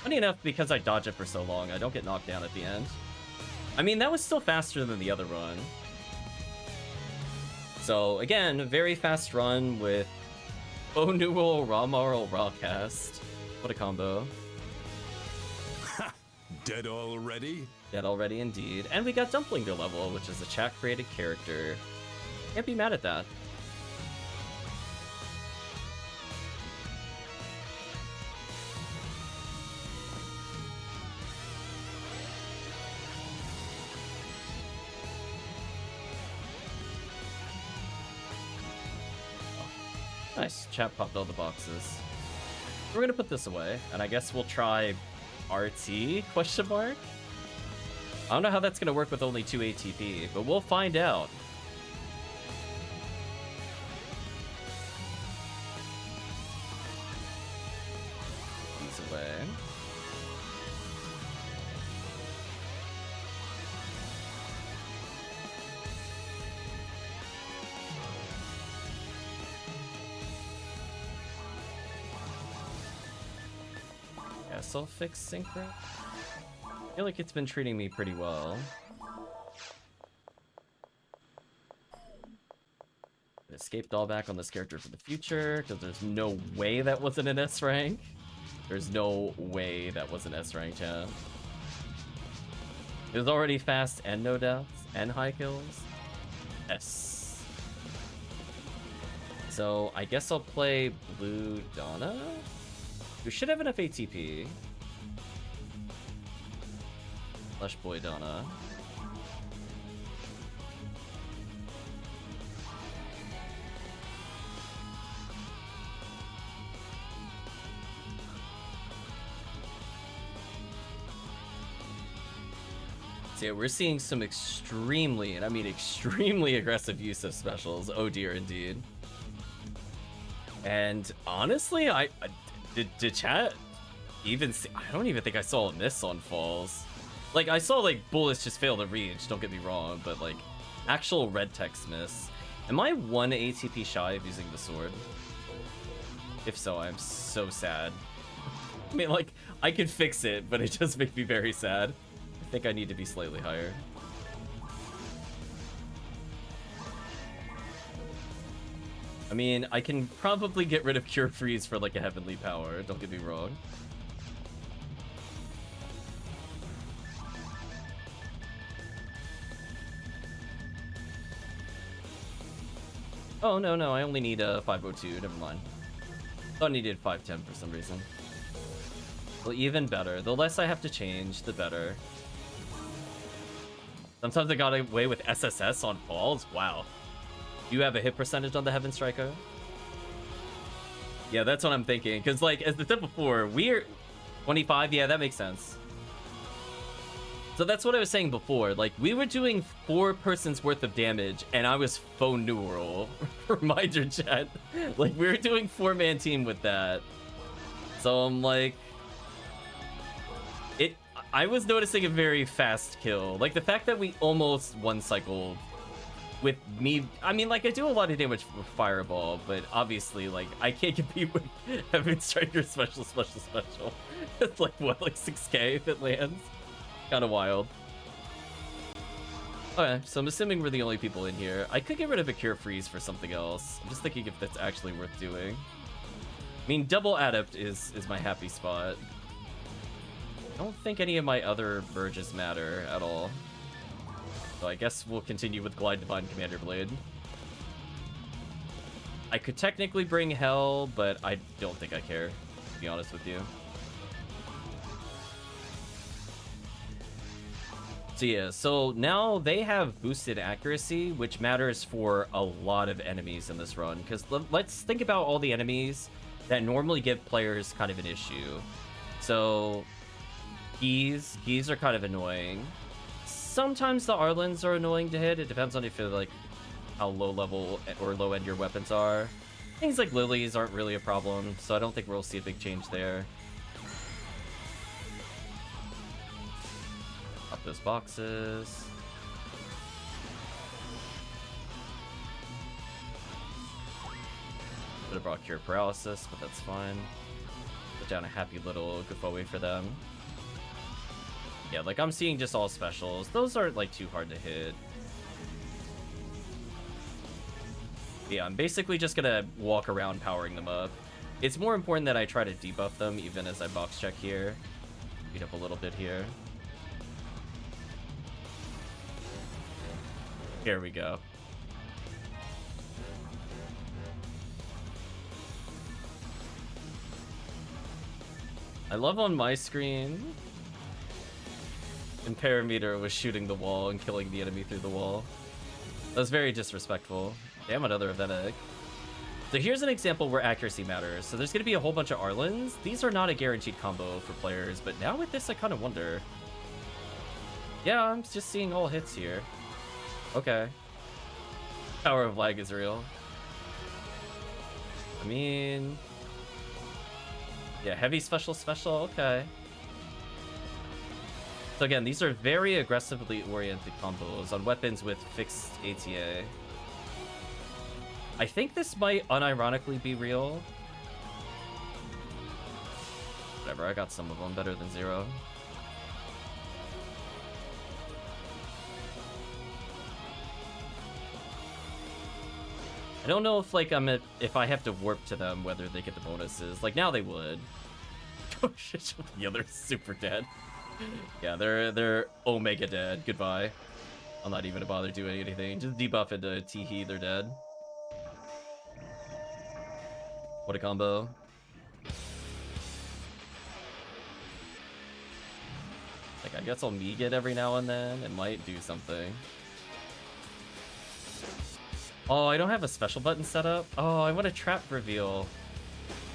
Funny enough, because I dodge it for so long, I don't get knocked down at the end. I mean, that was still faster than the other run. So, again, a very fast run with Onual, Ramarl, Rawcast. What a combo. Ha! Dead already? Dead already, indeed. And we got Dumplinger level, which is a chat-created character. Can't be mad at that. Nice, chat popped all the boxes. We're gonna put this away, and I guess we'll try RT, question mark? I don't know how that's gonna work with only 2 ATP, but we'll find out. These away. Guess I'll fix Synchro. I feel like it's been treating me pretty well. Escape drawback on this character for the future, because there's no way that wasn't an S rank. There's no way that was an S rank, chat. It was already fast and no deaths and high kills. S. So I guess I'll play Blue Donna. We should have enough ATP. Flesh Boy Donna. So yeah, we're seeing some extremely, and I mean extremely aggressive use of specials. Oh dear, indeed. And honestly, did chat even see? I don't even think I saw a miss on falls. Like, I saw, like, bullets just fail to reach, don't get me wrong, but, like, Actual red text miss. Am I 1 ATP shy of using the sword? If so, I'm so sad. I mean, like, I could fix it, but it just makes me very sad. I think I need to be slightly higher. I mean, I can probably get rid of Cure Freeze for, like, a Heavenly Power, don't get me wrong. Oh, no, I only need a 502, never mind. Thought I needed 510 for some reason. Well, even better. The less I have to change, the better. Sometimes I got away with SSS on falls. Wow. Do you have a hit percentage on the Heaven Striker? Yeah, that's what I'm thinking. Because, like, as I said before, we're 25. Yeah, that makes sense. So that's what I was saying before. Like, we were doing 4 persons worth of damage, and I was faux neural. Reminder chat. Like, we were doing 4-man team with that. So I'm like... I was noticing a very fast kill. Like, the fact that we almost one-cycled with me... I mean, like, I do a lot of damage with Fireball, but obviously, like, I can't compete with Heaven Striker special. It's like, what, like 6k if it lands? Kind of wild. Okay, so I'm assuming we're the only people in here. I could get rid of a Cure Freeze for something else. I'm just thinking if that's actually worth doing. I mean, double Adept is my happy spot. I don't think any of my other Burges matter at all. So I guess we'll continue with Glide Divine Commander Blade. I could technically bring Hell, but I don't think I care, to be honest with you. So yeah, so now they have boosted accuracy, which matters for a lot of enemies in this run. Because let's think about all the enemies that normally give players kind of an issue. So... Keys are kind of annoying. Sometimes the Arlens are annoying to hit. It depends on if you're like how low level or low end your weapons are. Things like lilies aren't really a problem, so I don't think we'll see a big change there. Up those boxes. Could have brought Cure Paralysis, but that's fine. Put down a happy little giveaway for them. Yeah, like, I'm seeing just all specials. Those aren't, like, too hard to hit. Yeah, I'm basically just gonna walk around powering them up. It's more important that I try to debuff them, even as I box check here. Beat up a little bit here. Here we go. I love on my screen... And Parameter was shooting the wall and killing the enemy through the wall. That was very disrespectful. Damn, another event egg. So here's an example where accuracy matters. So there's going to be a whole bunch of Arlens. These are not a guaranteed combo for players, but now with this I kind of wonder. Yeah, I'm just seeing all hits here. Okay. Power of lag is real. I mean... Yeah, heavy special, okay. So again, these are very aggressively oriented combos on weapons with fixed ATA. I think this might unironically be real. Whatever, I got some of them better than 0. I don't know if like if I have to warp to them whether they get the bonuses. Like now they would. Oh shit, yeah, they're super dead. Yeah, they're Omega dead. Goodbye. I'm not even gonna bother doing anything. Just debuff into Teehee, they're dead. What a combo. Like, I guess I'll Meeg it every now and then. It might do something. Oh, I don't have a special button set up. Oh, I want a trap reveal.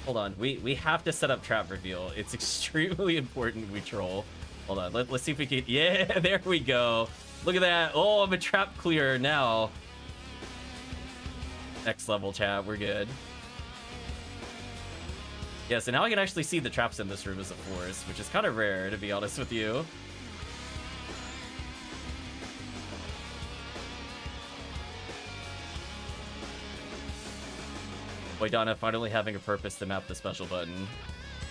Hold on, we have to set up trap reveal. It's extremely important we troll. Hold on, let's see if we can... Yeah, there we go. Look at that. Oh, I'm a trap clearer now. Next level, chat. We're good. Yeah, so now I can actually see the traps in this room as a force, which is kind of rare, to be honest with you. Moidana finally having a purpose to map the special button.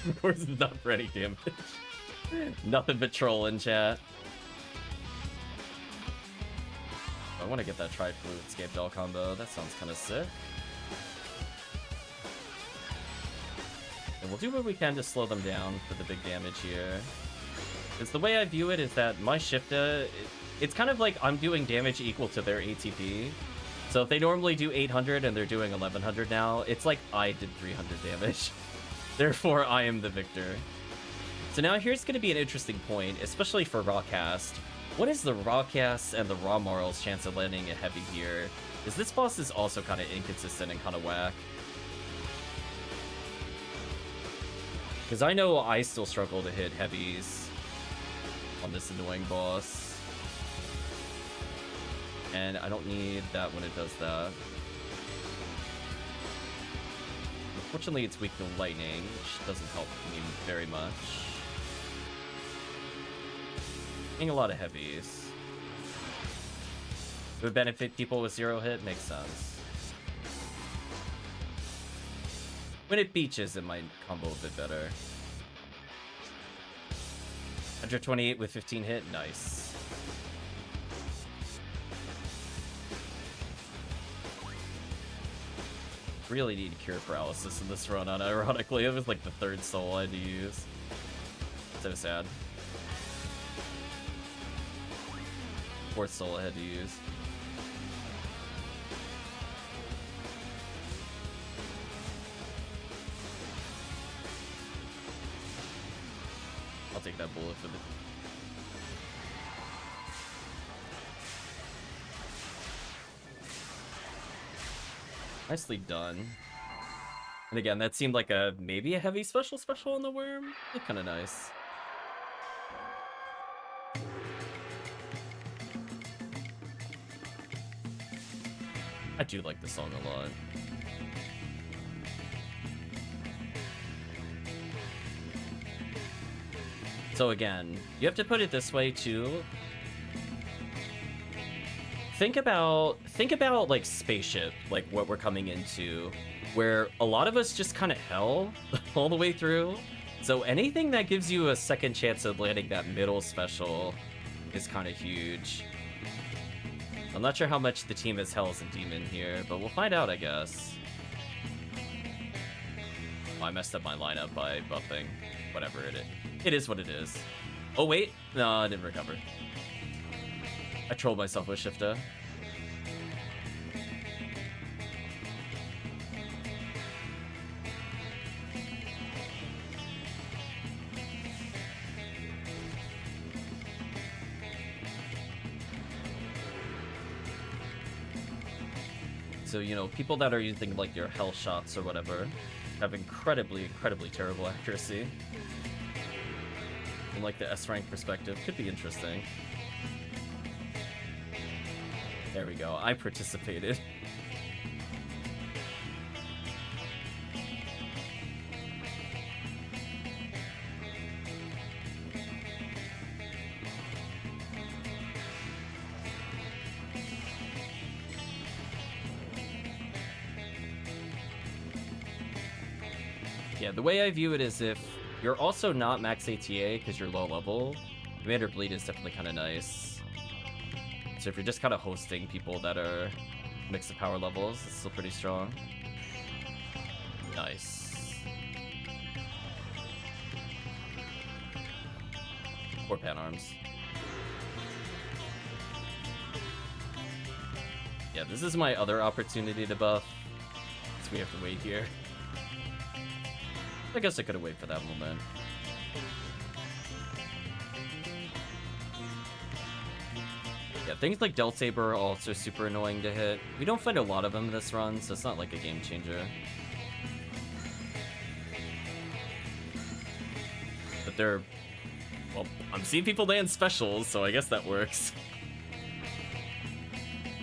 Of course, not for any damage. Nothing but troll in chat. I want to get that Tri-Fluid Escape Doll combo. That sounds kind of sick. And we'll do what we can to slow them down for the big damage here. Because the way I view it is that my Shifta, it's kind of like I'm doing damage equal to their ATP. So if they normally do 800 and they're doing 1100 now, it's like I did 300 damage. Therefore, I am the victor. So now here's going to be an interesting point, especially for Rawcast. What is the Rawcast and the Raw Moral's chance of landing a heavy here? Because this boss is also kind of inconsistent and kind of whack. Because I know I still struggle to hit heavies on this annoying boss. And I don't need that when it does that. Unfortunately, it's weak to lightning, which doesn't help me very much. Getting a lot of heavies. It would benefit people with 0 hit, makes sense. When it beaches, it might combo a bit better. 128 with 15 hit, nice. Really need Cure Paralysis in this run, unironically. It was like the 3rd soul I had to use. So sad. 4th soul I had to use. I'll take that bullet for the... Nicely done. And again, that seemed like maybe a heavy special on the worm. Looked kind of nice. I do like this song a lot. So again, you have to put it this way too. Think about like Spaceship, like what we're coming into, where a lot of us just kind of hell all the way through. So anything that gives you a second chance of landing that middle special is kind of huge. I'm not sure how much the team has Hells and Demon here, but we'll find out, I guess. Oh, I messed up my lineup by buffing. Whatever it is. It is what it is. Oh, wait. No, I didn't recover. I trolled myself with Shifta. So, you know, people that are using, like, your hell shots or whatever have incredibly terrible accuracy. From, like, the S-rank perspective. Could be interesting. There we go. I participated. Yeah, the way I view it is if you're also not max ATA because you're low level, Commander Bleed is definitely kind of nice. So if you're just kind of hosting people that are mix of power levels, it's still pretty strong. Nice. Or Pan Arms. Yeah, this is my other opportunity to buff. So we have to wait here. I guess I could have waited for that moment. Yeah, things like Del Saber are also super annoying to hit. We don't find a lot of them in this run, so it's not like a game changer. But they're... well, I'm seeing people land specials, so I guess that works.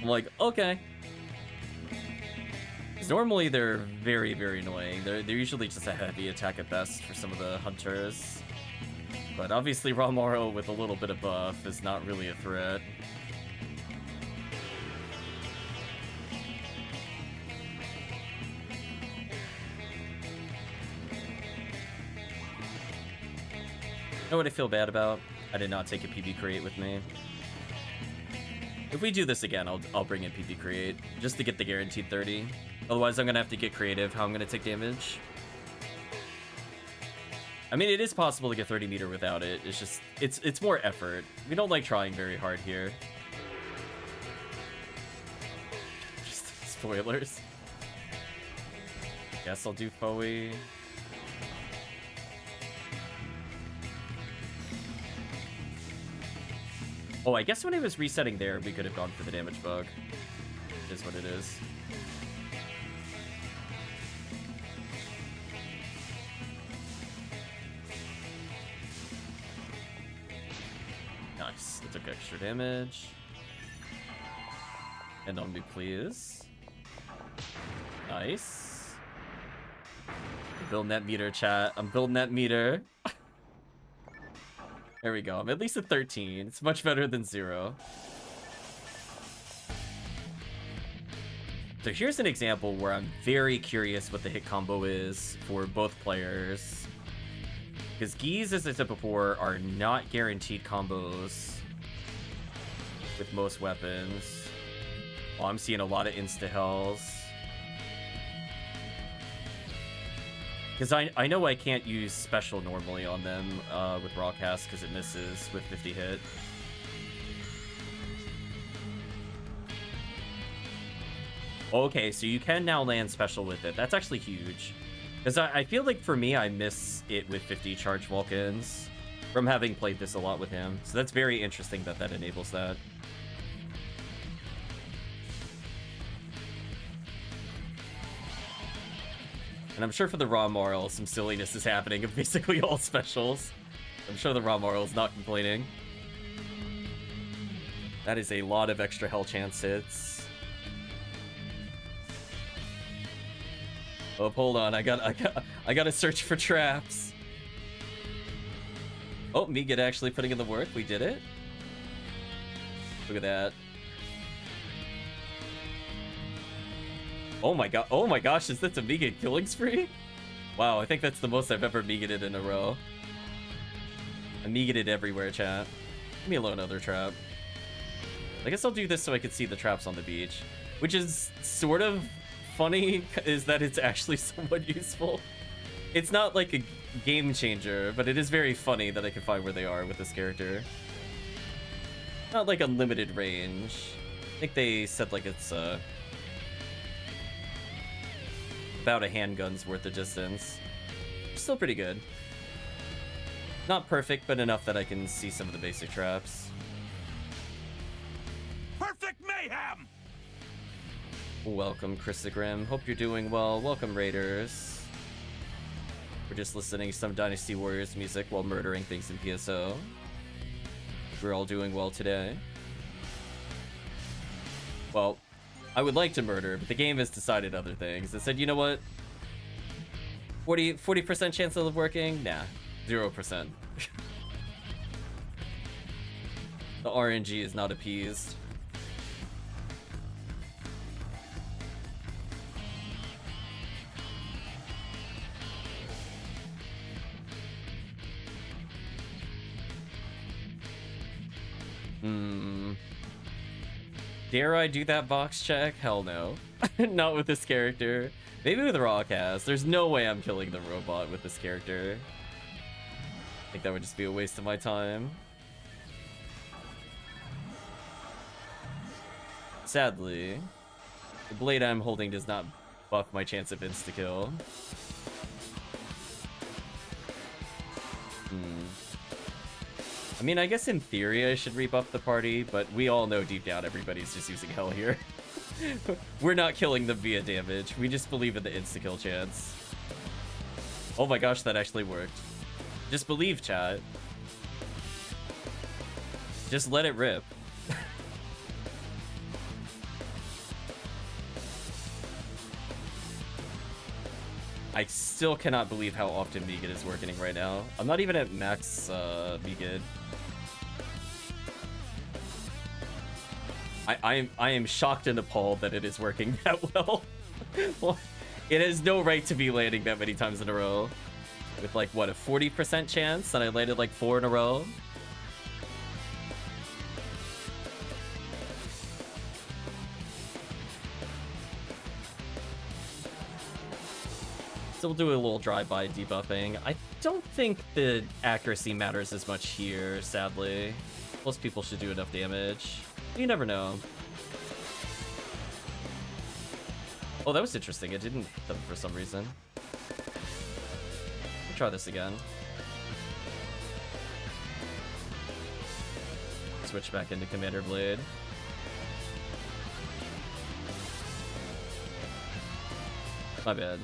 I'm like, okay. Normally they're very annoying. They're usually just a heavy attack at best for some of the hunters. But obviously Ramaro with a little bit of buff is not really a threat. You know what I feel bad about? I did not take a PB Create with me. If we do this again, I'll bring in PB Create, just to get the guaranteed 30. Otherwise, I'm gonna have to get creative how I'm gonna take damage. I mean, it is possible to get 30 meter without it. It's just, it's more effort. We don't like trying very hard here. Just spoilers. Guess I'll do Foey. Oh, I guess when it was resetting there, we could have gone for the damage bug. It is what it is. Nice. It took extra damage. And on me, please. Nice. I'm building that meter, chat. I'm building that meter. There we go. I'm at least at 13. It's much better than 0. So here's an example where I'm very curious what the hit combo is for both players. Because Geese, as I said before, are not guaranteed combos with most weapons. Oh, I'm seeing a lot of insta-hells. Because I know I can't use special normally on them with raw cast because it misses with 50 hit. Okay, so you can now land special with it. That's actually huge. Because I feel like for me, I miss it with 50 charge Vulcans from having played this a lot with him. So that's very interesting that that enables that. And I'm sure for the raw moral, some silliness is happening of basically all specials. I'm sure the raw moral is not complaining. That is a lot of extra hell chance hits. Oh, hold on. I gotta search for traps. Oh, Meagid actually putting in the work. We did it. Look at that. Oh my god! Oh my gosh! Is that a Meagid killing spree? Wow, I think that's the most I've ever Meagided in a row. I Meagided everywhere, chat. Leave me alone, other trap. I guess I'll do this so I can see the traps on the beach, which is sort of funny. Is that it's actually somewhat useful. It's not like a game changer, but it is very funny that I can find where they are with this character. Not like unlimited range. I think they said like it's about a handgun's worth of distance. Still pretty good. Not perfect, but enough that I can see some of the basic traps. Perfect mayhem! Welcome, Christogrim. Hope you're doing well. Welcome, Raiders. We're just listening to some Dynasty Warriors music while murdering things in PSO. We're all doing well today. Well, I would like to murder, but the game has decided other things. It said, you know what? 40% chance of it working? Nah, 0%. The RNG is not appeased. Dare I do that box check? Hell no. Not with this character. Maybe with Rawcast. There's no way I'm killing the robot with this character. I think that would just be a waste of my time. Sadly, the blade I'm holding does not buff my chance of insta-kill. I mean, I guess in theory I should rebuff the party, but we all know deep down everybody's just using hell here. We're not killing them via damage. We just believe in the insta-kill chance. Oh my gosh, that actually worked. Just believe, chat. Just let it rip. I still cannot believe how often Meagid is working right now. I'm not even at max Meagid. I am shocked and appalled that it is working that well. It has no right to be landing that many times in a row. With like, what, a 40% chance, and I landed like 4 in a row. So we'll do a little drive-by debuffing. I don't think the accuracy matters as much here, sadly. Most people should do enough damage. You never know. Oh, that was interesting. It didn't hit them for some reason. We'll try this again. Switch back into Commander Blade. My bad.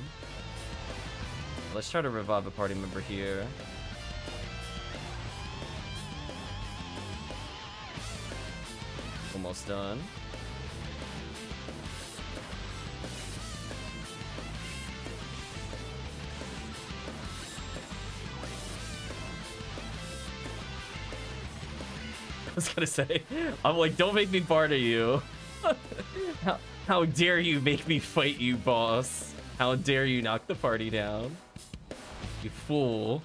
Let's try to revive a party member here. Almost done. I was gonna say, I'm like, don't make me part of you. How dare you make me fight you, boss? How dare you knock the party down? You fool.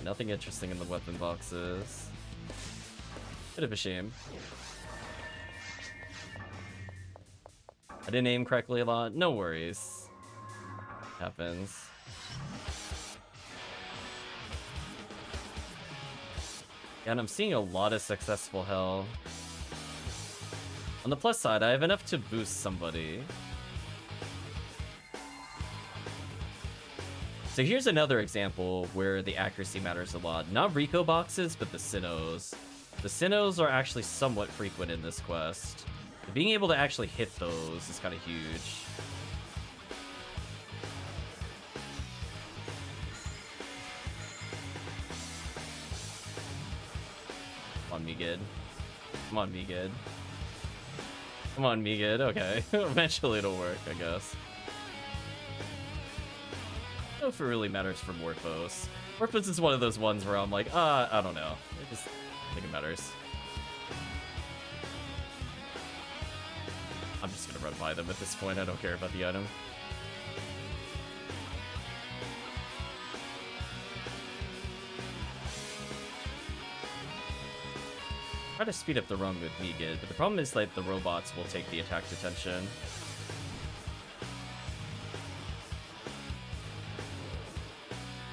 Nothing interesting in the weapon boxes. Bit of a shame. I didn't aim correctly a lot. No worries. Happens. Yeah, and I'm seeing a lot of successful hell. On the plus side, I have enough to boost somebody. So here's another example where the accuracy matters a lot. Not Rico boxes, but the Sinnohs. The Sinnohs are actually somewhat frequent in this quest. Being able to actually hit those is kind of huge. Come on, Megid. Come on, Megid. Come on, Megid. Okay. Eventually it'll work, I guess. I don't know if it really matters for Morphos. Morphos is one of those ones where I'm like, I don't know. I just think it matters. I'm just gonna run by them at this point. I don't care about the item. Try to speed up the run with Megid, but the problem is like the robots will take the attack detention.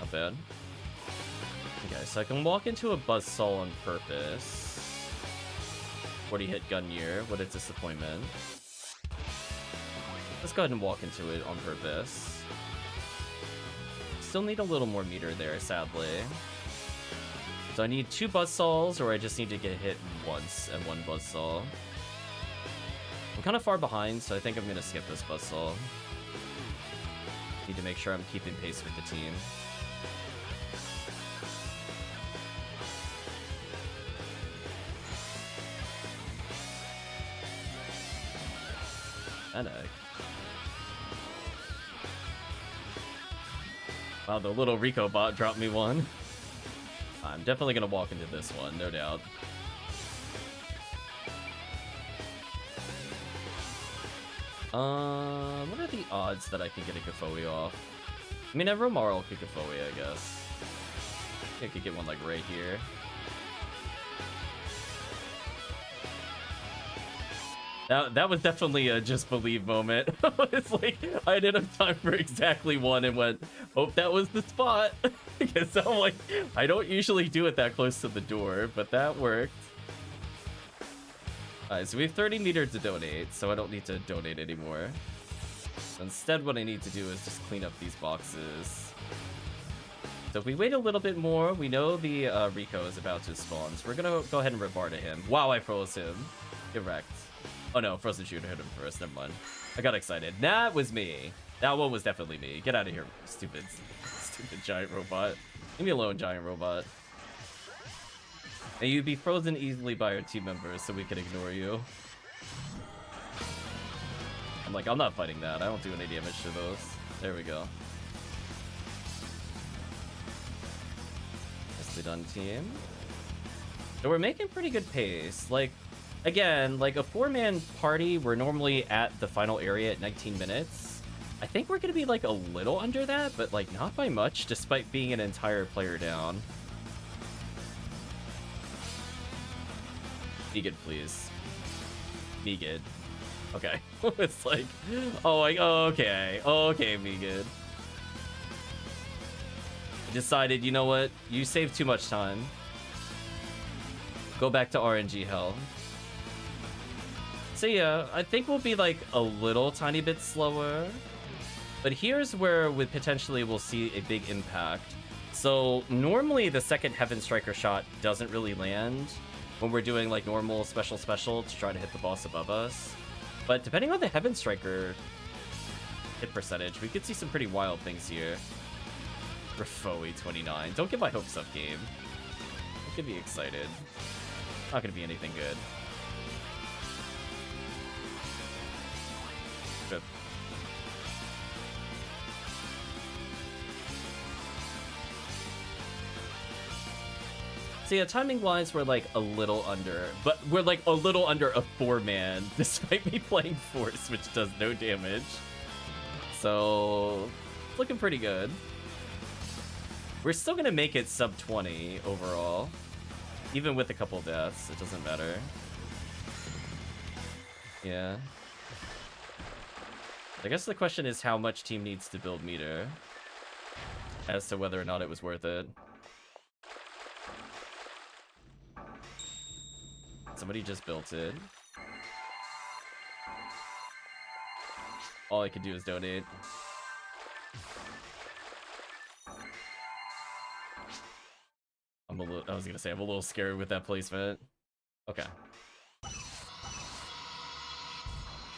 Not bad. Okay, so I can walk into a Buzzsaw on purpose. 40 hit Gunyear, what a disappointment. Let's go ahead and walk into it on purpose. Still need a little more meter there, sadly. So I need 2 Buzzsaws, or I just need to get hit once and 1 Buzzsaw. I'm kind of far behind, so I think I'm going to skip this Buzzsaw. Need to make sure I'm keeping pace with the team. Panic. Wow, the little Rico bot dropped me one. I'm definitely gonna walk into this one, no doubt. What are the odds that I can get a Gafoi off? I mean, Romarl could Gafoi, I guess. I think I could get one like right here. That was definitely a just believe moment. It's like I didn't have time for exactly one and went, hope that was the spot. Because I'm like, I don't usually do it that close to the door, but that worked. Alright, so we have 30 meter to donate, so I don't need to donate anymore. Instead, what I need to do is just clean up these boxes. So if we wait a little bit more, we know the Rico is about to spawn, so we're gonna go ahead and Rebarda him. Wow, I froze him. Get wrecked. Oh no, Frozen Shooter hit him first, never mind. I got excited. That was me. That one was definitely me. Get out of here, stupid giant robot. Leave me alone, giant robot. And you'd be frozen easily by our team members, so we can ignore you. I'm like, I'm not fighting that. I don't do any damage to those. There we go. Nicely done, team. So we're making pretty good pace. Like, again, like a 4-man party, we're normally at the final area at 19 minutes. I think we're gonna be like a little under that, but like not by much, despite being an entire player down. Be good, please. Be good. Okay. It's like, oh, like, oh, okay. Oh, okay, be good. Decided, you know what? You saved too much time. Go back to RNG hell. So yeah, I think we'll be like a little tiny bit slower. But here's where we potentially will see a big impact. So normally the second Heaven Striker shot doesn't really land when we're doing like normal special to try to hit the boss above us. But depending on the Heaven Striker hit percentage, we could see some pretty wild things here. Rafoe 29. Don't get my hopes up, game. Don't get me excited. Not gonna be anything good. Good. So yeah, timing-wise, we're like a little under, but we're like a little under a 4-man, despite me playing Force, which does no damage. So, looking pretty good. We're still gonna make it sub 20 overall. Even with a couple deaths, it doesn't matter. Yeah. I guess the question is how much team needs to build meter as to whether or not it was worth it. Somebody just built it. All I could do is donate. I was gonna say, I'm a little scared with that placement. Okay.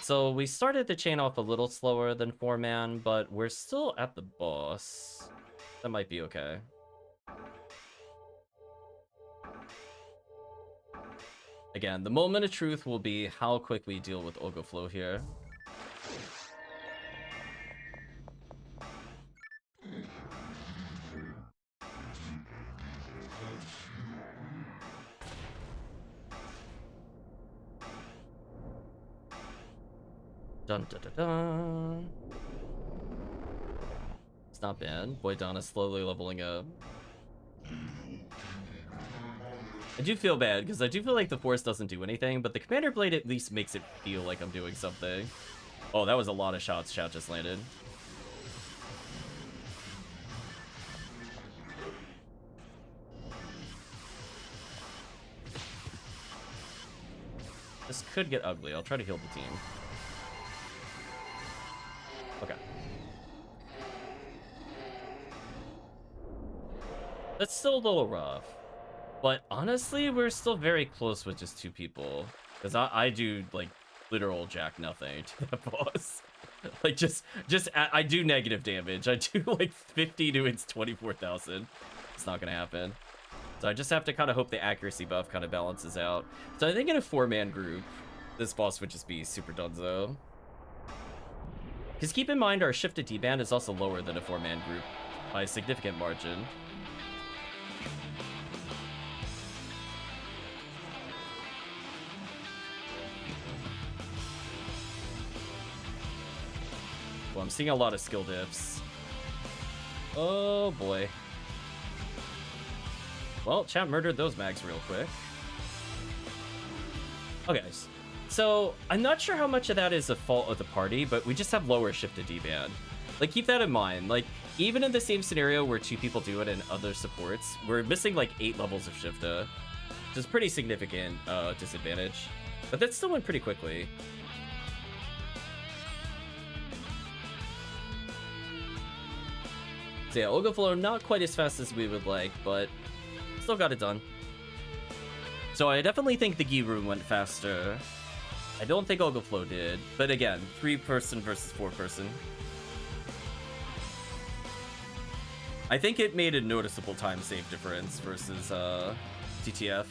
So we started the chain off a little slower than 4-man, but we're still at the boss. That might be okay. Again, the moment of truth will be how quick we deal with Ogoflow here. Dun dun dun dun. It's not bad. Boydon is slowly leveling up. I do feel bad, because I do feel like the Force doesn't do anything, but the Commander Blade at least makes it feel like I'm doing something. Oh, that was a lot of shots Shout just landed. This could get ugly. I'll try to heal the team. Okay. That's still a little rough. But honestly, we're still very close with just 2 people. Because I do, like, literal jack nothing to that boss. Like, I do negative damage. I do, like, 50 to its 24,000. It's not gonna happen. So I just have to kind of hope the accuracy buff kind of balances out. So I think in a 4-man group, this boss would just be super dunzo. Because keep in mind, our shift to D-band is also lower than a 4-man group by a significant margin. Well, I'm seeing a lot of skill diffs. Oh boy. Well, chat murdered those mags real quick. Okay, so I'm not sure how much of that is a fault of the party, but we just have lower shift to D-band. Like, keep that in mind. Like, even in the same scenario where 2 people do it and other supports, we're missing like 8 levels of Shifta, which is pretty significant disadvantage. But that still went pretty quickly. So yeah, Ogoflow not quite as fast as we would like, but still got it done. So I definitely think the Giru went faster. I don't think Ogoflow did, but again, 3-person versus 4-person. I think it made a noticeable time save difference versus TTF.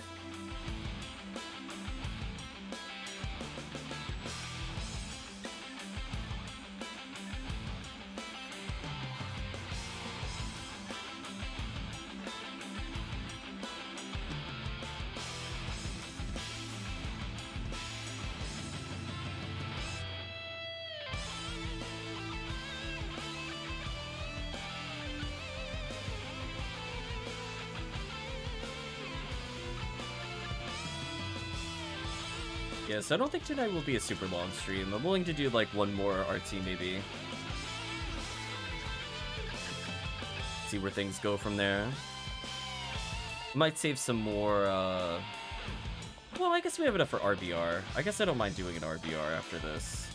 Yeah, so I don't think tonight will be a super long stream. I'm willing to do like one more RT maybe. See where things go from there. Might save some more, well, I guess we have enough for RBR. I guess I don't mind doing an RBR after this.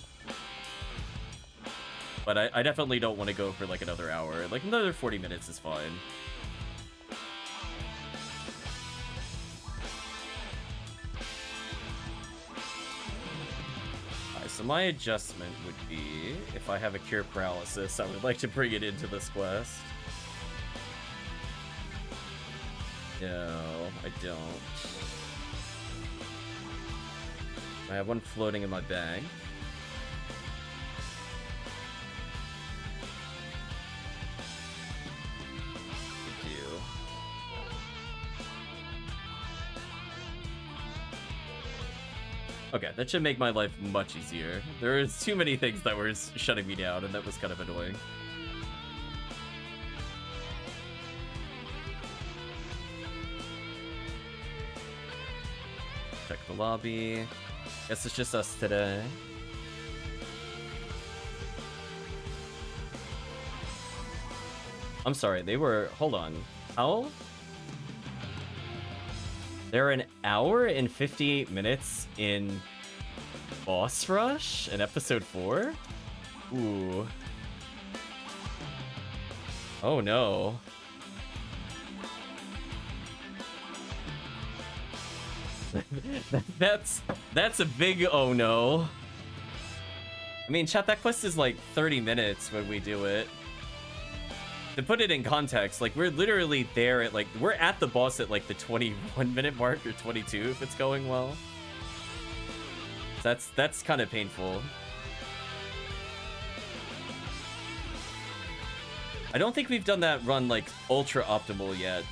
But I definitely don't want to go for like another hour. Like another 40 minutes is fine. Alright, so my adjustment would be, if I have a cure paralysis, I would like to bring it into this quest. No, I don't. I have one floating in my bag. Thank you. Okay, that should make my life much easier. There is too many things that were shutting me down, and that was kind of annoying. Check the lobby. Guess it's just us today. I'm sorry, they were... Hold on. How? They're an hour and 58 minutes in Boss Rush in episode 4? Ooh. Oh no. That's a big oh no. I mean, chat, that quest is like 30 minutes when we do it. To put it in context, like we're literally there at like, we're at the boss at like the 21-minute mark or 22 if it's going well. That's kind of painful. I don't think we've done that run like ultra optimal yet.